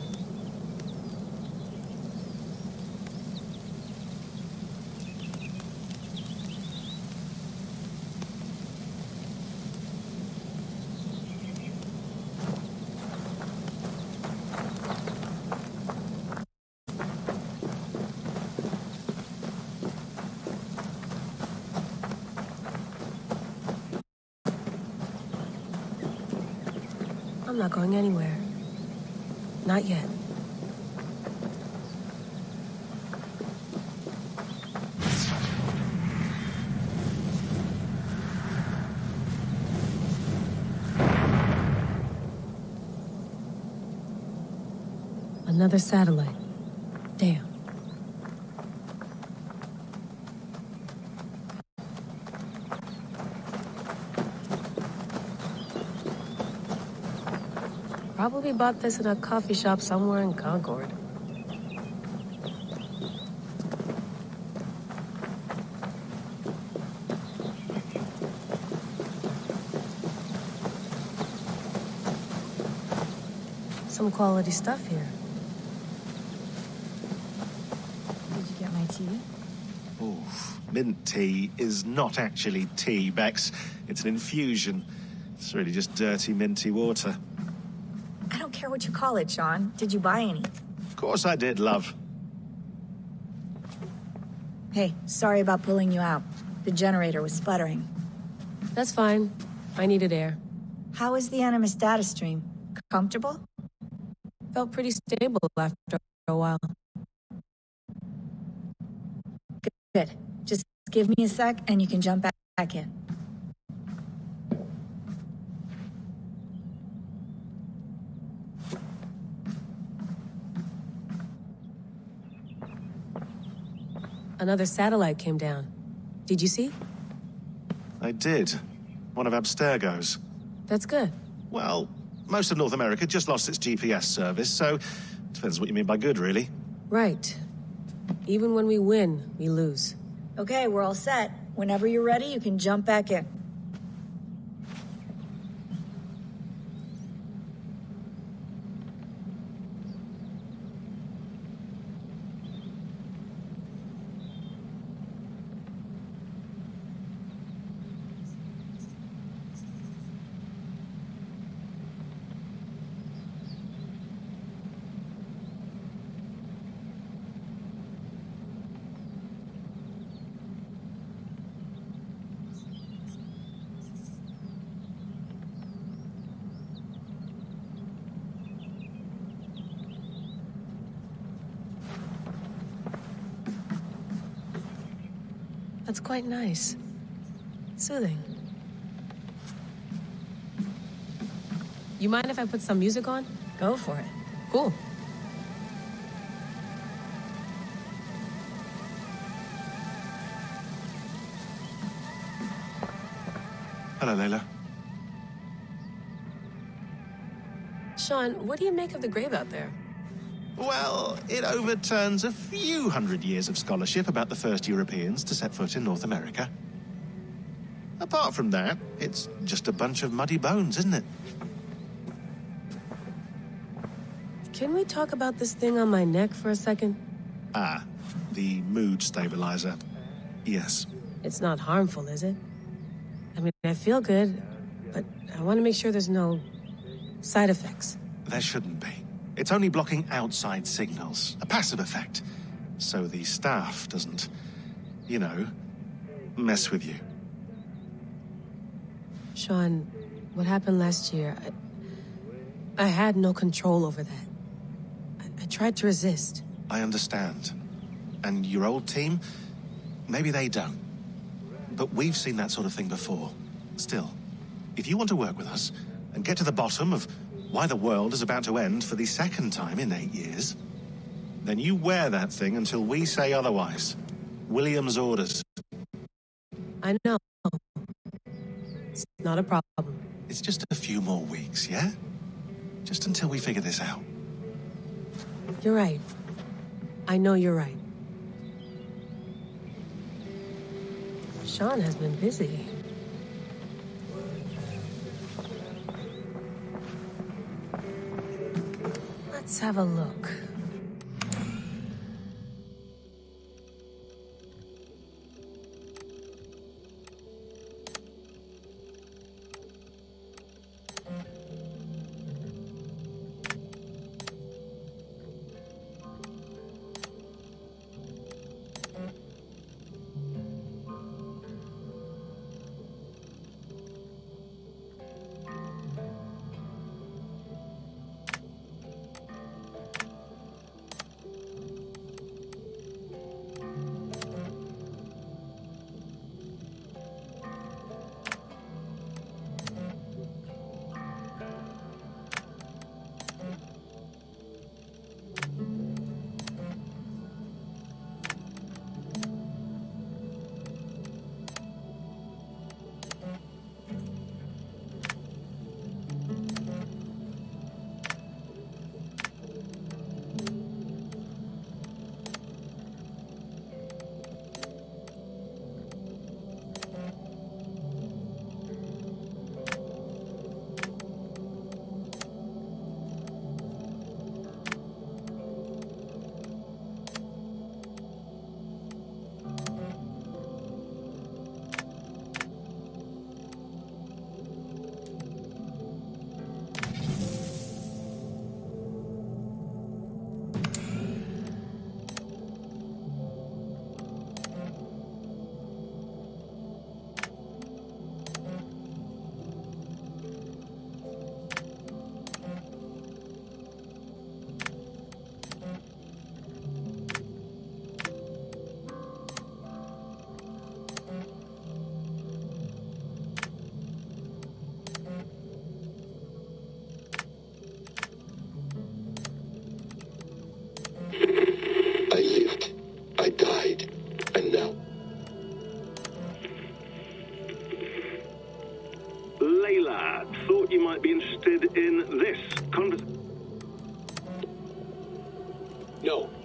I'm not going anywhere. Not yet. Another satellite. Damn. Probably bought this in a coffee shop somewhere in Concord. Some quality stuff here. Did you get my tea? Oof. Mint tea is not actually tea, Bex. It's an infusion. It's really just dirty, minty water. I don't care what you call it, Sean. Did you buy any? Of course I did, love. Hey, sorry about pulling you out. The generator was sputtering. That's fine. I needed air. How is the Animus data stream? Comfortable? Felt pretty stable after a while. Good. Just give me a sec and you can jump back in. Another satellite came down. Did you see? I did. One of Abstergo's. That's good. Well, most of North America just lost its GPS service, so depends what you mean by good, really. Right. Even when we win, we lose. Okay, we're all set. Whenever you're ready, you can jump back in. It's quite nice. Soothing. You mind if I put some music on? Go for it. Cool. Hello, Layla. Sean, what do you make of the grave out there? Well, it overturns a few hundred years of scholarship about the first Europeans to set foot in North America. Apart from that, it's just a bunch of muddy bones, isn't it? Can we talk about this thing on my neck for a second? Ah, the mood stabilizer. Yes. It's not harmful, is it? I mean, I feel good, but I want to make sure there's no side effects. There shouldn't be. It's only blocking outside signals, a passive effect. So the staff doesn't, you know, mess with you. Sean, what happened last year, I had no control over that. I tried to resist. I understand. And your old team, maybe they don't. But we've seen that sort of thing before. Still, if you want to work with us and get to the bottom of why the world is about to end for the second time in 8 years, then you wear that thing until we say otherwise. William's orders. I know. It's not a problem. It's just a few more weeks, yeah? Just until we figure this out. You're right. I know you're right. Sean has been busy. Let's have a look.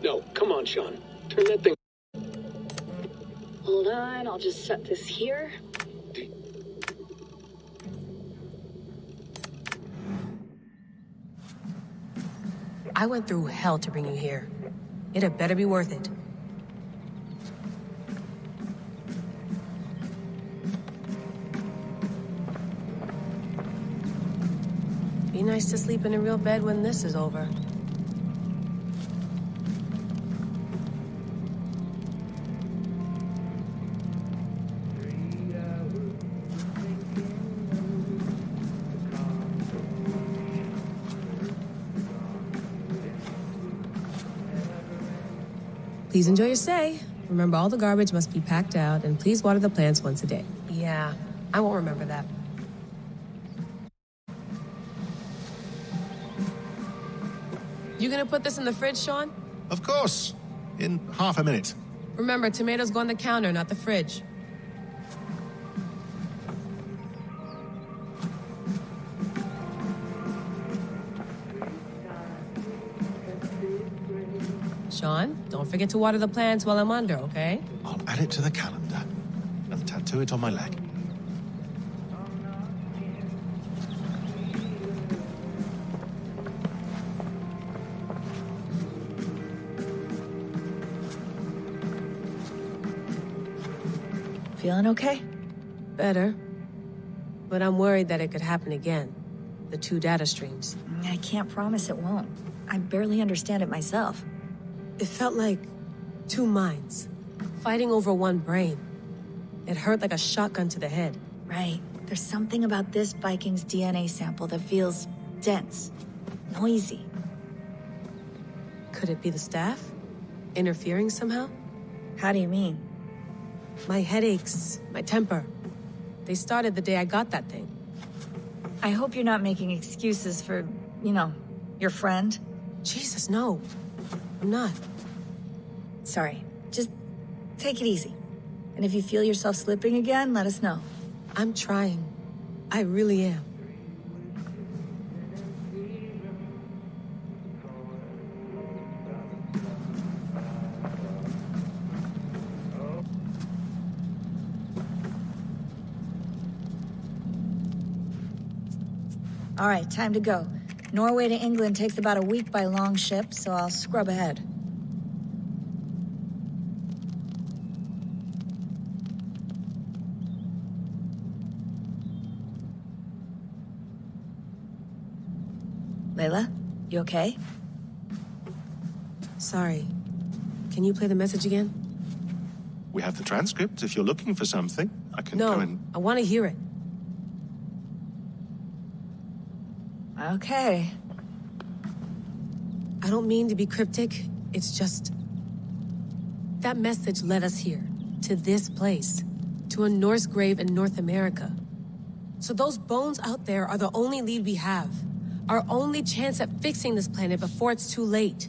No, come on, Sean. Turn that thing... Hold on, I'll just set this here. I went through hell to bring you here. It had better be worth it. Be nice to sleep in a real bed when this is over. Please enjoy your stay. Remember, all the garbage must be packed out, and please water the plants once a day. Yeah, I won't remember that. You gonna put this in the fridge, Sean? Of course. In half a minute. Remember, tomatoes go on the counter, not the fridge. Sean, don't forget to water the plants while I'm under, okay? I'll add it to the calendar and tattoo it on my leg. Feeling okay? Better. But I'm worried that it could happen again. The two data streams. I can't promise it won't. I barely understand it myself. It felt like two minds, fighting over one brain. It hurt like a shotgun to the head. Right. There's something about this Viking's DNA sample that feels dense, noisy. Could it be the staff? Interfering somehow? How do you mean? My headaches, my temper. They started the day I got that thing. I hope you're not making excuses for, you know, your friend. Jesus, no. I'm not. Sorry. Just take it easy. And if you feel yourself slipping again, let us know. I'm trying. I really am. All right, time to go. Norway to England takes about a week by long ship, so I'll scrub ahead. Layla, you okay? Sorry. Can you play the message again? We have the transcript. If you're looking for something, I can go and... I want to hear it. Okay. I don't mean to be cryptic. It's just... that message led us here. To this place. To a Norse grave in North America. So those bones out there are the only lead we have. Our only chance at fixing this planet before it's too late.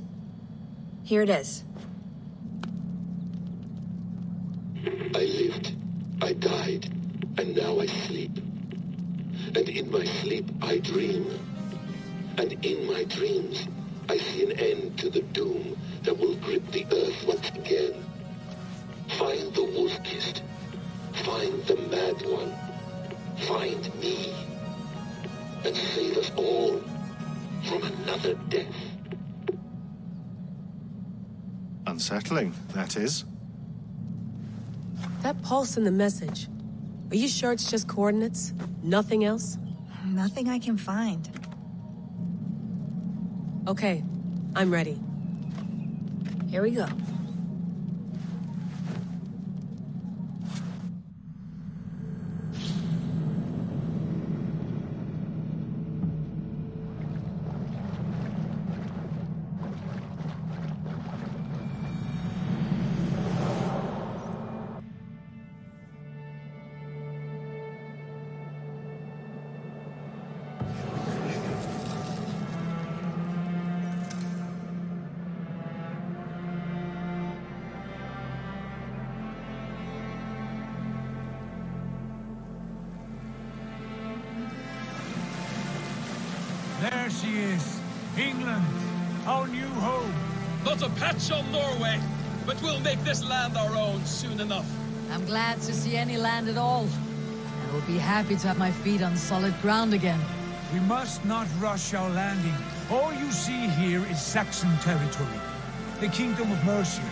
Here it is. I lived, I died, and now I sleep. And in my sleep I dream. And in my dreams, I see an end to the doom that will grip the earth once again. Find the wolf-kissed. Find the mad one. Find me. And save us all from another death. Unsettling, that is. That pulse in the message. Are you sure it's just coordinates? Nothing else? Nothing I can find. Okay, I'm ready. Here we go. There she is. England, our new home. Not a patch on Norway, but we'll make this land our own soon enough. I'm glad to see any land at all. I will be happy to have my feet on solid ground again. We must not rush our landing. All you see here is Saxon territory. The Kingdom of Mercia,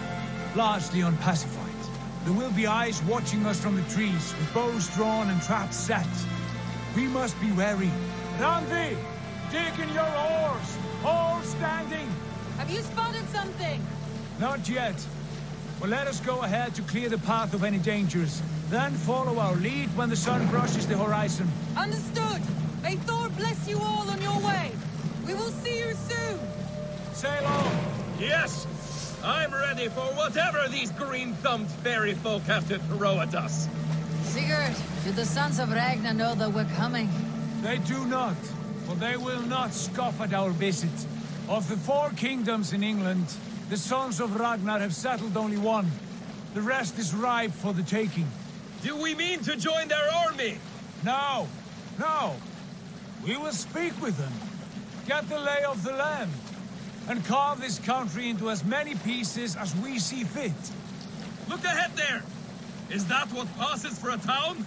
largely unpacified. There will be eyes watching us from the trees, with bows drawn and traps set. We must be wary. Randi! Dig in your oars! All standing! Have you spotted something? Not yet. Well, let us go ahead to clear the path of any dangers. Then follow our lead when the sun brushes the horizon. Understood! May Thor bless you all on your way! We will see you soon! Sail on! Yes! I'm ready for whatever these green-thumbed fairy folk have to throw at us. Sigurd, do the sons of Ragnar know that we're coming? They do not, for they will not scoff at our visit. Of the 4 kingdoms in England, the sons of Ragnar have settled only one. The rest is ripe for the taking. Do we mean to join their army? No, no. We will speak with them, get the lay of the land, and carve this country into as many pieces as we see fit. Look ahead there! Is that what passes for a town?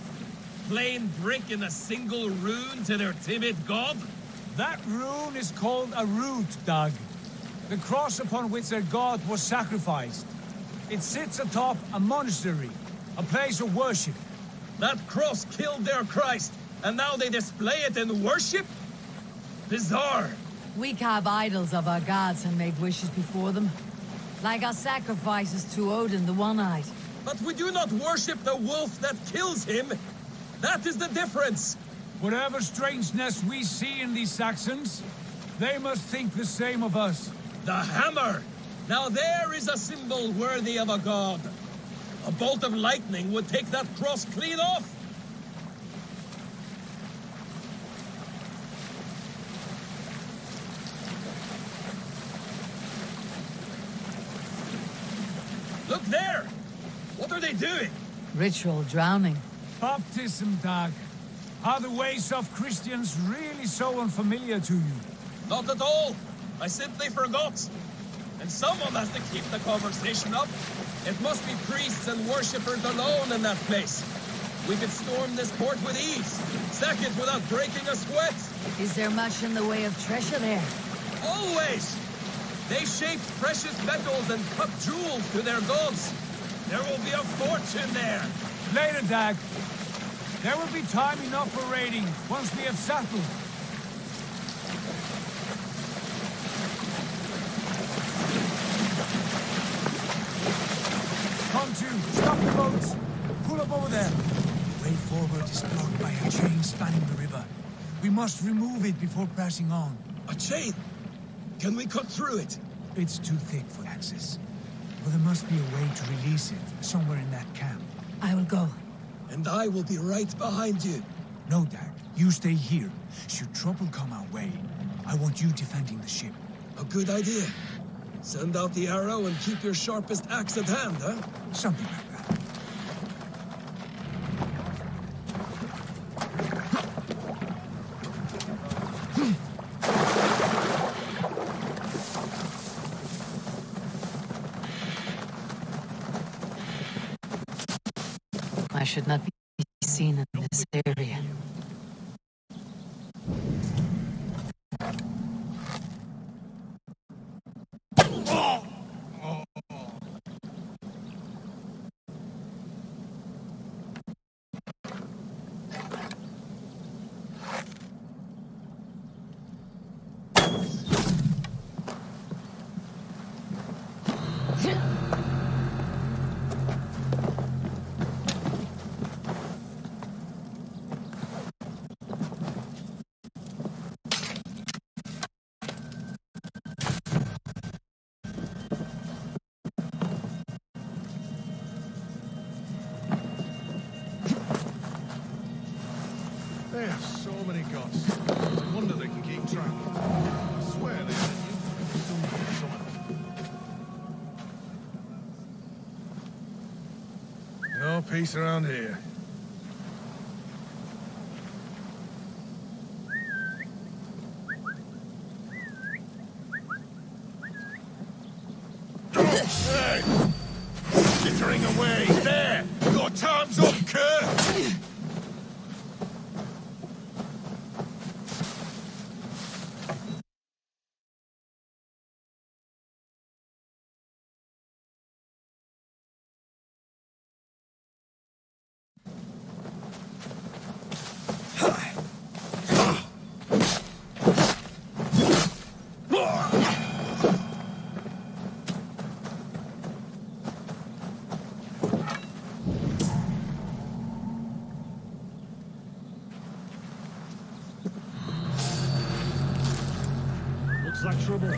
Plain brick in a single rune to their timid god? That rune is called a root, Doug. The cross upon which their god was sacrificed. It sits atop a monastery, a place of worship. That cross killed their Christ, and now they display it in worship? Bizarre. We carve idols of our gods and make wishes before them. Like our sacrifices to Odin, the One-Eyed. But we do not worship the wolf that kills him. That is the difference. Whatever strangeness we see in these Saxons, they must think the same of us. The hammer! Now there is a symbol worthy of a god. A bolt of lightning would take that cross clean off. Look there! What are they doing? Ritual drowning. Baptism, Dag. Are the ways of Christians really so unfamiliar to you? Not at all. I simply forgot. And someone has to keep the conversation up. It must be priests and worshippers alone in that place. We could storm this port with ease. Sack it without breaking a sweat. Is there much in the way of treasure there? Always! They shape precious metals and cut jewels to their gods. There will be a fortune there. Later, Dag. There will be time enough for raiding once we have settled. Come to, stop the boats. Pull up over there. The way forward is blocked by a chain spanning the river. We must remove it before pressing on. A chain? Can we cut through it? It's too thick for access. But there must be a way to release it, somewhere in that camp. I will go. And I will be right behind you. No, Dag. You stay here. Should trouble come our way, I want you defending the ship. A good idea. Send out the arrow and keep your sharpest axe at hand, huh? Something like that. I should not be seen in this area. They have so many gods. It's a wonder they can keep track. I swear they had you something. No peace around here. Hey! Jittering away! There! Your time's up, Kurt! Looks like trouble.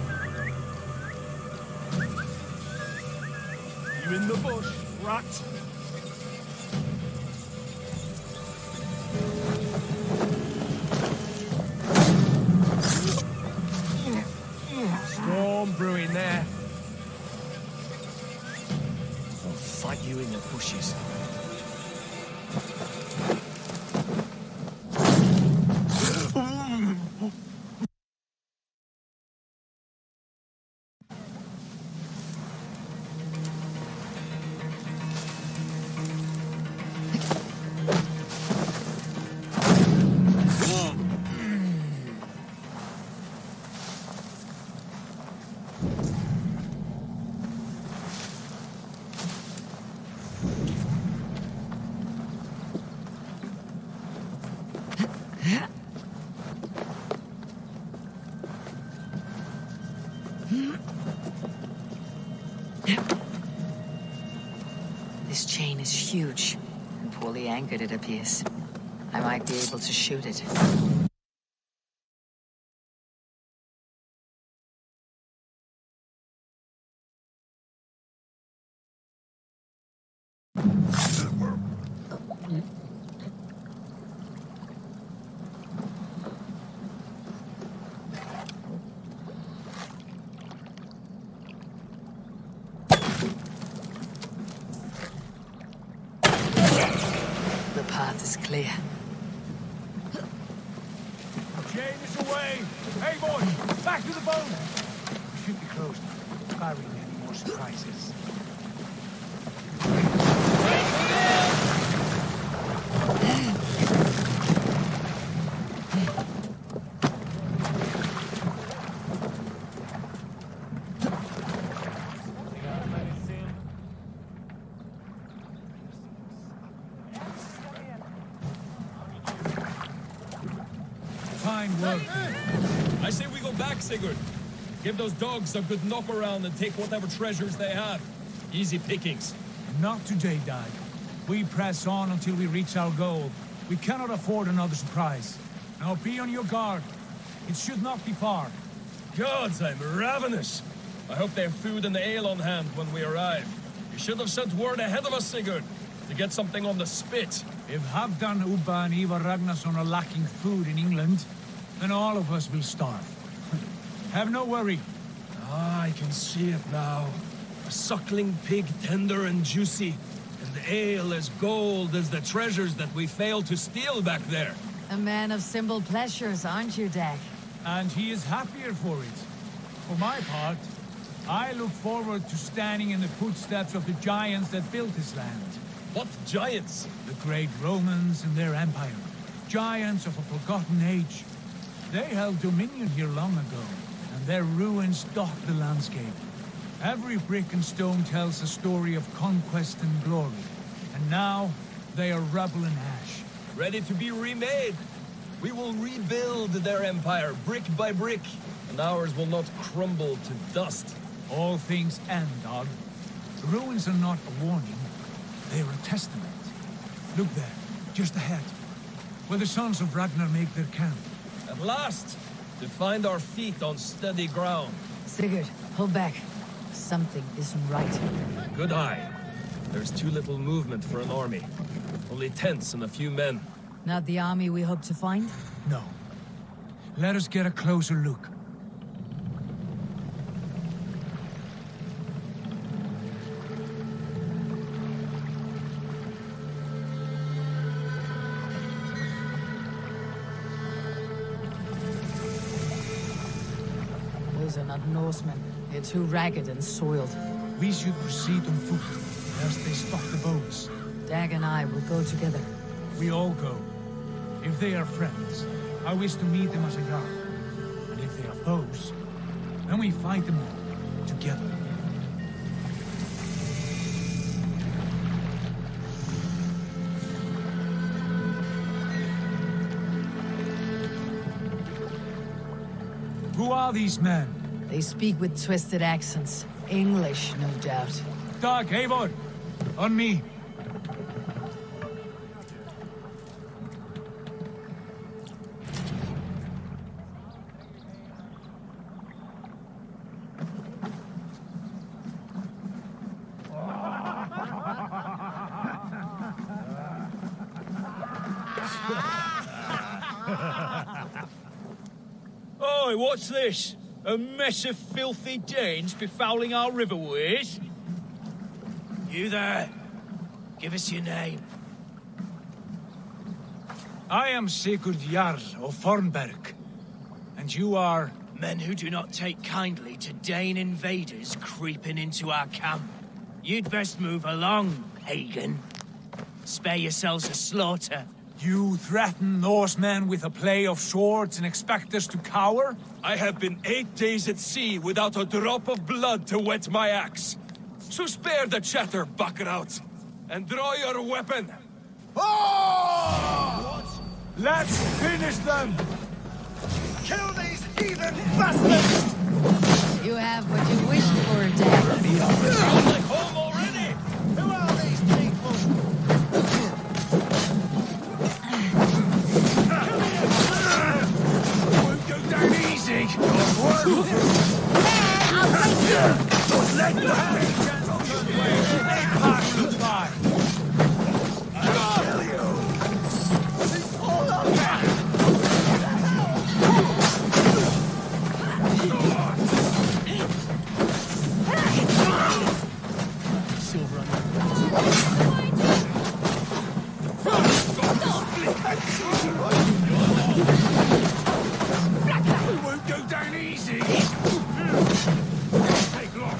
around the bush, rat. Storm brewing there. I'll fight you in the bushes. This chain is huge, and poorly anchored it appears. I might be able to shoot it. The path is clear. Chain is away! Hey, boys! Back to the boat! We should be close now. Barring any more surprises. Fine work. I say we go back, Sigurd. Give those dogs a good knock around and take whatever treasures they have. Easy pickings. Not today, Dad. We press on until we reach our goal. We cannot afford another surprise. Now be on your guard. It should not be far. Gods, I'm ravenous. I hope they have food and ale on hand when we arrive. You should have sent word ahead of us, Sigurd, to get something on the spit. If Halfdan, Ubba, and Ivar Ragnarsson are lacking food in England, then all of us will starve. Have no worry. Ah, I can see it now. A suckling pig, tender and juicy, and the ale as gold as the treasures that we failed to steal back there. A man of simple pleasures, aren't you, Dag? And he is happier for it. For my part, I look forward to standing in the footsteps of the giants that built this land. What giants? The great Romans and their empire. Giants of a forgotten age. They held dominion here long ago, and their ruins dot the landscape. Every brick and stone tells a story of conquest and glory. And now, they are rubble and ash. Ready to be remade. We will rebuild their empire, brick by brick, and ours will not crumble to dust. All things end, Dag. The ruins are not a warning. They are a testament. Look there, just ahead, where the sons of Ragnar make their camp. At last, to find our feet on steady ground. Sigurd, hold back. Something isn't right. Good eye. There's too little movement for an army. Only tents and a few men. Not the army we hope to find? No. Let us get a closer look. Those are not Norsemen. They're too ragged and soiled. We should proceed on foot, lest they stop the boats. Dag and I will go together. We all go. If they are friends, I wish to meet them as a Jarl. And if they are foes, then we fight them all, together. Who are these men? They speak with twisted accents. English, no doubt. Dag, Eivor! On me! Oi, what's this? A mess of filthy Danes befouling our riverways? You there? Give us your name. I am Sigurd Jarl of Fornberg. And you are? Men who do not take kindly to Dane invaders creeping into our camp. You'd best move along, pagan. Spare yourselves a slaughter. You threaten Norsemen with a play of swords and expect us to cower? I have been 8 days at sea without a drop of blood to wet my axe. So spare the chatter, Buckerout, and draw your weapon. Oh! Let's finish them! Kill these heathen bastards! You have what you wished for, Dad. Sounds like home already! Who are these people? Won't go down easy! I'll take you! Let the hand pass the by! I'll kill you! All of that! We won't go down easy! Take long!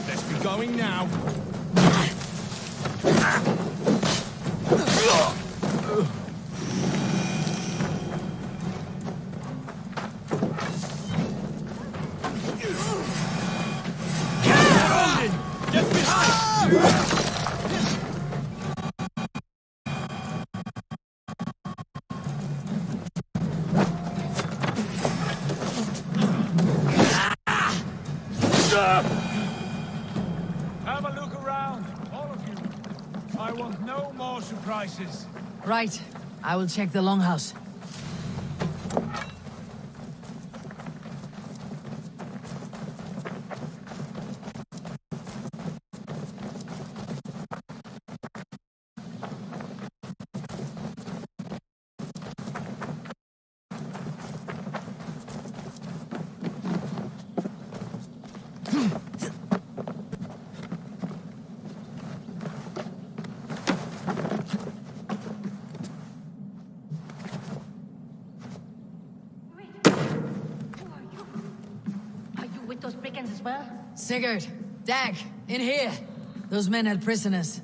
Let's be going now. Get behind! Have a look around, all of you. I want no more surprises. Right. I will check the longhouse. Those brigands as well? Sigurd, Dag, in here. Those men had prisoners.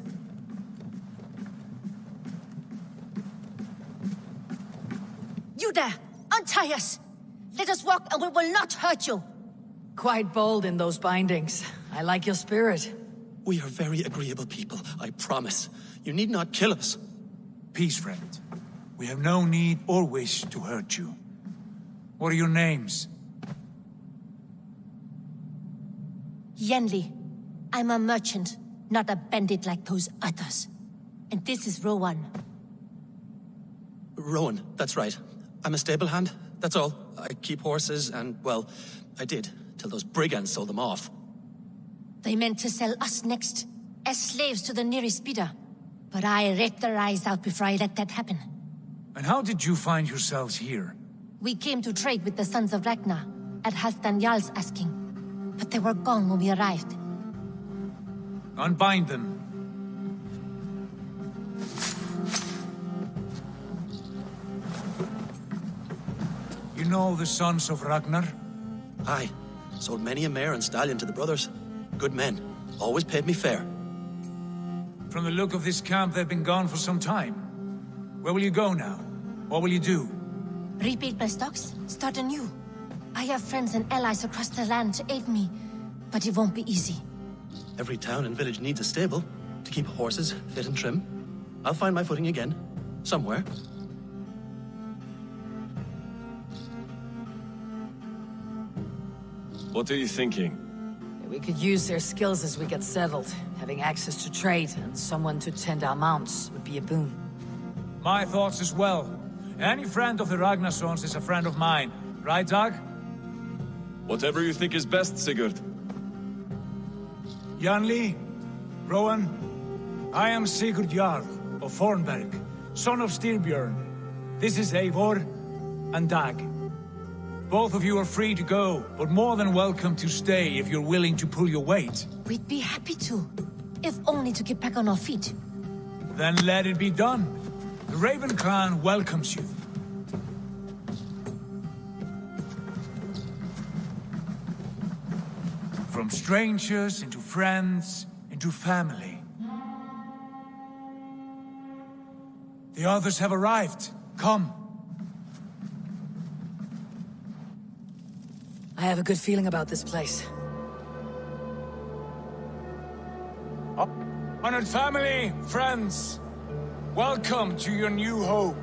You there! Untie us! Let us walk and we will not hurt you! Quite bold in those bindings. I like your spirit. We are very agreeable people, I promise. You need not kill us. Peace, friend. We have no need or wish to hurt you. What are your names? Yenli. I'm a merchant, not a bandit like those others. And this is Rowan. Rowan, that's right. I'm a stable hand, that's all. I keep horses and, well, I did, till those brigands sold them off. They meant to sell us next, as slaves to the nearest bidder. But I ripped their eyes out before I let that happen. And how did you find yourselves here? We came to trade with the Sons of Ragnar, at Halfdan Jarl's asking. But they were gone when we arrived. Unbind them. know the sons of Ragnar? Aye. Sold many a mare and stallion to the brothers. Good men. Always paid me fair. From the look of this camp, they've been gone for some time. Where will you go now? What will you do? Rebuild my stocks, start anew. I have friends and allies across the land to aid me, but it won't be easy. Every town and village needs a stable to keep horses fit and trim. I'll find my footing again. Somewhere. What are you thinking? We could use their skills as we get settled. Having access to trade and someone to tend our mounts would be a boon. My thoughts as well. Any friend of the Ragnarsons is a friend of mine. Right, Dag? Whatever you think is best, Sigurd. Janli, Rowan, I am Sigurd Jarl of Fornberg, son of Styrbjörn. This is Eivor and Dag. Both of you are free to go, but more than welcome to stay if you're willing to pull your weight. We'd be happy to, if only to get back on our feet. Then let it be done. The Raven clan welcomes you. From strangers into friends, into family. The others have arrived. Come. I have a good feeling about this place. Honored family, friends, welcome to your new home.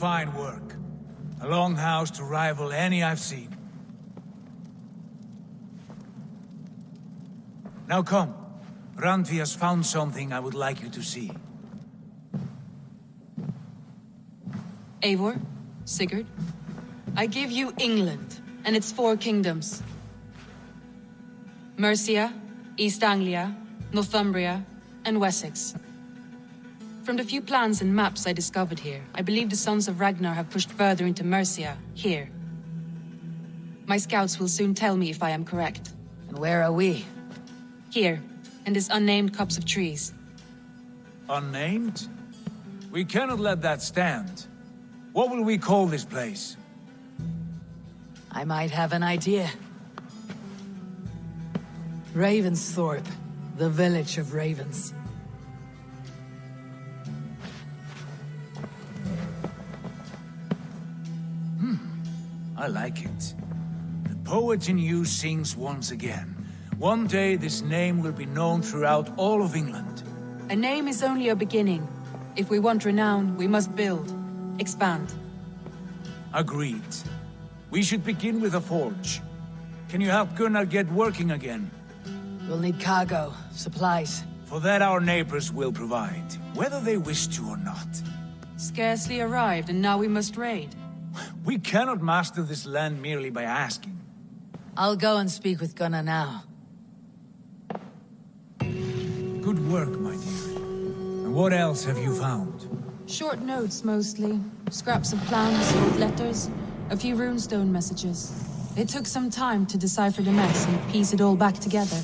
Fine work. A longhouse to rival any I've seen. Now come. Randvi has found something I would like you to see. Eivor, Sigurd, I give you England and its 4 kingdoms. Mercia, East Anglia, Northumbria, and Wessex. From the few plans and maps I discovered here, I believe the Sons of Ragnar have pushed further into Mercia, here. My scouts will soon tell me if I am correct. And where are we? Here, in this unnamed copse of trees. Unnamed? We cannot let that stand. What will we call this place? I might have an idea. Ravensthorpe, the village of ravens. I like it. The poet in you sings once again. One day this name will be known throughout all of England. A name is only a beginning. If we want renown, we must build, expand. Agreed. We should begin with a forge. Can you help Gunnar get working again? We'll need cargo, supplies. For that our neighbors will provide, whether they wish to or not. Scarcely arrived, and now we must raid. We cannot master this land merely by asking. I'll go and speak with Gunnar now. Good work, my dear. And what else have you found? Short notes, mostly. Scraps of plans, old letters, a few runestone messages. It took some time to decipher the mess and piece it all back together.